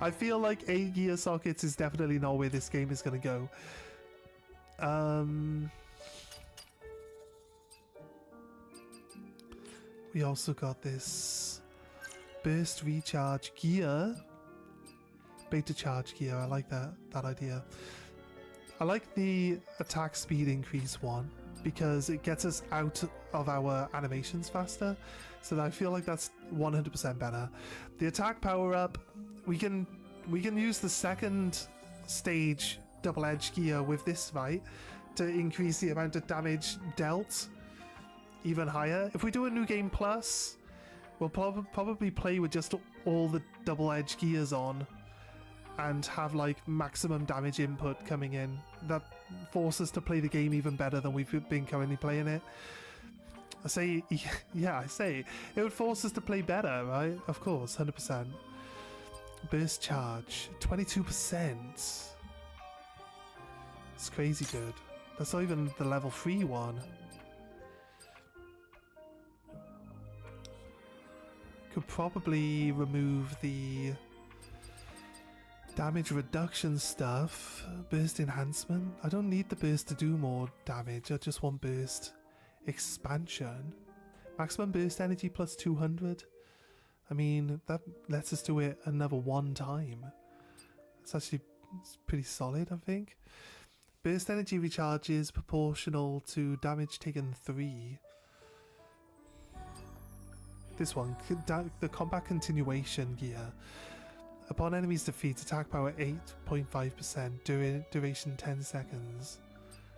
I feel like 8 gear sockets is definitely not where this game is going to go. We also got this burst recharge gear. Beta charge gear, I like that idea. I like the attack speed increase one because it gets us out of our animations faster. So I feel like that's 100% better. The attack power up, we can use the second stage double edge gear with this, right, to increase the amount of damage dealt even higher. If we do a New Game Plus, we'll probably play with just all the double edge gears on and have like maximum damage input coming in. That forces us to play the game even better than we've been currently playing it. I say it would force us to play better, right? Of course, 100%. Burst charge, 22%. It's crazy good. That's not even the level 3 one. Could probably remove the damage reduction stuff. Burst enhancement. I don't need the burst to do more damage. I just want burst expansion. Maximum burst energy plus 200. I mean, that lets us do it another 1 time. It's pretty solid, I think. Burst energy recharges proportional to damage taken 3. This one, the combat continuation gear. Upon enemies defeat, attack power 8.5%, duration 10 seconds.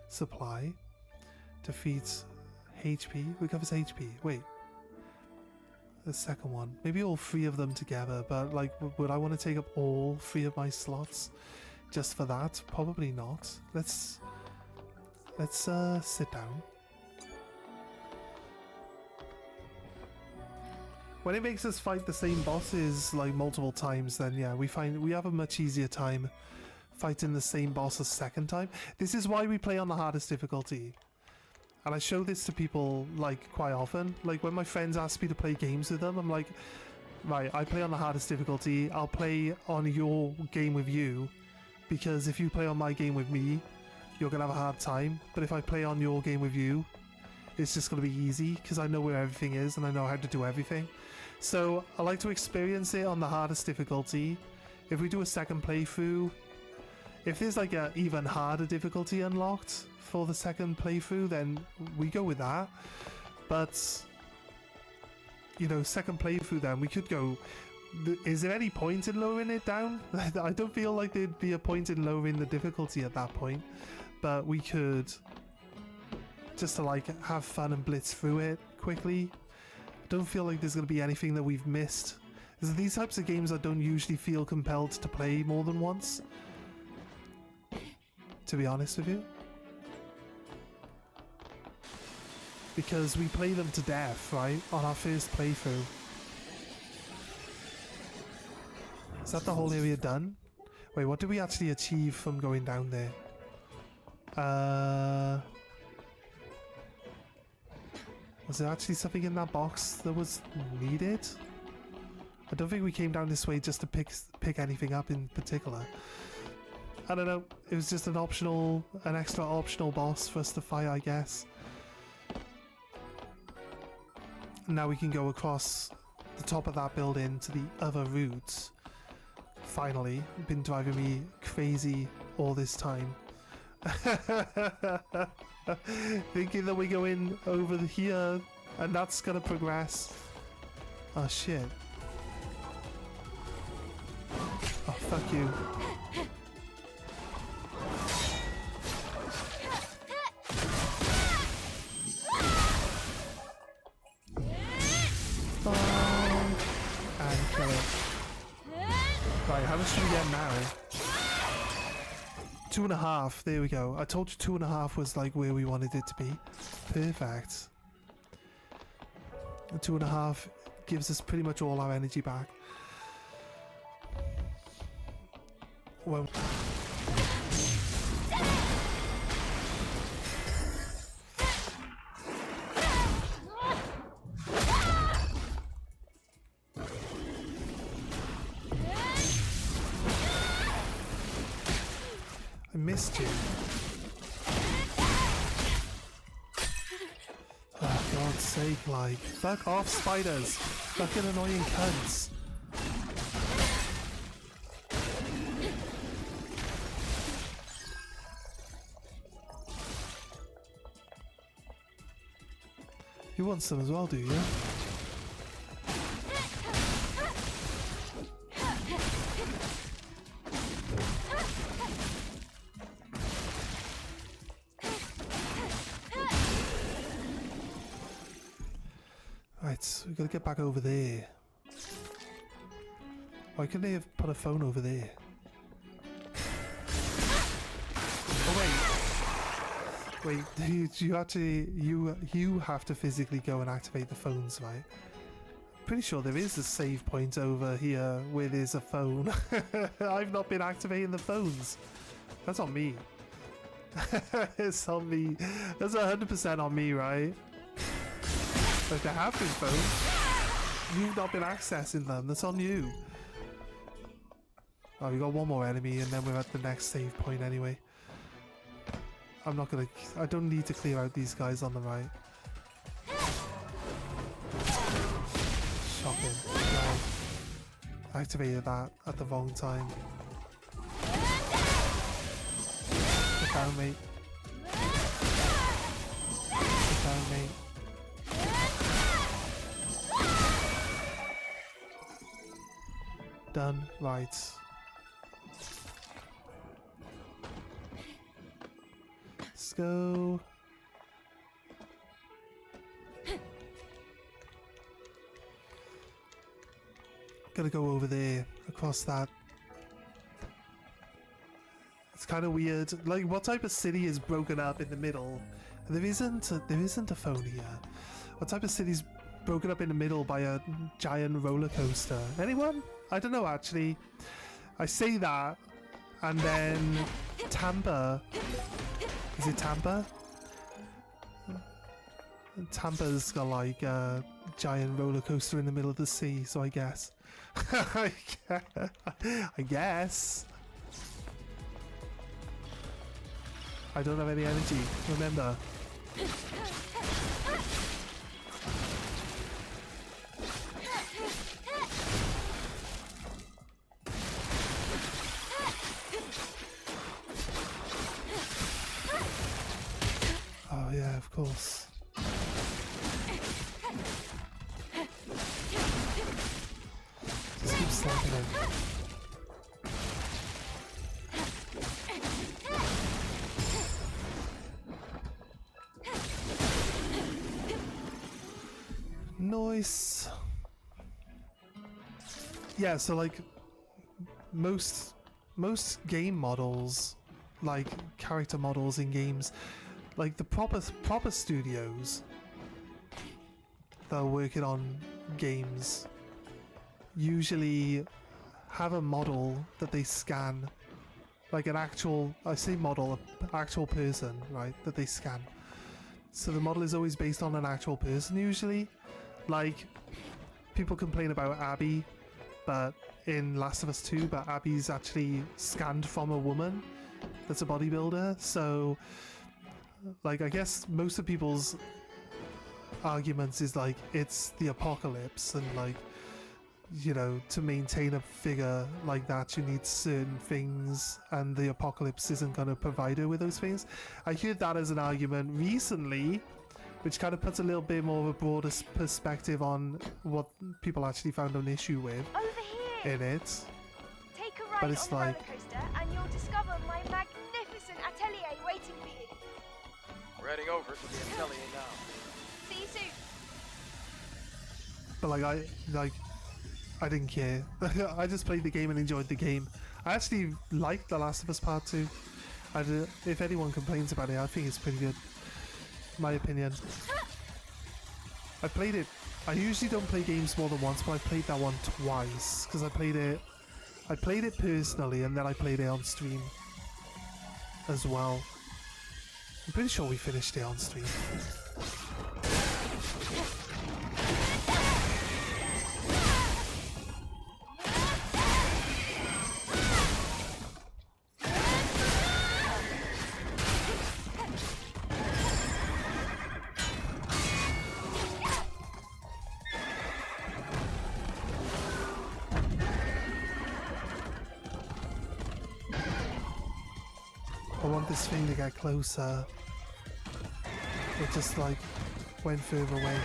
Supply. Defeats HP, recovers HP. Wait. The second one. Maybe all 3 of them together, but like, would I want to take up all 3 of my slots just for that? Probably not. Let's sit down. When it makes us fight the same bosses like multiple times, then yeah, we have a much easier time fighting the same boss a second time. This is why we play on the hardest difficulty. And I show this to people like quite often. Like when my friends ask me to play games with them, I'm like, right, I play on the hardest difficulty. I'll play on your game with you, because if you play on my game with me, you're gonna have a hard time. But if I play on your game with you, it's just gonna be easy because I know where everything is and I know how to do everything. So I like to experience it on the hardest difficulty. If we do a second playthrough, if there's like a even harder difficulty unlocked for the second playthrough, then we go with that. But you know, second playthrough, then we could go. Is there any point in lowering it down? I don't feel like there'd be a point in lowering the difficulty at that point, but we could just to like have fun and blitz through it quickly. I don't feel like there's going to be anything that we've missed. These types of games I don't usually feel compelled to play more than once, to be honest with you, because we play them to death, right, on our first playthrough. Is that the whole area done? Wait, what did we actually achieve from going down there? Was there actually something in that box that was needed? I don't think we came down this way just to pick anything up in particular. I don't know. It was just an extra optional boss for us to fight, I guess. Now we can go across the top of that building to the other routes. Finally, been driving me crazy all this time. Thinking that we go in over here and that's gonna progress. Oh shit. Oh fuck you. And kill it. Right, how much do we get now? 2.5, there we go. I told you 2.5 was like where we wanted it to be. Perfect. And 2.5 gives us pretty much all our energy back. Well, I missed you. Oh, God's sake, like, fuck off, spiders. Fucking annoying cunts. You want some as well, do you? Right, we gotta get back over there. Why couldn't they have put a phone over there? Oh wait, you actually you have to physically go and activate the phones, right? Pretty sure there is a save point over here where there's a phone. I've not been activating the phones. That's on me. It's on me. That's 100% on me, right? Like there have been phones. You've not been accessing them. That's on you. Oh, we got one more enemy and then we're at the next save point anyway. I don't need to clear out these guys on the right. Shocking. Right. Activated that at the wrong time. Get down, mate. Get down, mate. Done. Right. Let's go. Gotta go over there, across that. It's kind of weird. Like, what type of city is broken up in the middle? There isn't a phone here. What type of city's broken up in the middle by a giant roller coaster? Anyone? I don't know, actually. I say that, and then Tampa. Is it Tampa? Tampa's got like a giant roller coaster in the middle of the sea, so I guess. I guess. I don't have any energy, remember. Oh yeah, of course. Just keep slapping him. Nice. Yeah, so like most game models, like character models in games, like the proper studios that are working on games usually have a model that they scan, like an actual, I say model, actual person, right, that they scan. So the model is always based on an actual person usually. Like, people complain about Abby but in Last of Us 2, but Abby's actually scanned from a woman that's a bodybuilder. So, like, I guess most of people's arguments is like it's the apocalypse, and like, you know, to maintain a figure like that you need certain things, and the apocalypse isn't going to provide her with those things. I heard that as an argument recently, which kind of puts a little bit more of a broader perspective on what people actually found an issue with Over here! in it. Take a But ride it's on the like- roller coaster and you'll discover my magnificent atelier waiting for you. We're heading over to the atelier now. See you soon. But I didn't care. I just played the game and enjoyed the game. I actually liked The Last of Us Part 2. If anyone complains about it, I think it's pretty good. My opinion. I played it. I usually don't play games more than once, but I played that one twice because I played it personally, and then I played it on stream as well. I'm pretty sure we finished it on stream. I want this thing to get closer. It just like went further away.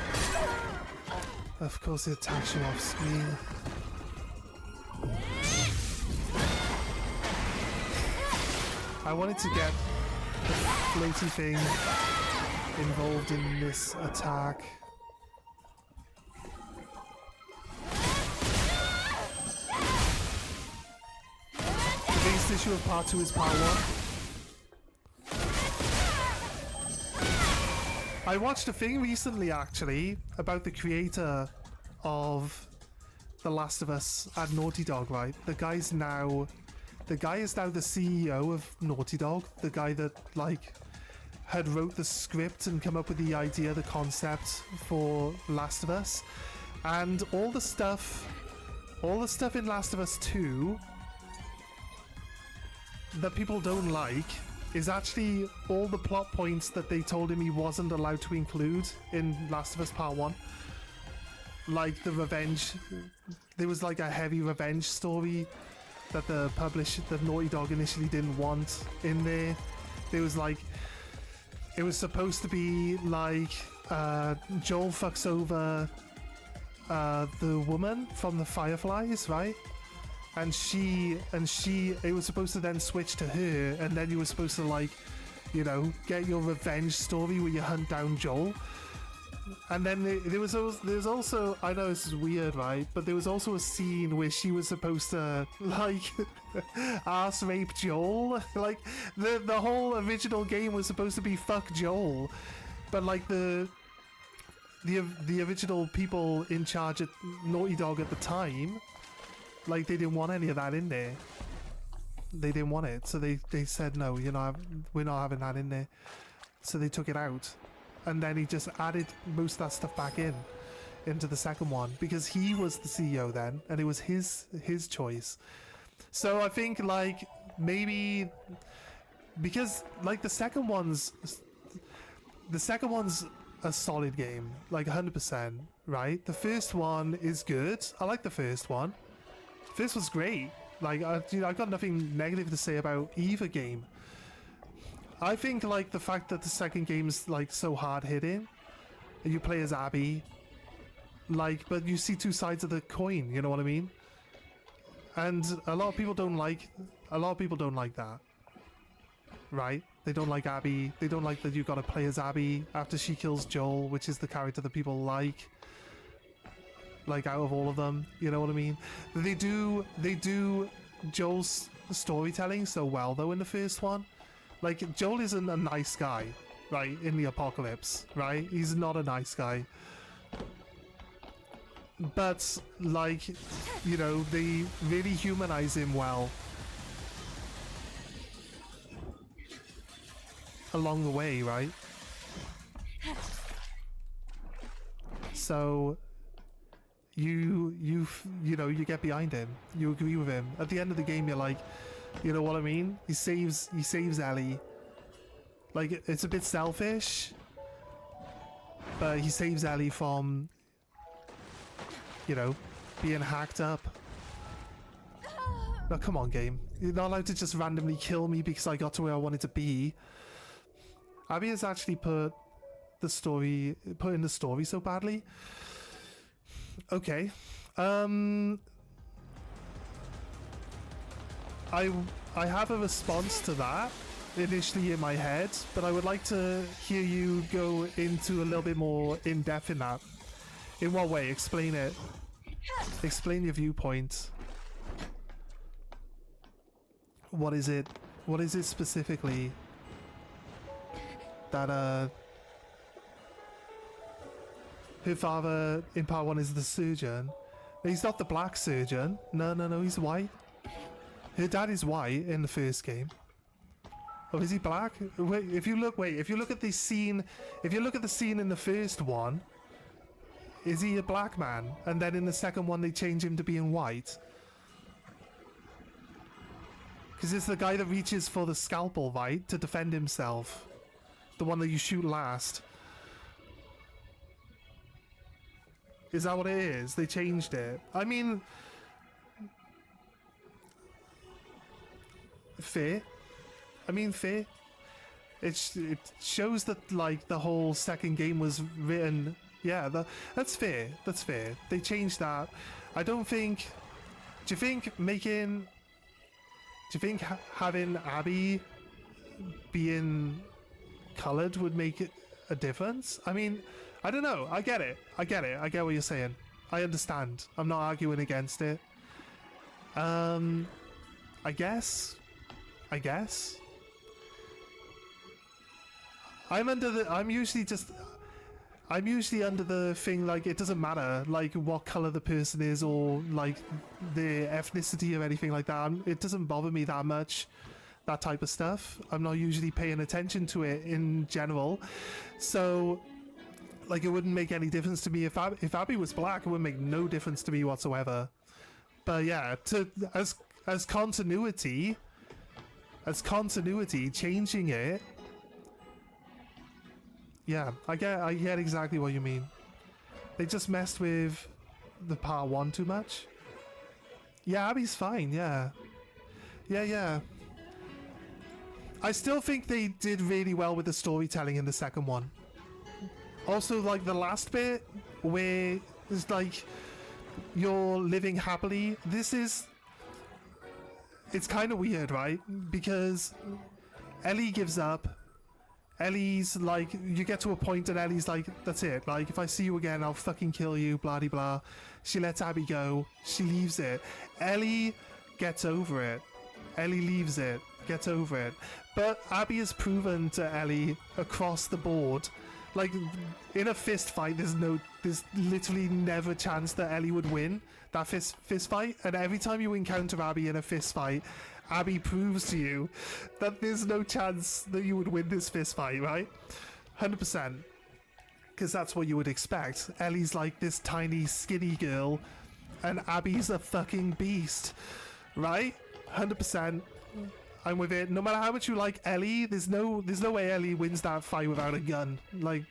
Of course it attacks you off screen. I wanted to get the floaty thing involved in this attack. The biggest issue of part 2 is part 1. I watched a thing recently, actually, about the creator of The Last of Us at Naughty Dog, right? The guy is now the CEO of Naughty Dog. The guy that, like, had wrote the script and come up with the idea, the concept for Last of Us. And all the stuff in Last of Us 2 that people don't like is actually all the plot points that they told him he wasn't allowed to include in Last of Us Part 1. Like the revenge, there was like a heavy revenge story that that Naughty Dog initially didn't want in there. There was like, it was supposed to be like Joel fucks over the woman from the Fireflies, right? And it was supposed to then switch to her, and then you were supposed to, like, you know, get your revenge story where you hunt down Joel. And then there's also, I know this is weird, right? But there was also a scene where she was supposed to, like, ass rape Joel. Like, the whole original game was supposed to be fuck Joel. But, like, the original people in charge at Naughty Dog at the time, like, they didn't want any of that in there. They didn't want it, so they said no, you know, we're not having that in there. So they took it out, and then he just added most of that stuff back into the second one because he was the CEO then, and it was his choice. So I think, like, maybe because, like, the second one's a solid game, like 100%, right? The first one is good. I like the first one. This was great. Like, I've got nothing negative to say about either game. I think, like, the fact that the second game's, like, so hard-hitting, and you play as Abby, like, but you see two sides of the coin, you know what I mean? And a lot of people don't like that, right? They don't like Abby. They don't like that you gotta play as Abby after she kills Joel, which is the character that people like out of all of them, you know what I mean? They do Joel's storytelling so well though in the first one. Like, Joel isn't a nice guy, right, in the apocalypse, right? He's not a nice guy. But, like, you know, they really humanize him well along the way, right? So you you know, you get behind him. You agree with him. At the end of the game, you're like, you know what I mean? He saves Ellie. Like, it's a bit selfish, but he saves Ellie from, you know, being hacked up. Now, come on, game. You're not allowed to just randomly kill me because I got to where I wanted to be. Abby has actually put in the story so badly. Okay. I have a response to that initially in my head, but I would like to hear you go into a little bit more in depth in that. In what way? Explain it. Explain your viewpoint. What is it? What is it specifically that her father in part 1 is the surgeon? No, he's not the black surgeon. No, he's white. Her dad is white in the first game. Oh, is he black? Wait, if you look at the scene, if you look at the scene in the first one, is he a black man? And then in the second one they change him to being white? Because it's the guy that reaches for the scalpel, right, to defend himself. The one that you shoot last. Is that what it is? They changed it. I mean, fair. Fair. It shows that, like, the whole second game was written. Yeah, that's fair. That's fair. They changed that. I don't think. Do you think having Abby being colored would make it a difference? I mean, I don't know. I get it. I get what you're saying. I understand. I'm not arguing against it. I guess. I'm usually under the thing, like, it doesn't matter, like, what color the person is or, like, their ethnicity or anything like that. It doesn't bother me that much, that type of stuff. I'm not usually paying attention to it in general. So, like, it wouldn't make any difference to me. If Abby was black, it would make no difference to me whatsoever. But yeah, as continuity, changing it. Yeah, I get exactly what you mean. They just messed with the part 1 too much. Yeah, Abby's fine, yeah. Yeah. I still think they did really well with the storytelling in the second one. Also, like, the last bit where it's like you're living happily. It's kind of weird, right? Because Ellie gives up. Ellie's like, you get to a point and Ellie's like, that's it. Like, if I see you again, I'll fucking kill you, blah, blah, blah. She lets Abby go. She leaves it. Ellie gets over it. Ellie leaves it. Gets over it. But Abby has proven to Ellie across the board, like, in a fist fight, there's literally never a chance that Ellie would win that fist fight. And every time you encounter Abby in a fist fight, Abby proves to you that there's no chance that you would win this fist fight, right? 100%. Because that's what you would expect. Ellie's like this tiny, skinny girl, and Abby's a fucking beast, right? 100%. I'm with it. No matter how much you like Ellie, there's no way Ellie wins that fight without a gun. Like,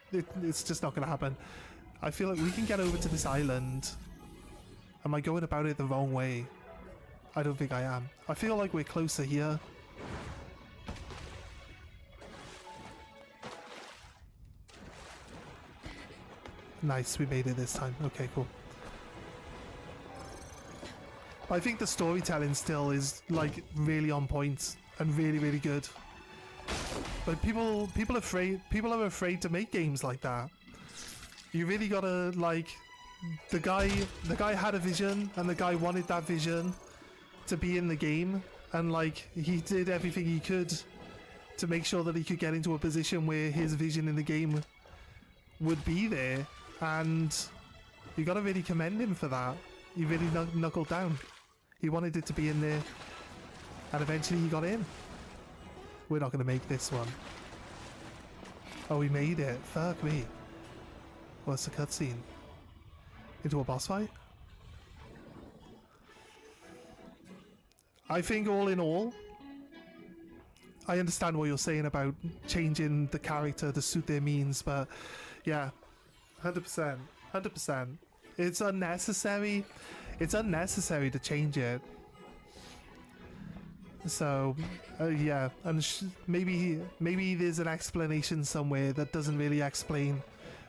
it's just not gonna happen. I feel like we can get over to this island. Am I going about it the wrong way? I don't think I am. I feel like we're closer here. Nice, we made it this time. Okay, cool. But I think the storytelling still is, like, really on point and really, really good. But people are afraid to make games like that. You really gotta, like, the guy had a vision, and the guy wanted that vision to be in the game, and, like, he did everything he could to make sure that he could get into a position where his vision in the game would be there, and you gotta really commend him for that. He really knuckled down. He wanted it to be in there, and eventually he got in. We're not gonna make this one. Oh, we made it. Fuck me. What's the cutscene? Into a boss fight? I think all in all, I understand what you're saying about changing the character to suit their means, but yeah, 100%, 100%. It's unnecessary. It's unnecessary to change it. So, yeah, and maybe there's an explanation somewhere that doesn't really explain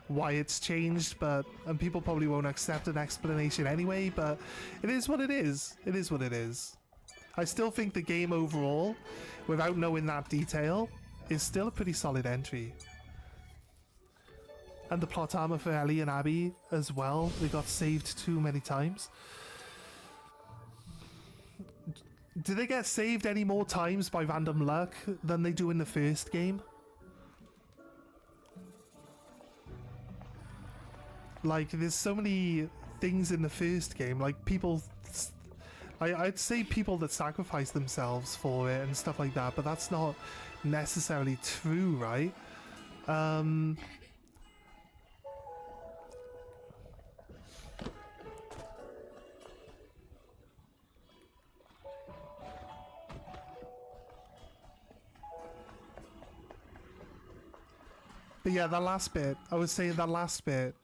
why it's changed, and people probably won't accept an explanation anyway, but it is what it is. It is what it is. I still think the game overall, without knowing that detail, is still a pretty solid entry. And the plot armor for Ellie and Abby as well, they got saved too many times. Do they get saved any more times by random luck than they do in the first game? Like, there's so many things in the first game, like people... I'd say people that sacrifice themselves for it and stuff like that, but that's not necessarily true, right? But yeah, that last bit, I was saying that last bit,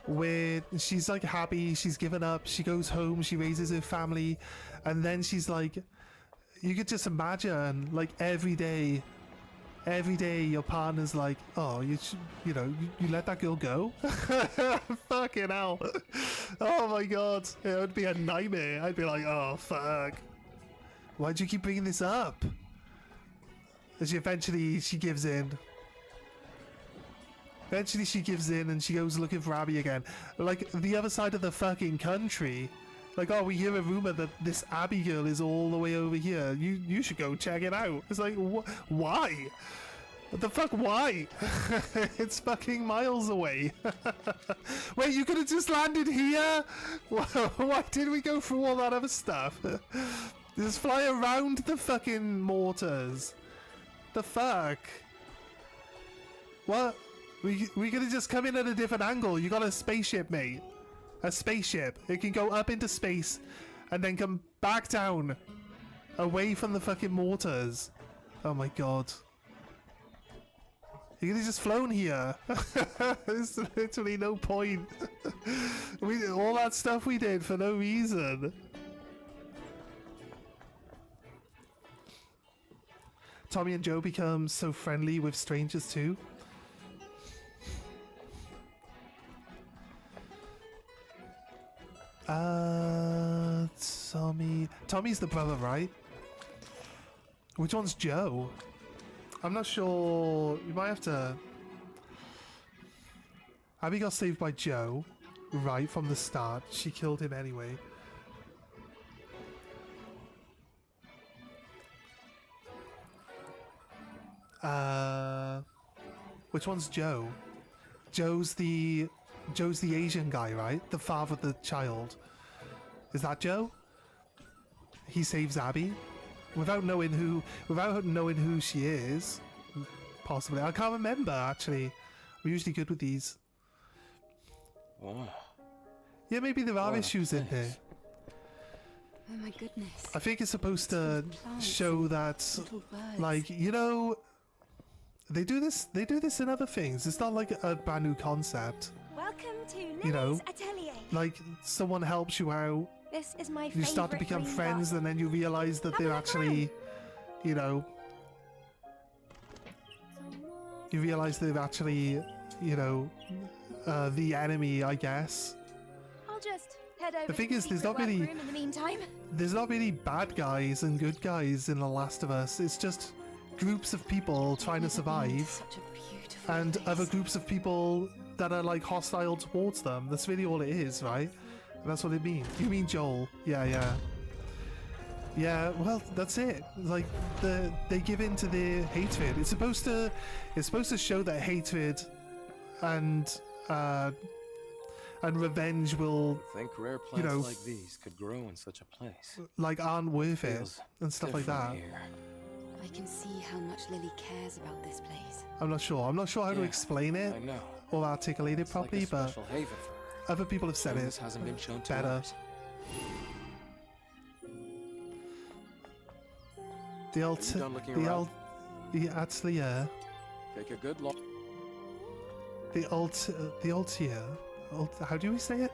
where she's like happy, she's given up, she goes home, she raises her family, and then she's like, you could just imagine, like every day your partner's like, oh, you let that girl go? Fucking hell. Oh my god, it would be a nightmare. I'd be like, oh fuck, why'd you keep bringing this up? And she gives in. Eventually she gives in and she goes looking for Abby again. Like, the other side of the fucking country. Like, oh, we hear a rumor that this Abby girl is all the way over here. You should go check it out. It's like, why? What the fuck, why? It's fucking miles away. Wait, you could have just landed here? Why did we go through all that other stuff? Just fly around the fucking mortars. The fuck? What? We could have just come in at a different angle. You got a spaceship, mate. A spaceship. It can go up into space and then come back down away from the fucking mortars. Oh my god. You could have just flown here. There's literally no point. All that stuff we did for no reason. Tommy and Joe become so friendly with strangers too. Tommy's the brother, right? Which one's Joe? I'm not sure. You might have to... Abby got saved by Joe, right from the start. She killed him anyway. Which one's Joe? Joe's the Asian guy, right? The father of the child. Is that Joe? He saves Abby without knowing who she is. Possibly. I can't remember, actually. We're usually good with these. Wow. Yeah, maybe there are issues in here. Oh my goodness. I think it's supposed to show that, Little birds. like, they do this in other things. It's not like a brand new concept. Welcome to You know, Lily's Atelier. Like, someone helps you out, This is my you start to favourite become green friends, garden. and then you realize that Have a they're look actually, you realize they're actually, the enemy, I guess. I'll just head over The thing to is, there's secret not really- workroom in the meantime. There's not really bad guys and good guys in The Last of Us. It's just groups of people trying to survive, Such a beautiful and place. other groups of people that are like hostile towards them. That's really all it is, right? And that's what it means. You mean Joel? Yeah. Well, that's it. Like they give in to their hatred. It's supposed to show that hatred and revenge will Think rare plants know, like these could grow in such a place. aren't worth it Feels and stuff like different that. here. I can see how much Lily cares about this place. I'm not sure how to Yeah, explain it I know. or articulate it It's like properly, a but special haven for other people have said her. This it hasn't been shown to better. others. The Are you done looking the around? actually, yeah. Take a good look. The Altia. How do we say it?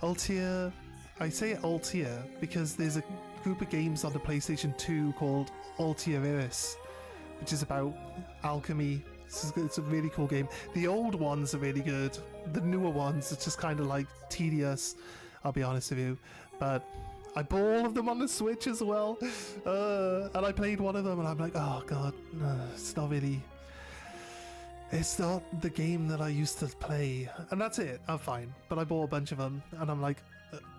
Altia. I say it Altia because there's a group of games on the PlayStation 2 called Altia Iris, which is about alchemy. It's a really cool game. The old ones are really good. The newer ones are just kind of like tedious, I'll be honest with you. But I bought all of them on the Switch as well. And I played one of them and I'm like, oh god, no, it's not really... It's not the game that I used to play. And that's it, I'm fine. But I bought a bunch of them and I'm like,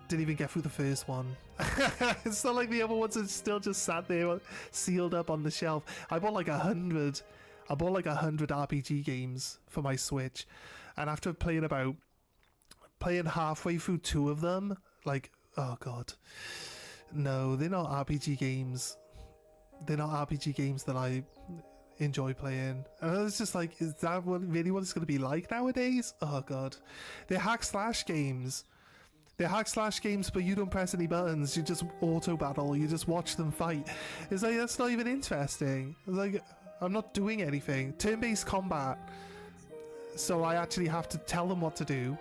didn't even get through the first one. It's not like the other ones are still just sat there sealed up on the shelf. I bought like 100 RPG games for my Switch, and after playing halfway through 2 of them, like, oh god, no, they're not RPG games. They're not RPG games that I enjoy playing. And I was just like, is that really what it's going to be like nowadays? Oh god, they're hack slash games. They're hack slash games, but you don't press any buttons. You just auto battle. You just watch them fight. It's like, that's not even interesting. It's like, I'm not doing anything. Turn-based combat, so I actually have to tell them what to do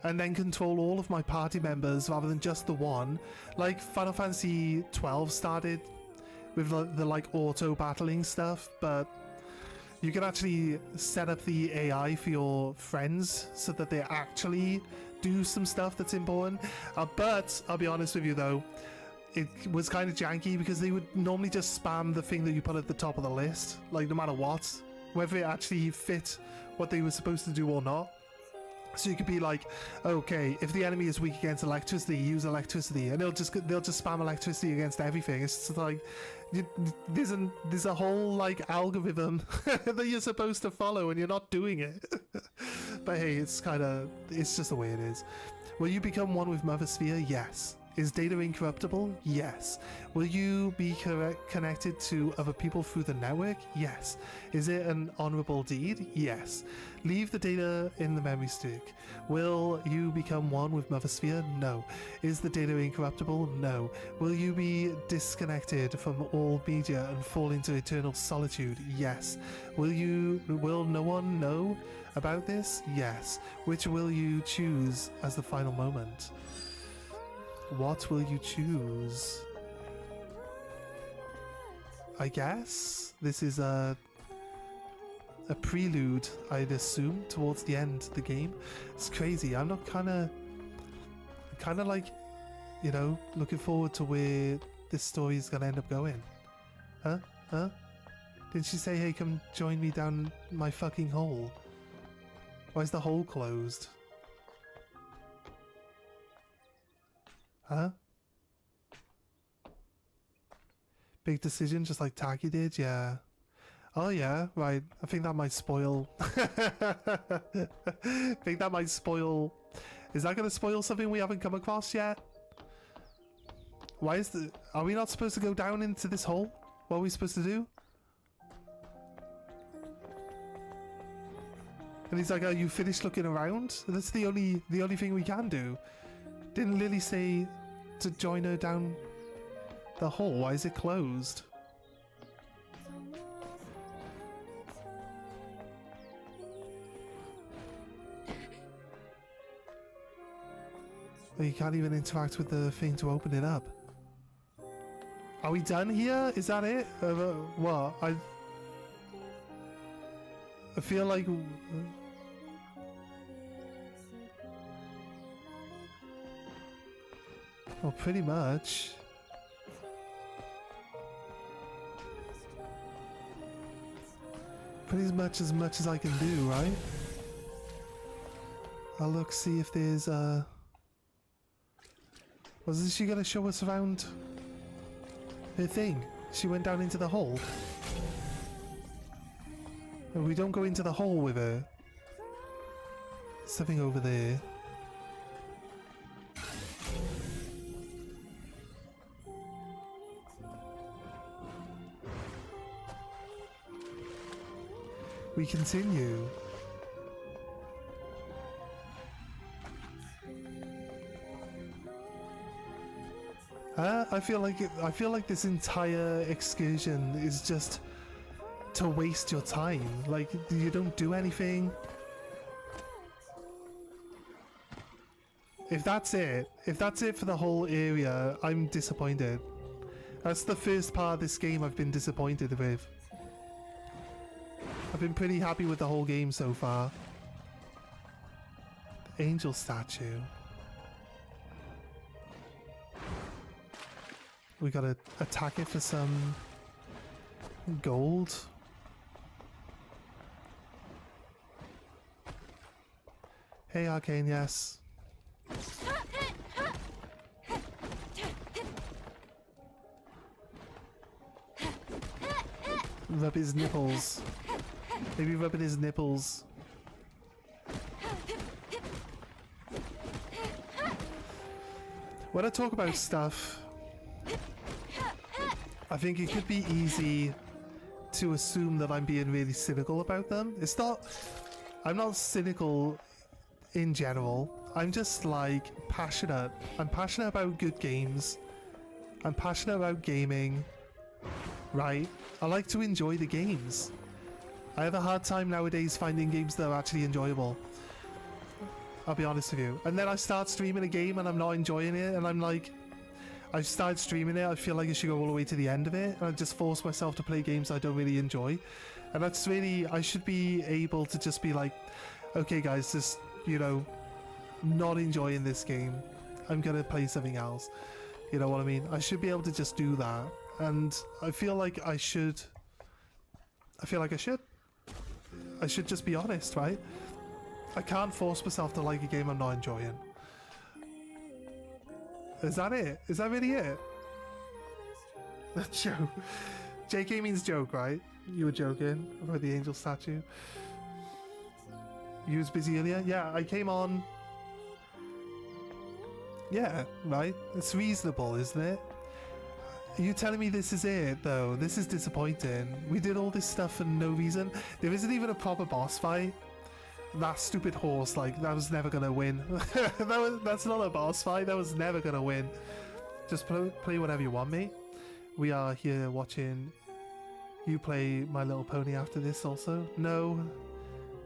and then control all of my party members rather than just the one. Like Final Fantasy 12 started with the like auto battling stuff, but you can actually set up the AI for your friends so that they actually do some stuff that's important. But I'll be honest with you though, it was kind of janky because they would normally just spam the thing that you put at the top of the list, like no matter what, whether it actually fit what they were supposed to do or not. So you could be like, okay, if the enemy is weak against electricity, use electricity, and they'll just spam electricity against everything. It's just like there's a whole like algorithm that you're supposed to follow, and you're not doing it. But hey, it's just the way it is. Will you become one with Mother Sphere? Yes. Is data incorruptible? Yes. Will you be connected to other people through the network? Yes. Is it an honorable deed? Yes. Leave the data in the memory stick. Will you become one with Mother Sphere? No. Is the data incorruptible? No. Will you be disconnected from all media and fall into eternal solitude? Yes. Will no one know about this? Yes. Which will you choose as the final moment? What will you choose? I guess this is a prelude, I'd assume, towards the end of the game. It's crazy. I'm not kind of like, you know, looking forward to where this story is gonna end up going. Huh? Didn't she say, hey, come join me down my fucking hole? Why is the hole closed? Huh? Big decision, just like Taki did, yeah. Oh yeah, right. I think that might spoil. Think that might spoil. Is that going to spoil something we haven't come across yet? Why is the? Are we not supposed to go down into this hole? What are we supposed to do? And he's like, "Are you finished looking around?" That's the only thing we can do. Didn't Lily say to join her down the hole? Why is it closed? Oh, you can't even interact with the thing to open it up. Are we done here? Is that it? What? I feel like... Well, pretty much. Pretty much as I can do, right? I'll look, see if there's Was she gonna show us around her thing? She went down into the hole. And we don't go into the hole with her. Something over there. We continue. I feel like this entire excursion is just to waste your time. Like, you don't do anything. If that's it for the whole area, I'm disappointed. That's the first part of this game I've been disappointed with. I've been pretty happy with the whole game so far. Angel statue. We gotta attack it for some gold. Hey Arcane, yes. Rub his nipples. Maybe rubbing his nipples. When I talk about stuff, I think it could be easy to assume that I'm being really cynical about them. It's not... I'm not cynical in general. I'm just, like, passionate. I'm passionate about good games. I'm passionate about gaming. Right? I like to enjoy the games. I have a hard time nowadays finding games that are actually enjoyable. I'll be honest with you. And then I start streaming a game and I'm not enjoying it, and I'm like... I've started streaming it, I feel like I should go all the way to the end of it, and I just force myself to play games I don't really enjoy. And that's really... I should be able to just be like, okay guys, just, you know, not enjoying this game. I'm gonna play something else. You know what I mean? I should be able to just do that. And I feel like I should... I should just be honest, right? I can't force myself to like a game I'm not enjoying. Is that it? Is that really it? Joke. JK means joke, right? You were joking about the angel statue. You was busy earlier? Yeah, I came on... Yeah, right? It's reasonable, isn't it? Are you telling me this is it, though? This is disappointing. We did all this stuff for no reason. There isn't even a proper boss fight. That stupid horse, like, that was never gonna win. That's not a boss fight. That was never gonna win. Just play whatever you want, mate. We are here watching you play My Little Pony after this also. No,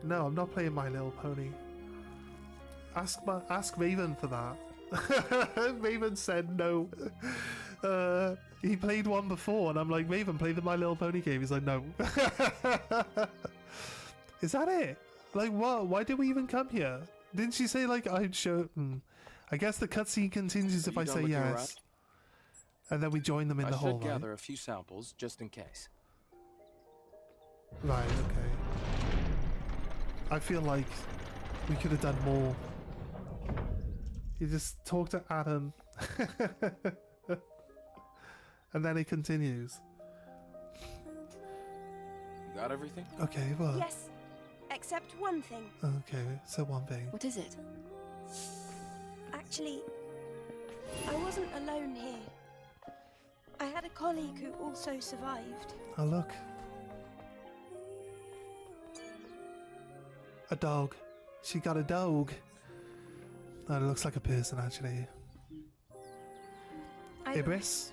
I'm not playing My Little Pony. Ask Raven for that. Raven said no. He played one before, and I'm like, Raven, play the My Little Pony game. He's like, no. Is that it? Like, what? Why did we even come here? Didn't she say, like, I'd show... I guess the cutscene continues if I say yes. And then we join them in the hole, I should gather a few samples, just in case. Right, okay. I feel like we could have done more. You just talk to Adam. And then it continues. Got everything? Okay, well... Yes, except one thing. Okay, so one thing. What is it? Actually, I wasn't alone here. I had a colleague who also survived. Oh, look. A dog. She got a dog. Oh, it looks like a person, actually. Ibris?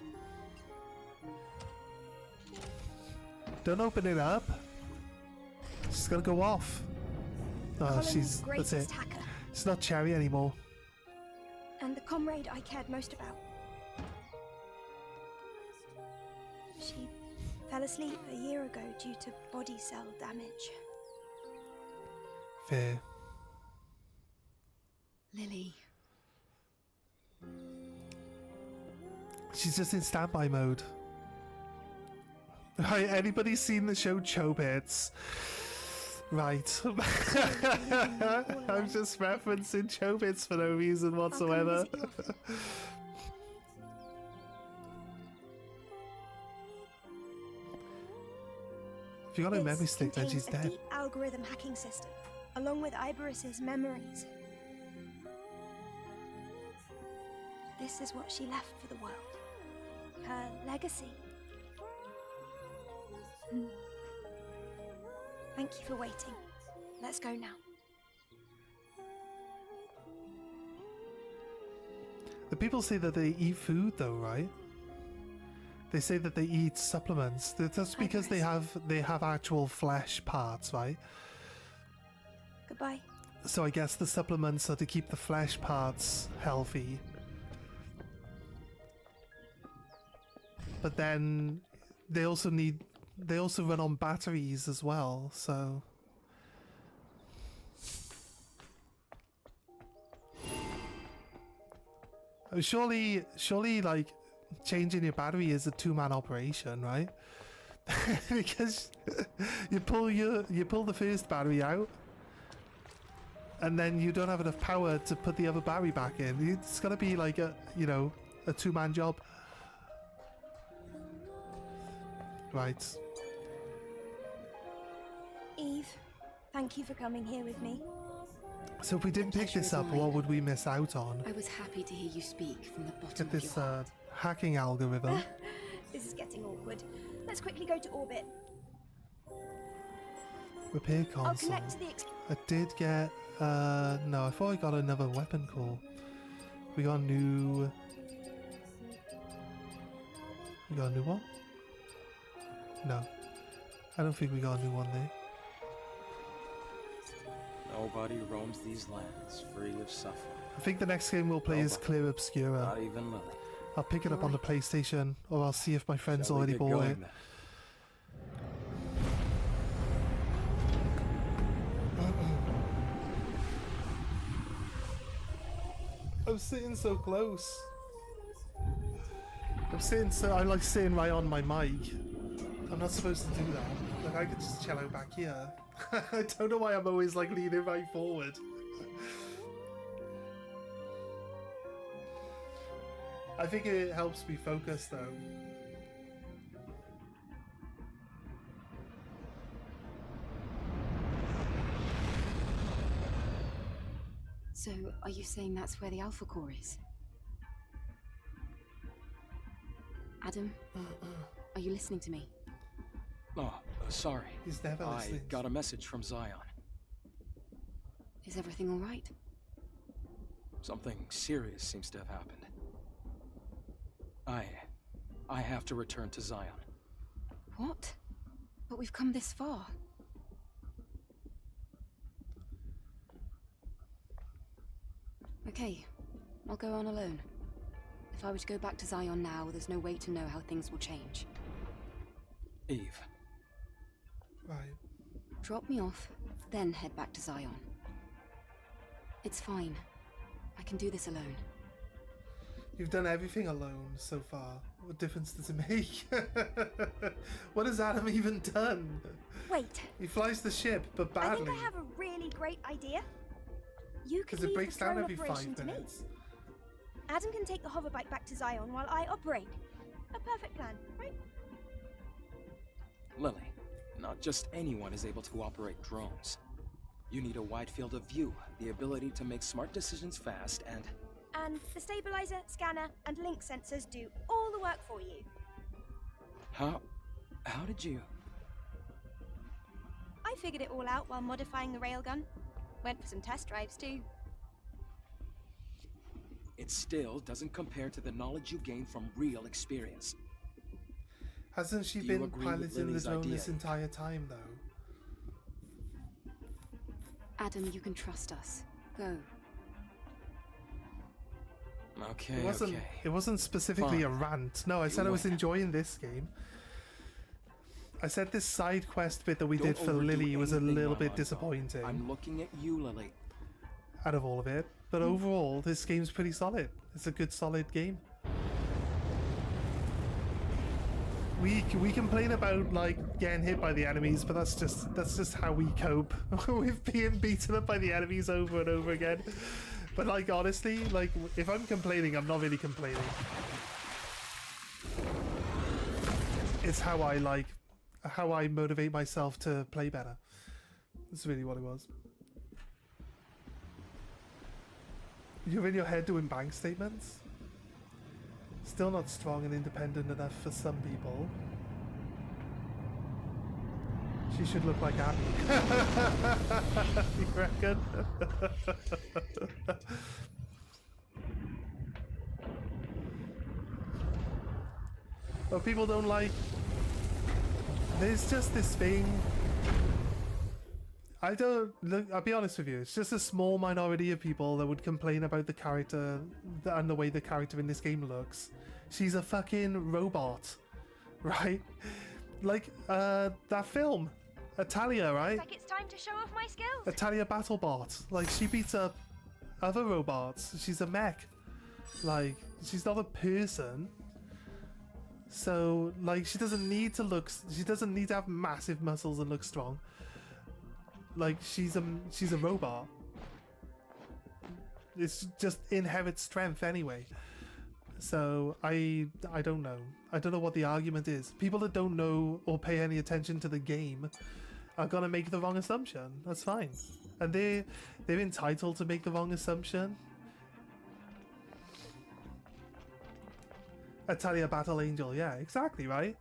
Don't open it up. She's gonna go off. Oh, Colony's that's it. greatest hacker, It's not Cherry anymore. and the comrade I cared most about. She fell asleep a year ago due to body cell damage. Fair. Lily. She's just in standby mode. Right, anybody seen the show Chobits? Right. I'm just referencing Chobits for no reason whatsoever. If you got a memory stick, then she's A dead. deep algorithm hacking system, along with Iberis's memories. This is what she left for the world. Her legacy. Thank you for waiting. Let's go now. The people say that they eat food though, right? They say that they eat supplements. That's because they have actual flesh parts, right? Goodbye. So I guess the supplements are to keep the flesh parts healthy. But then they also run on batteries as well, so surely like changing your battery is a two-man operation, right? Because you pull the first battery out and then you don't have enough power to put the other battery back in. It's got to be like a two-man job. Right. Eve, thank you for coming here with me. So if we didn't pick pleasure this is up, mine. what would we miss out on? I was happy to hear you speak from the bottom Get of your this heart. hacking algorithm. This is getting awkward. Let's quickly go to orbit. Repair I'll console. connect to the I did get no, I thought I got another weapon core. We got a new one? No. I don't think we got a new one there. Nobody roams these lands free of suffering. I think the next game we'll play is Nobody. Clear Obscura. Not even Lily. I'll pick it up on the PlayStation, or I'll see if my friends Shall we already get bought going it. then? I'm sitting so close. I'm like sitting right on my mic. I'm not supposed to do that. Like I could just chill out back here. I don't know why I'm always like leaning right forward. I think it helps me focus though. So, are you saying that's where the Alpha Core is? Adam, are you listening to me? Oh, sorry. He's never I listening. got a message from Zion. Is everything all right? Something serious seems to have happened. I have to return to Zion. What? But we've come this far. Okay, I'll go on alone. If I were to go back to Zion now, there's no way to know how things will change. Eve, Right. Drop me off, then head back to Zion. It's fine. I can do this alone. You've done everything alone so far. What difference does it make? What has Adam even done? Wait, He flies the ship, but I badly. think I have a really great idea. You can Because it leave breaks the down drone every operation 5 to me. minutes. Adam can take the hoverbike back to Zion while I operate. A perfect plan, right? Lily, not just anyone is able to operate drones. You need a wide field of view, the ability to make smart decisions fast, and And the stabilizer, scanner, and link sensors do all the work for you. how did you? I figured it all out while modifying the railgun. Went for some test drives too. It still doesn't compare to the knowledge you gain from real experience. Hasn't she Do you been agree with piloting the Lily's drone idea? this entire time, though? Adam, you can trust us. Go. Okay, It okay. wasn't specifically a Fine. rant. No, I You said I was win. enjoying this game. I said this side quest bit that we Don't did for overdo Lily was a anything, little Mama, bit though. disappointing I'm looking at you, Lily. out of all of it. But overall, this game's pretty solid. It's a good, solid game. We complain about like getting hit by the enemies, but that's just how we cope with being beaten up by the enemies over and over again. But like honestly, like if I'm complaining, I'm not really complaining. It's how I motivate myself to play better. That's really what it was. You're in your head doing bank statements? Still not strong and independent enough for some people. She should look like Abby. You reckon? But people don't like. There's just this thing. I don't look. I'll be honest with you. It's just a small minority of people that would complain about the character and the way the character in this game looks. She's a fucking robot, right? Like that film, Italia, right? Looks like it's time to show off my skills. Italia Battlebot. Like, she beats up other robots. She's a mech. Like, she's not a person. So, like, she doesn't need to look. She doesn't need to have massive muscles and look strong. Like, she's a robot. It's just inherent strength anyway. So I don't know. I don't know what the argument is. People that don't know or pay any attention to the game are gonna make the wrong assumption. That's fine, and they're entitled to make the wrong assumption. Italia Battle Angel, yeah, exactly, right?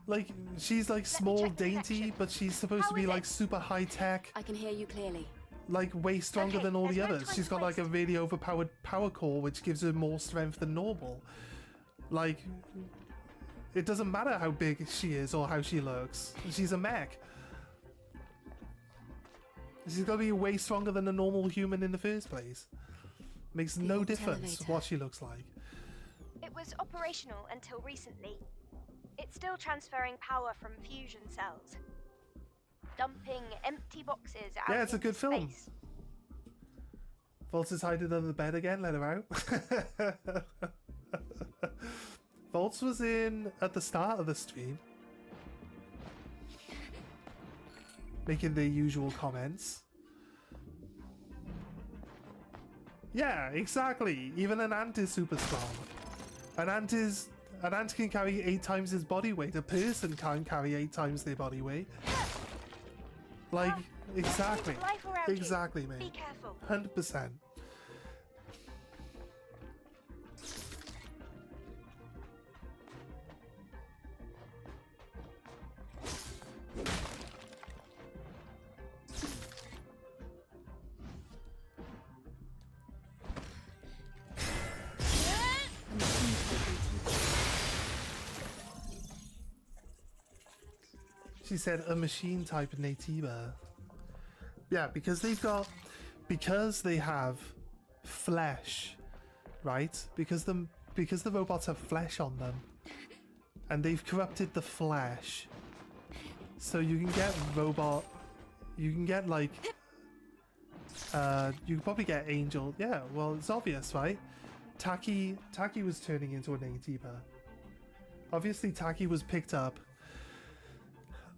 Like, she's like small, check the dainty, connection. but she's supposed How to be is like it? super high tech, I can hear you clearly. like way stronger Okay, than all the there's no others. time She's to got like a waste. really overpowered power core, which gives her more strength than normal. Like, it doesn't matter how big she is or how she looks. She's a mech. She's got to be way stronger than a normal human in the first place. Makes The no old difference elevator. what she looks like. It was operational until recently. It's still transferring power from fusion cells. Dumping empty boxes out Yeah, it's a into good film. space. Volts is hiding under the bed again. Let her out. Volts was in at the start of the stream, making the usual comments. Yeah, exactly. Even an ant is super strong. An ant can carry 8 times his body weight. A person can't carry 8 times their body weight. Like, exactly. Life around you. Exactly, Be mate. careful. 100%. She said a machine type Natiba. Yeah, because they have flesh, right? Because the robots have flesh on them, and they've corrupted the flesh. So you can get like, you can probably get Angel. Yeah, well, it's obvious, right? Taki was turning into an Natiba. Obviously, Taki was picked up.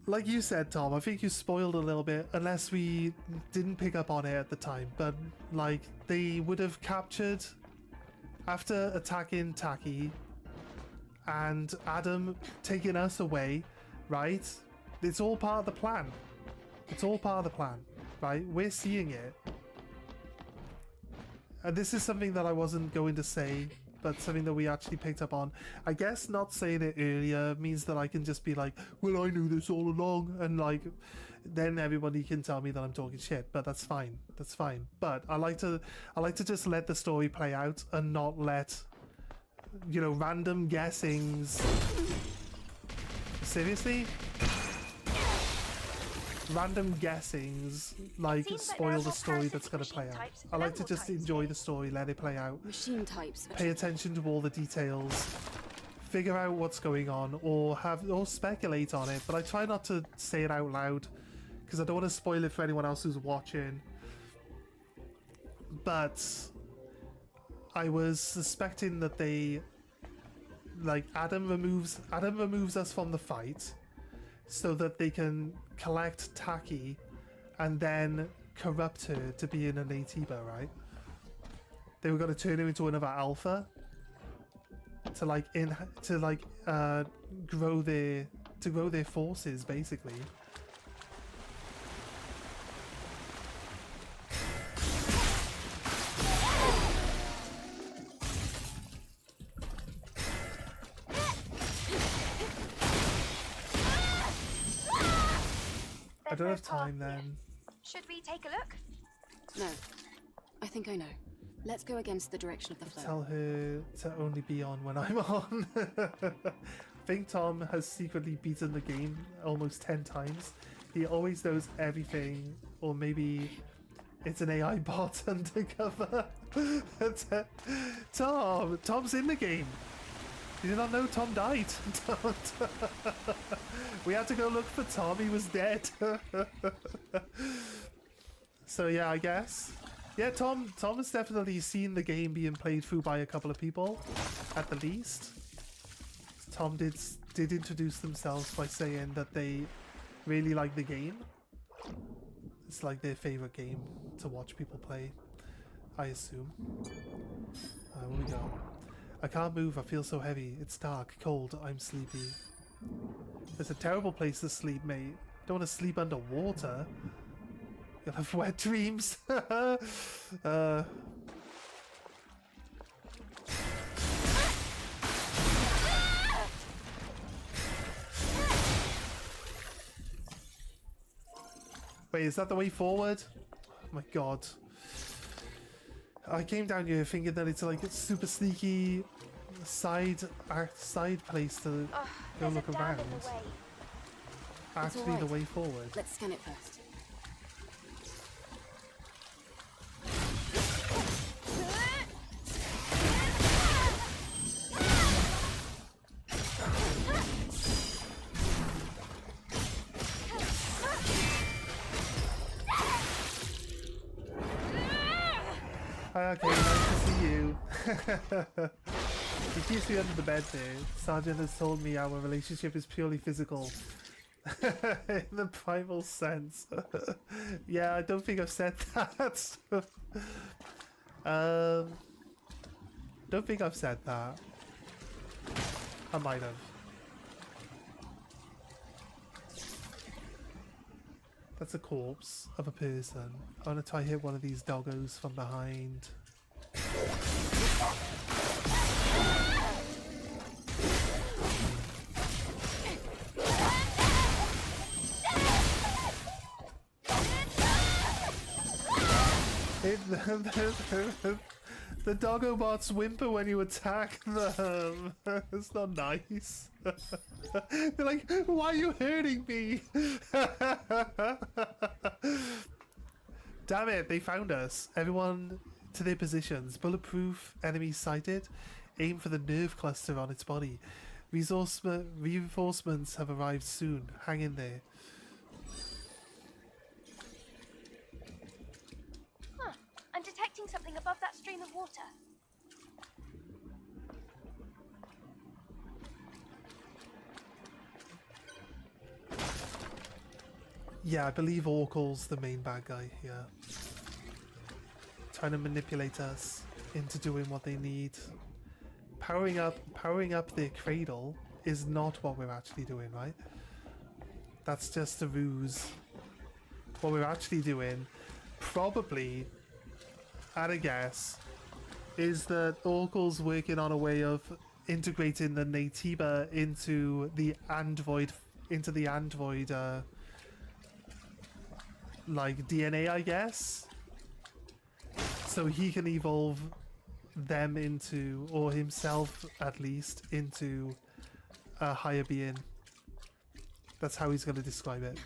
Like you said, Tom, I think you spoiled a little bit, unless we didn't pick up on it at the time. But, like, they would have captured, after attacking Taki and Adam taking us away, right? It's all part of the plan. It's all part of the plan, right? We're seeing it. And this is something that I wasn't going to say, but something that we actually picked up on. I guess not saying it earlier means that I can just be like, well, I knew this all along, and like, then everybody can tell me that I'm talking shit, but that's fine. That's fine. But I like to just let the story play out and not let, you know, random guessings. Seriously? Random guessings like Seems like spoil there are the more story that's parasitic going to play machine out. types I and like to animal just types enjoy here. the story, let it play out. Machine types. Pay attention to all the details, figure out what's going on, or speculate on it. But I try not to say it out loud because I don't want to spoil it for anyone else who's watching. But I was suspecting that they, like, Adam removes us from the fight so that they can collect Taki and then corrupt her to be in a Natiba, right? They were going to turn her into another alpha to grow their forces, basically. I don't have time then. Should we take a look? No. I think I know. Let's go against the direction of the flow. Tell her to only be on when I'm on. think Tom has secretly beaten the game almost 10 times. He always knows everything, or maybe it's an AI bot undercover. Tom's in the game. Did you not know Tom died? We had to go look for Tom, he was dead. So yeah, I guess. Yeah, Tom has definitely seen the game being played through by a couple of people, at the least. Tom did introduce themselves by saying that they really like the game. It's like their favorite game to watch people play, I assume. Where we go? I can't move, I feel so heavy. It's dark, cold, I'm sleepy. It's a terrible place to sleep, mate. Don't want to sleep underwater. You'll have wet dreams. Wait, is that the way forward? Oh my god. I came down here thinking that it's like a super sneaky side place to go look around. Actually, the way forward. Let's scan it first. Okay, nice to see you. He keeps me under the bed there. Sergeant has told me our relationship is purely physical. In the primal sense. Yeah, I don't think I've said that. Don't think I've said that. I might have. That's a corpse of a person. I want to try hit one of these doggos from behind. The doggo bots whimper when you attack them. It's not nice. They're like, why are you hurting me? Damn it, they found us. Everyone to their positions. Bulletproof, enemies sighted. Aim for the nerve cluster on its body. Reinforcements have arrived soon. Hang in there. Huh. I'm detecting something above that stream of water. Yeah, I believe Oracle's the main bad guy here. Trying to manipulate us into doing what they need. Powering up their cradle is not what we're actually doing, right? That's just a ruse. What we're actually doing, probably, at a guess, is that Oracle's working on a way of integrating the Naytiba into the android, like DNA, I guess, so he can evolve them into, or himself at least, into a higher being. That's how he's going to describe it.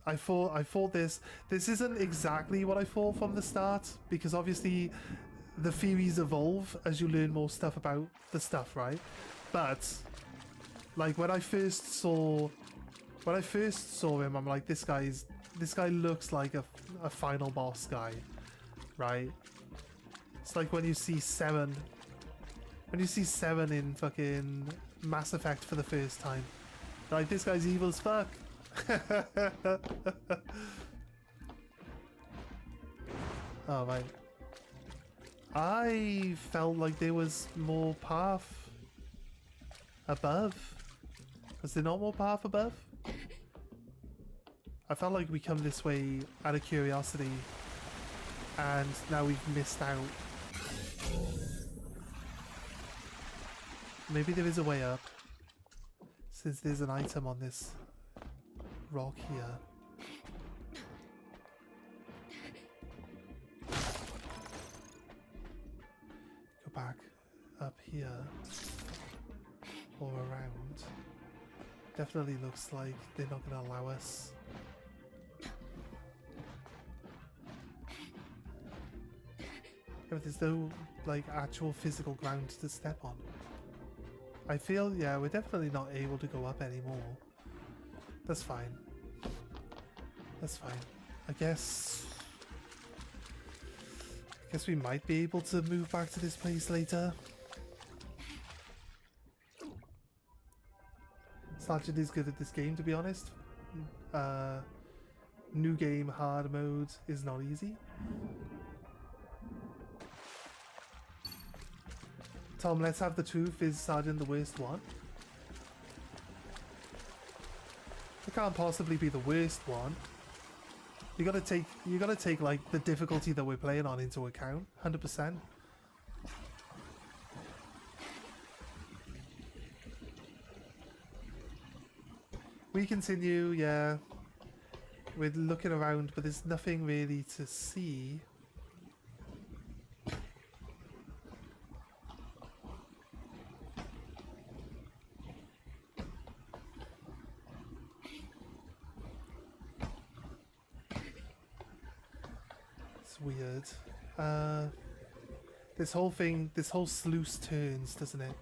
I thought this isn't exactly what I thought from the start, because obviously the theories evolve as you learn more stuff about the stuff, right? But like when I first saw him, I'm like, this guy looks like a final boss guy, right? It's like when you see Seven in fucking Mass Effect for the first time. Like, this guy's evil as fuck. Oh, right. I felt like there was more path above. Was there not more path above? I felt like we come this way out of curiosity, and now we've missed out. Maybe there is a way up, since there's an item on this rock here. Go back up here. or around. Definitely looks like they're not going to allow us. But there's no like actual physical ground to step on. I feel, yeah, we're definitely not able to go up anymore. That's fine. That's fine. I guess we might be able to move back to this place later. Sergeant is good at this game, to be honest. New game hard mode is not easy. Tom, let's have the truth. Is Sergeant the worst one? It can't possibly be the worst one. You gotta take like the difficulty that we're playing on into account. 100%. We continue, yeah. We're looking around, but there's nothing really to see. It's weird. This whole thing, this whole sluice turns, doesn't it?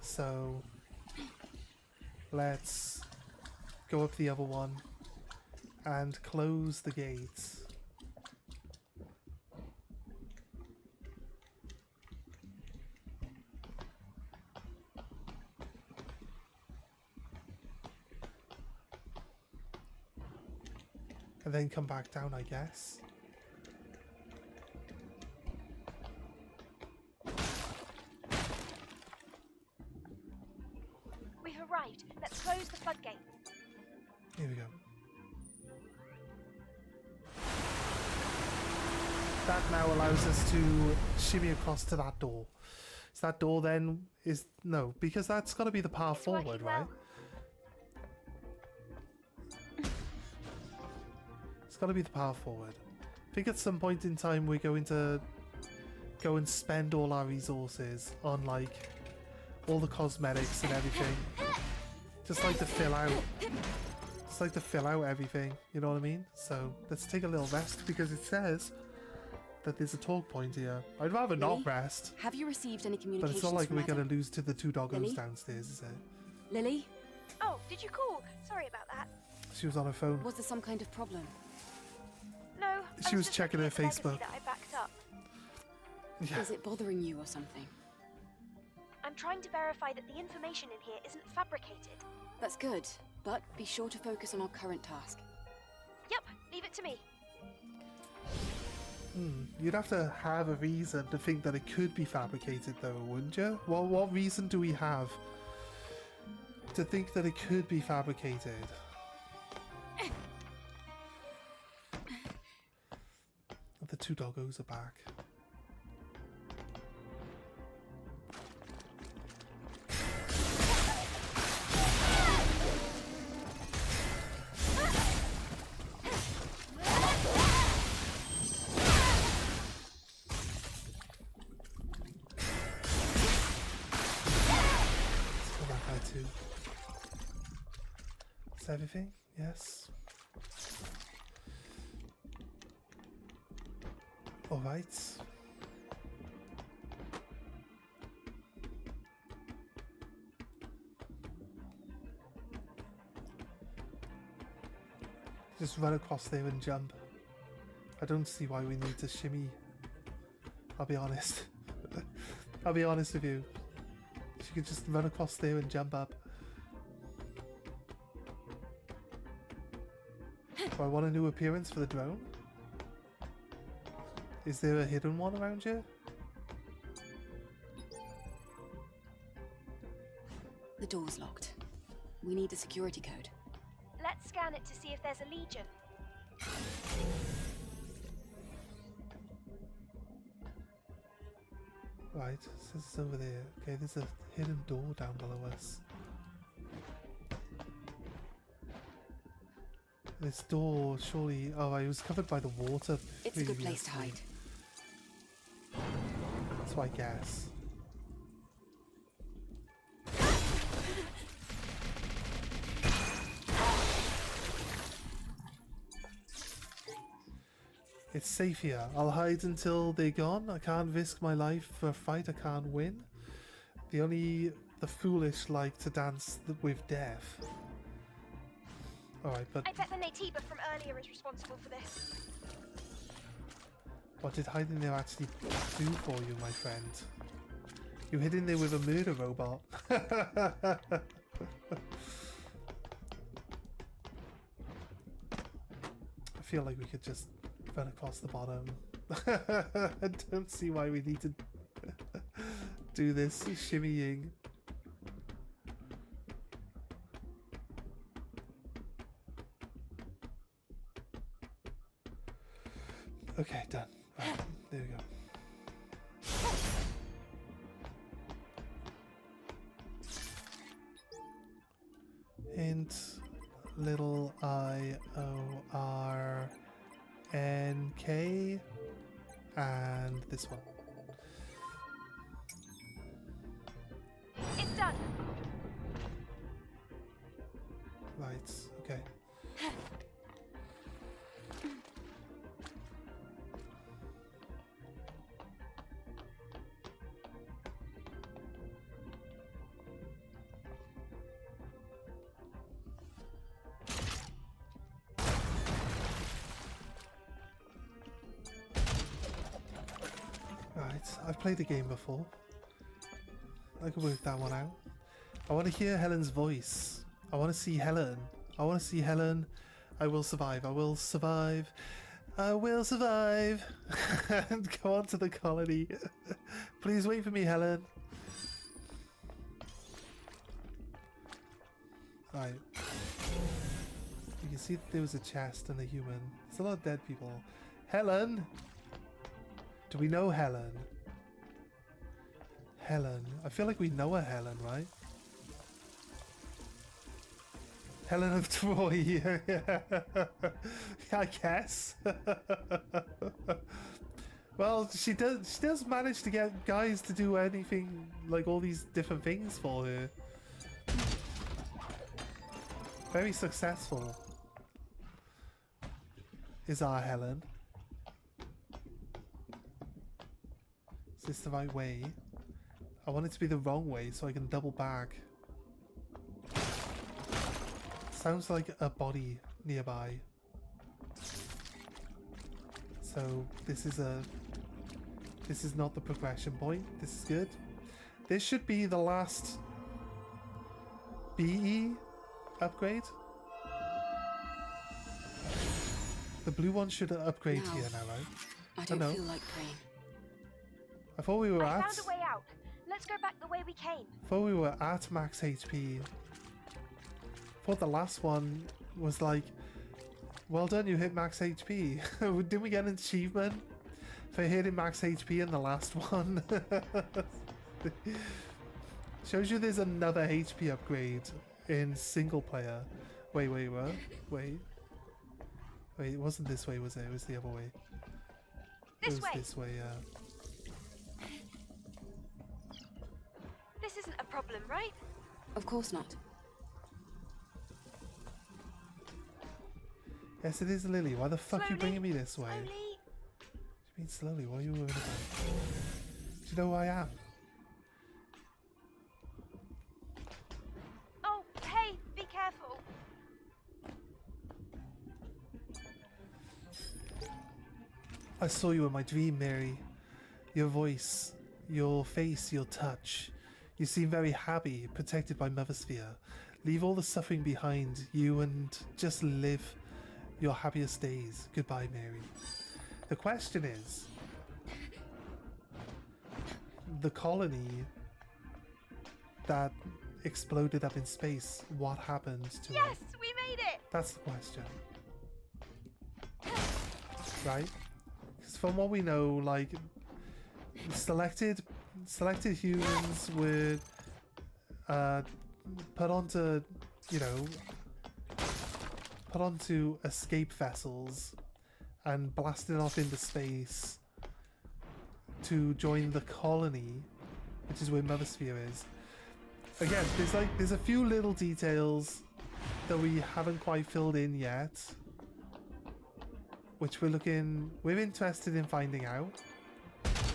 So let's go up the other one and close the gates. And then come back down, I guess. We've arrived. Let's close the floodgate. Here we go. That now allows us to shimmy across to that door. So that door then is... No, because that's got to be the path It's forward, working right? well. It's got to be the path forward. I think at some point in time we're going to go and spend all our resources on like all the cosmetics and everything. Just like to fill out. Just like to fill out everything, you know what I mean? So let's take a little rest because it says that there's a talk point here. I'd rather Lily? not rest, Have you received any but communications it's not like from we're Adam? gonna lose to the two doggos Lily? downstairs, is it? Lily? Oh, did you call? Sorry about that. She was on her phone. Was there some kind of problem? No, I She was just checking looking her at the legacy Facebook. that I backed up. Yeah. Is it bothering you or something? I'm trying to verify that the information in here isn't fabricated. That's good, but be sure to focus on our current task. Yep, leave it to me. You'd have to have a reason to think that it could be fabricated though, wouldn't you? What reason do we have to think that it could be fabricated? The two doggos are back. Let's kill that guy too. Is everything? Yes. Alright. Just run across there and jump. I don't see why we need to shimmy. I'll be honest. I'll be honest with you. She could just run across there and jump up. Do I want a new appearance for the drone? Is there a hidden one around here? The door's locked. We need the security code. Let's scan it to see if there's a legion. Right, so it's over there. Okay, there's a hidden door down below us. This door, surely... Oh, it was covered by the water. It's a good place to hide. So I guess. It's safe here. I'll hide until they're gone. I can't risk my life for a fight I can't win. The foolish like to dance with death. Alright, but I bet the Natiba from earlier is responsible for this. what did hiding there actually do for you, my friend? You hid in there with a murder robot. I feel like we could just run across the bottom. I don't see why we need to do this shimmying. Okay, done. Right, there we go. Hint little IORNK and this one. It's done. Right, okay. Right, I've played the game before. I can work that one out. I want to hear Helen's voice. I want to see Helen. I want to see Helen. I will survive. I will survive. I will survive. And go on to the colony. Please wait for me, Helen. Right. You can see that there was a chest and a human. There's a lot of dead people. Helen! Do we know Helen? Helen. I feel like we know a Helen, right? Helen of Troy. I guess. Well, she does manage to get guys to do anything, like all these different things for her. Very successful is our Helen. Is this the right way? I want it to be the wrong way so I can double back. Sounds like a body nearby. So this is not the progression point. This is good. This should be the last BE upgrade. The blue one should upgrade No. here now, right? I don't know. feel like praying. I thought we were I at. found a way out. Let's go back the way we came. Thought we were at max HP. Thought the last one was like, well done, you hit max HP. Didn't we get an achievement for hitting max HP in the last one? Shows you there's another HP upgrade in single player. Wait, what? Wait, it wasn't this way, was it? It was the other way. This It was way. this way, yeah. This isn't a problem, right? Of course not. Yes, it is Lily. Why the fuck are you Slowly, bringing me this way? Slowly. What do you mean slowly? What are you worried about? Do you know who I am? Oh, hey, be careful. I saw you in my dream, Mary. Your voice, your face, your touch. You seem very happy, protected by Mother Sphere. Leave all the suffering behind you and just live your happiest days. Goodbye, Mary. The question is, the colony that exploded up in space, what happened to it? Yes, we made it. That's the question. Right? Because from what we know, like, selected humans were put onto, put onto escape vessels and blasted off into space to join the colony, which is where Mother Sphere is. Again, there's a few little details that we haven't quite filled in yet, which we're interested in finding out.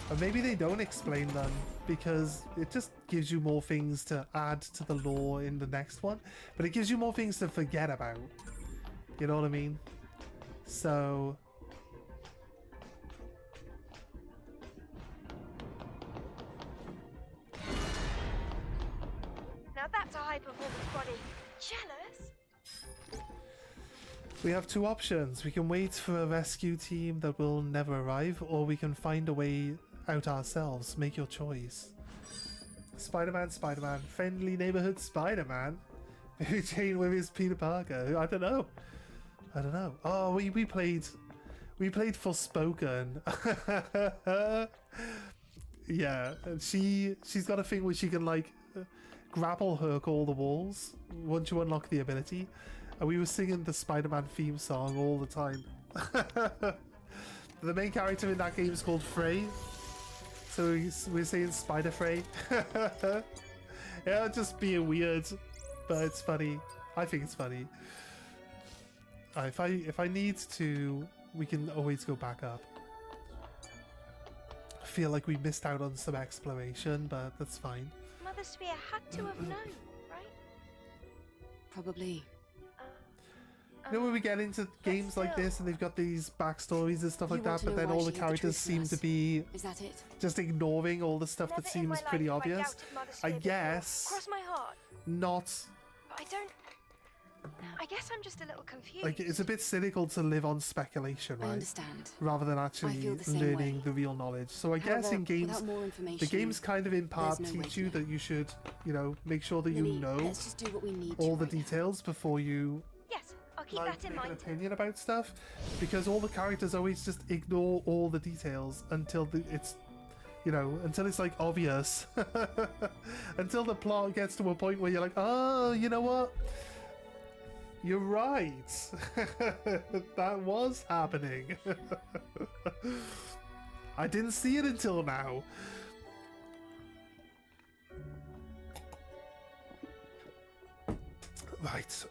Or maybe they don't explain them because it just gives you more things to add to the lore in the next one, but it gives you more things to forget about. You know what I mean? So Now that's a high-performance body. Jealous? we have two options. We can wait for a rescue team that will never arrive, or we can find a way out ourselves. Make your choice. Spider-Man, Spider-Man, friendly neighborhood Spider-Man. Mary Jane with his Peter Parker. I don't know. Oh, we played Forspoken. Yeah, and she's got a thing where she can like grapple hook all the walls once you unlock the ability, and we were singing the Spider-Man theme song all the time. The main character in that game is called Frey, so we're saying Spider Frey. Yeah, just being weird, but it's funny. I think it's funny. If I need to, we can always go back up. I feel like we missed out on some exploration, but that's fine. Mother Sphere had to have known, right? Probably. You know when we get into games like this and they've got these backstories and stuff You like want that, to but know then why all the she hid the characters truth from seem to us? be Is that it? just ignoring all the stuff that Never in my seems pretty life have I obvious. doubted Mother I Sphere before. guess Cross my heart. not. But I don't. I guess I'm just a little confused. Like, it's a bit cynical to live on speculation, I right? understand. Rather than actually feel the same learning way. the real knowledge. So I guess However, in games, without more the information, games kind of in part there's no way teach to you know. that you should, you know, make sure that Lily, you know let's just do what we need all to the right now. details before you Yes, I'll keep like that in make an mind. opinion about stuff, because all the characters always just ignore all the details until it's, you know, until it's like obvious. Until the plot gets to a point where you're like, oh, you know what? You're right. That was happening. I didn't see it until now. Right.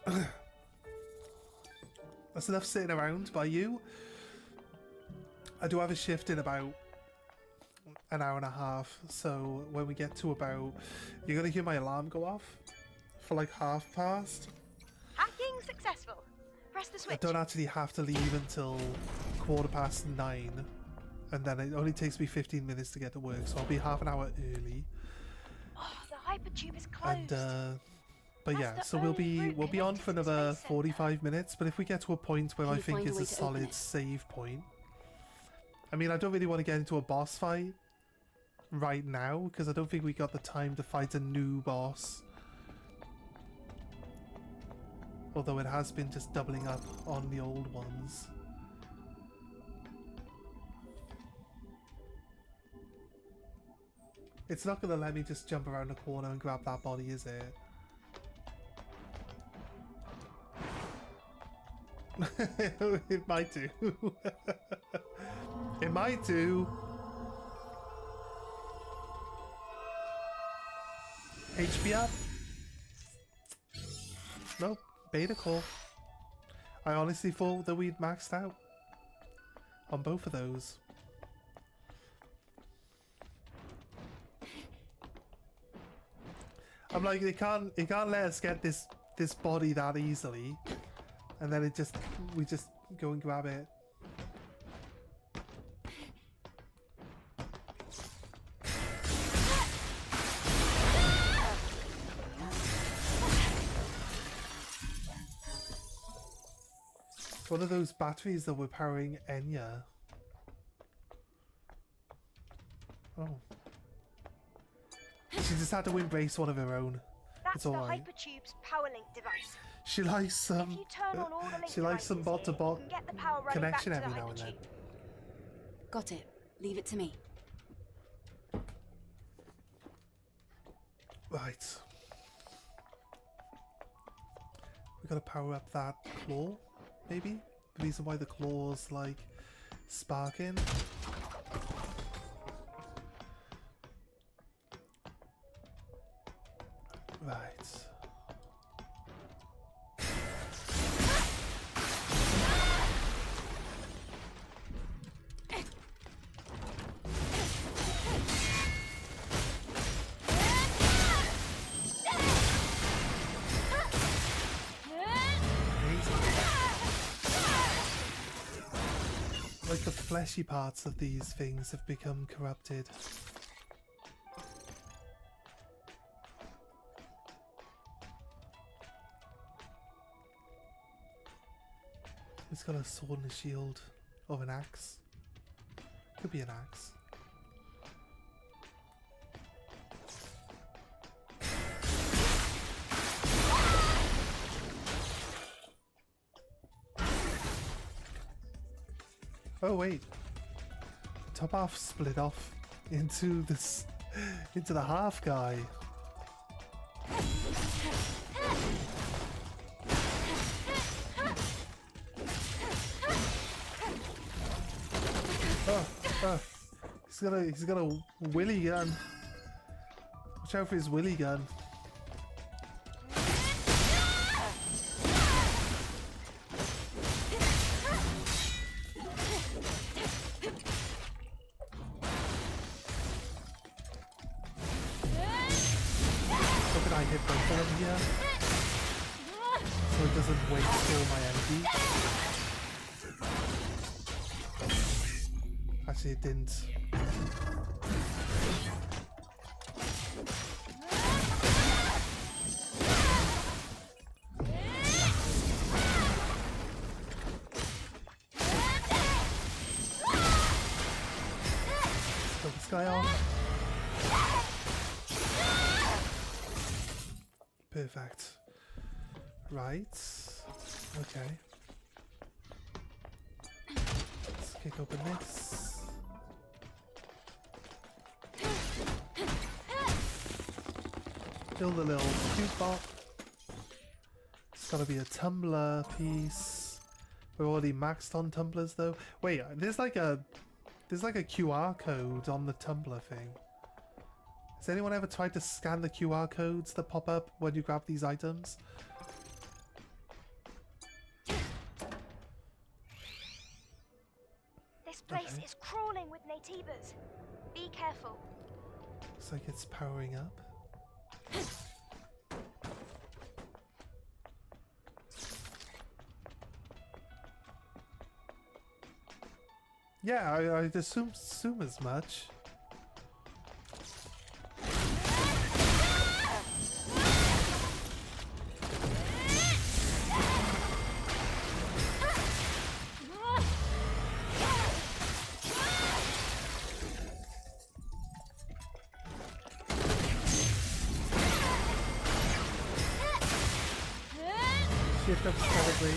That's enough sitting around by you. I do have a shift in about an hour and a half, so when we get to about, you're gonna hear my alarm go off for like past. Hacking successful. Press the I switch. don't actually have to leave until 9:15, and then it only takes me 15 minutes to get to work, so I'll be half an hour early. Oh, the hypertube is closed. And but That's yeah, the so we'll only be route on connected for to the another Space Center. 45 minutes. But if we get to a point where Can I you think find a is way a to open solid it? save point, I mean, I don't really want to get into a boss fight right now because I don't think we got the time to fight a new boss. Although it has been just doubling up on the old ones. It's not going to let me just jump around the corner and grab that body, is it? It might do. It might do. HP up. Nope. Beta core. I honestly thought that we'd maxed out on both of those. I'm like, it can't let us get this body that easily, and then we just go and grab it. One of those batteries that were powering Enya. Oh. She just had to embrace one of her own. That's It's the alright. Hypertube's power link device. She likes If you turn on all the link she likes some devices here, bot-to-bot you can get the power running back connection to the every now and then. Hypertube. Got it. Leave it to me. Right. We gotta power up that claw, maybe? The reason why the claw's like sparking. Right. Like the fleshy parts of these things have become corrupted. He's got a sword and a shield. Or an axe. Could be an axe. Oh wait. The top half split off into this into the half guy. Oh, he's got a willy gun. Watch out for his willy gun. How can I hit both of them here? So it doesn't waste all my energy. Actually, it didn't. Kill this guy off. Perfect. Right. Okay. Let's kick open this. Build a little cute bot. It's gotta be a tumbler piece. We're already maxed on tumblers though. Wait, there's like a QR code on the tumbler thing. Has anyone ever tried to scan the QR codes that pop up when you grab these items? This place is crawling with Naytibas. Be careful. Looks like it's powering up. Yeah, I'd assume as much. Shift up probably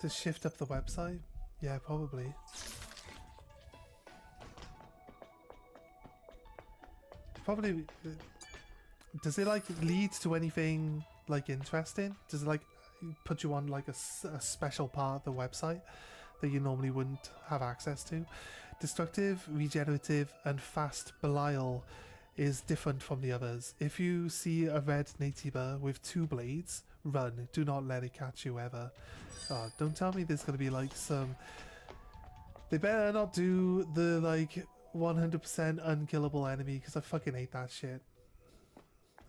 to shift up the website. Yeah, probably. Probably. Does it like lead to anything like interesting? Does it like put you on like a special part of the website that you normally wouldn't have access to? Destructive, regenerative, and fast Belial is different from the others. If you see a red Naytiba with 2 blades, run. Do not let it catch you ever. Oh, don't tell me there's going to be like some... They better not do the like 100% unkillable enemy, because I fucking hate that shit.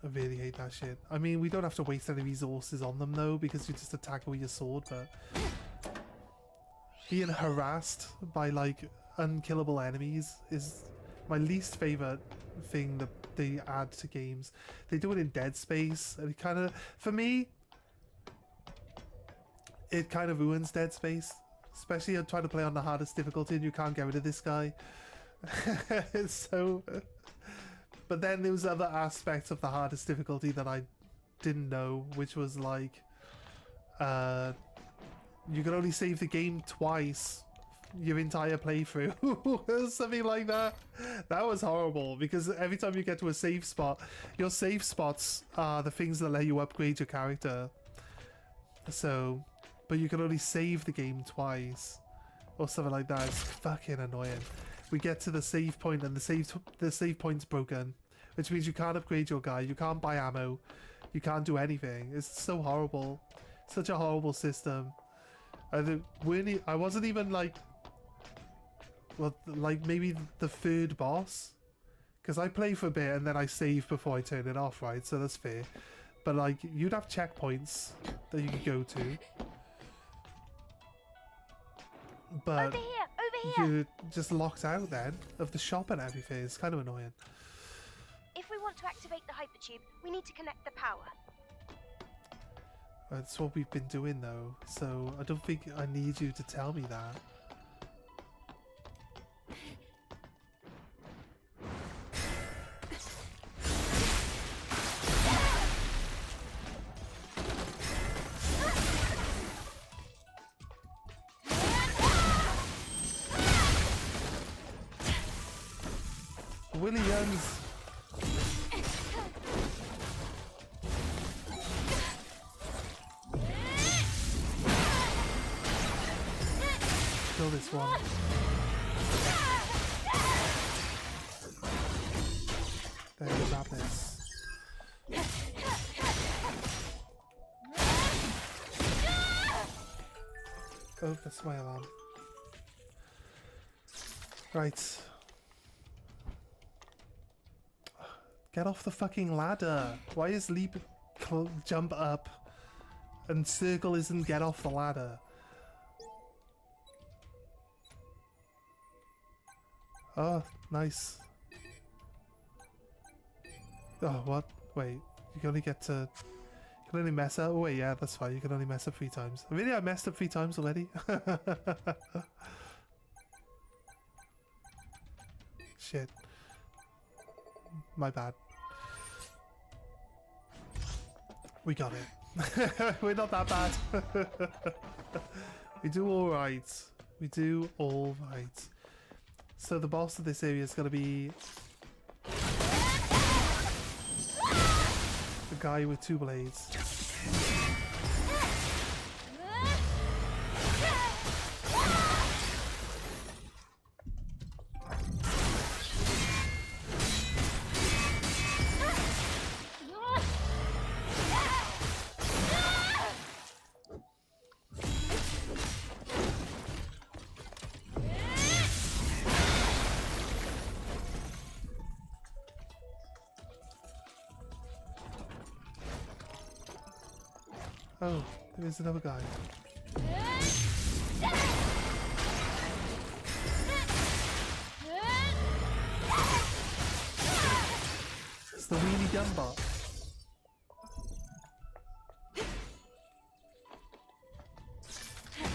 I really hate that shit. I mean, we don't have to waste any resources on them though, because you just attack with your sword, but... Being harassed by like unkillable enemies is my least favourite thing that they add to games. They do it in Dead Space, and it kind of, for me, it kind of ruins Dead Space, especially trying to play on the hardest difficulty and you can't get rid of this guy. So, but then there was other aspects of the hardest difficulty that I didn't know, which was like you can only save the game twice your entire playthrough. Something like that. That was horrible, because every time you get to a save spot, your save spots are the things that let you upgrade your character. So, but you can only save the game twice or something like that. It's fucking annoying. We get to the save point and the save point's broken, which means you can't upgrade your guy, you can't buy ammo, you can't do anything. It's so horrible. Such a horrible system. I wasn't even like, well, like maybe the third boss, because I play for a bit and then I save before I turn it off, right? So that's fair. But like, you'd have checkpoints that you could go to. but Over here! you're just locked out then of the shop and everything. It's kind of annoying. If we want to activate the hypertube, we need to connect the power. That's what we've been doing though, so I don't think I need you to tell me that. Williams! Kill this one. There, grab this. Oh, that's my alarm. Right. Get off the fucking ladder. Why is leap jump up and circle isn't get off the ladder? Oh, nice. Oh, what? Wait, you can only get to... You can only mess up... Oh, wait, yeah, that's fine. You can only mess up 3 times. Really? I messed up 3 times already? Shit. My bad. We got it. We're not that bad. We do alright. We do alright. So the boss of this area is going to be the guy with 2 blades. Oh, there's another guy. It's the wheelie gun bot.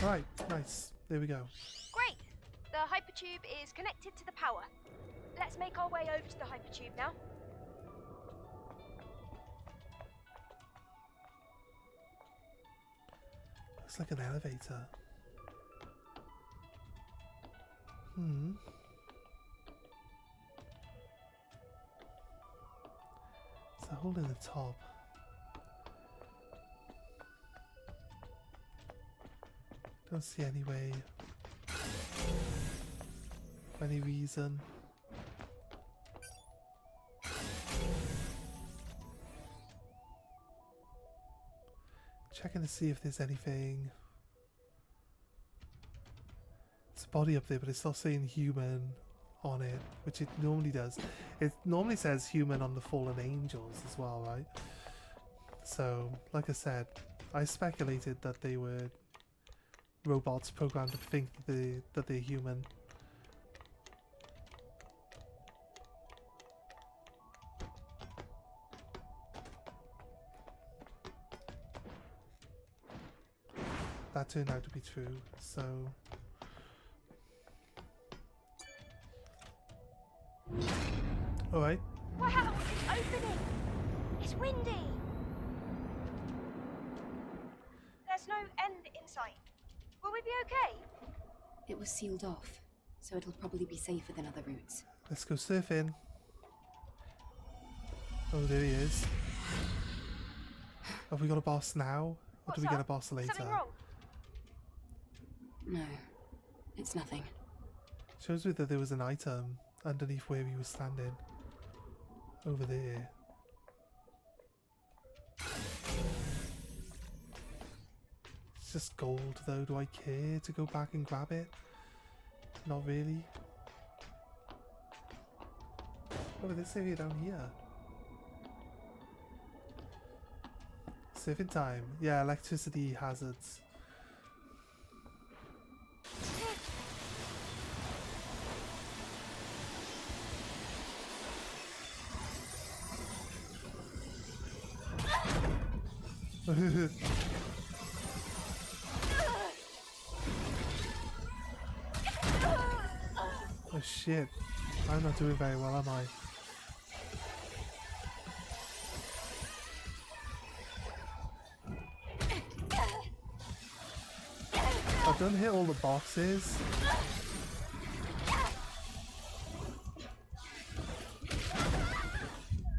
Right, nice. There we go. Great! The hypertube is connected to the power. Let's make our way over to the hypertube now. Looks like an elevator. Hmm. There's a hole in the top. Don't see any way. For any reason. Checking to see if there's anything. It's a body up there, but it's not saying human on it, which it normally does. It normally says human on the fallen angels as well, right? So, like I said, I speculated that they were robots programmed to think that they're human. That turned out to be true, so... Alright. Wow, it's opening! It's windy! There's no end in sight. Will we be okay? It was sealed off, so it'll probably be safer than other routes. Let's go surfing. Oh, there he is. Have we got a boss now? Or do we get a boss later? Something wrong? No, it's nothing. Shows me that there was an item underneath where we were standing. Over there. It's just gold though. Do I care to go back and grab it? Not really. Oh, this area down here. Surfing time. Yeah, electricity hazards. Oh shit. I'm not doing very well, am I? I've done hit all the boxes.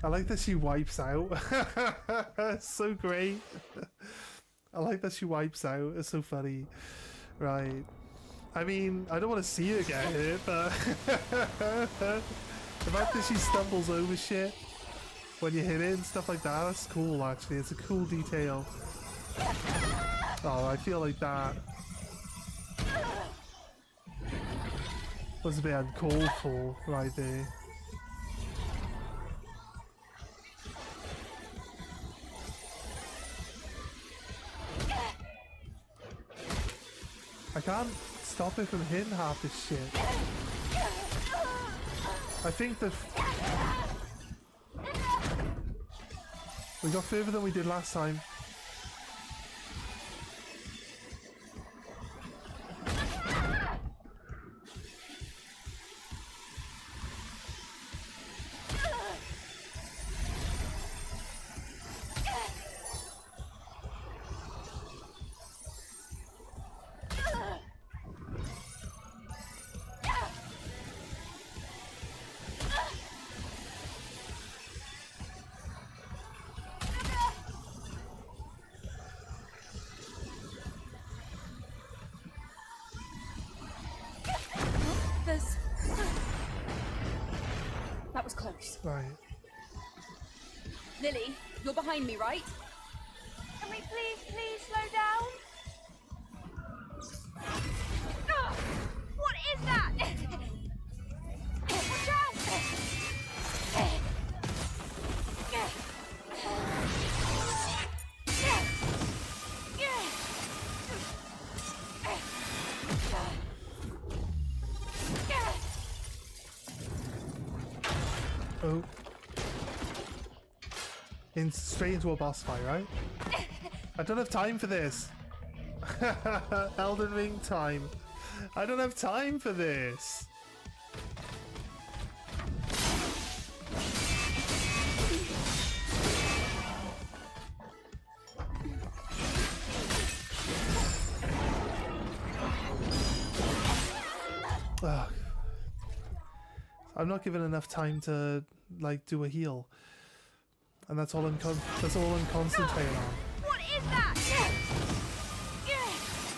I like that she wipes out. It's so great. I like that she wipes out. It's so funny. Right. I mean, I don't want to see her get hit, but the fact that she stumbles over shit when you hit it and stuff like that, that's cool actually. It's a cool detail. Oh, I feel like that was a bit uncalled for right there. I can't stop it from hitting half this shit. I think that we got further than we did last time. That was close. Right. Lily, you're behind me, right? Can we please slow down? Ugh, what is that? Watch out! Oh. Straight into a boss fight, right? I don't have time for this. Elden Ring time. I don't have time for this. Ugh. I'm not given enough time to like do a heal, and that's all I'm concentrating on. What is that?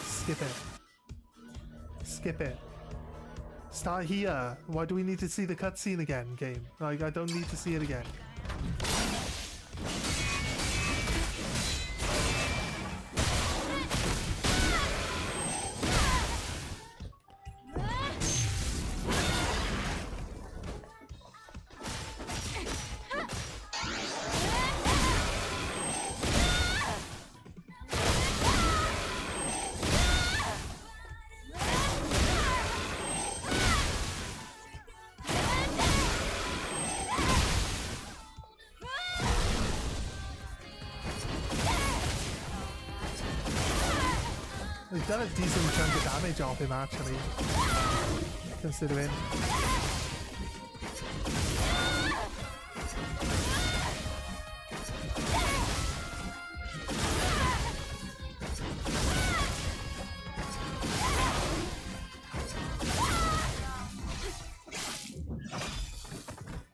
Skip it. Skip it. Start here. Why do we need to see the cutscene again, game? Like, I don't need to see it again. We've done a decent chunk of damage off him, actually, considering.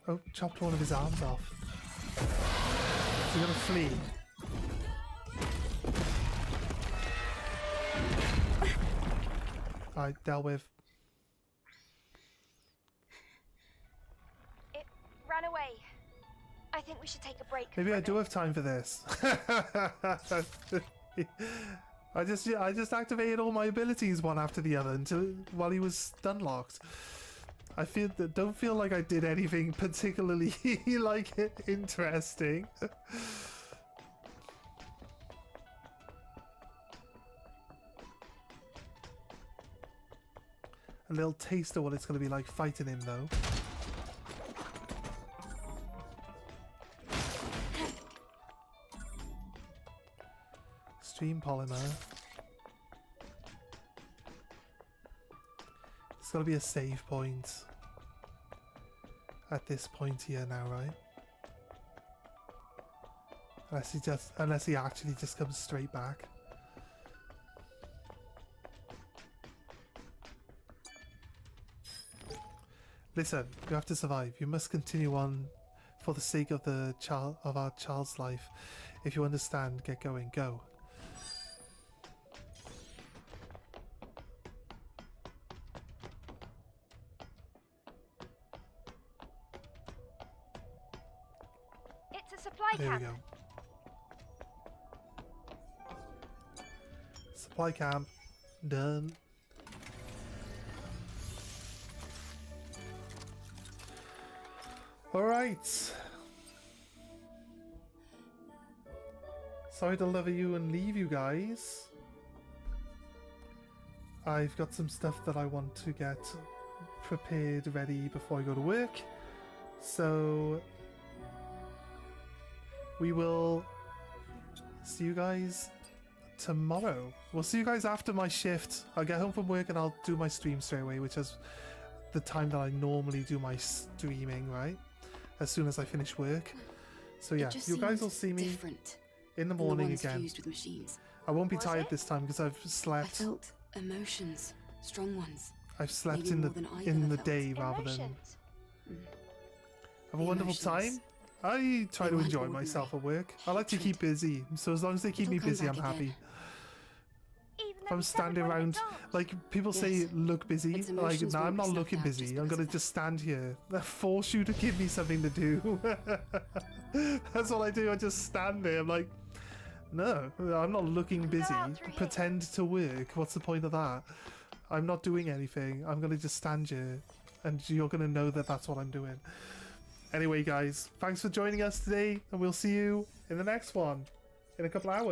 Oh, chopped one of his arms off. Is he gonna flee? I dealt with. It ran away. I think we should take a break. Maybe for a I do bit. have time for this. I just activated all my abilities one after the other while he was stun locked. I don't feel like I did anything particularly like interesting. A little taste of what it's going to be like fighting him, though. Stream polymer. There's gotta be a save point at this point here now, right? Unless he actually just comes straight back. Listen, you have to survive. You must continue on for the sake of our child's life. If you understand, get going. Go. It's a supply There we camp. go. Supply camp. Done. Alright. Sorry to love you and leave you guys. I've got some stuff that I want to get prepared, ready before I go to work. So we will see you guys tomorrow. We'll see you guys after my shift. I'll get home from work and I'll do my stream straight away, which is the time that I normally do my streaming, right? As soon as I finish work. So yeah, It just you guys seemed will see me different in the than morning ones again. fused with machines. I won't be Was tired it? this time because I've I slept. felt emotions, strong ones. I've slept maybe in the more than I've in ever the felt. day rather than Emotions. have a wonderful time. Emotions. I try They to weren't enjoy ordinary. myself at work. I like to Hatred. keep busy, so as long as they keep It'll me come busy, I'm back happy. again. Even If though I'm we standing celebrated around, dogs. like people say, Yes. look busy. Its Like, emotions nah, I'm won't not be looking snuffed out busy. just I'm because gonna of just stand here, force you to give me something to do. That's what I do. I just stand there. I'm like, no, I'm not looking busy. out through here. Pretend to work. What's the point of that? I'm not doing anything. I'm gonna just stand here, and you're gonna know that that's what I'm doing. Anyway, guys, thanks for joining us today, and we'll see you in the next one in a couple hours.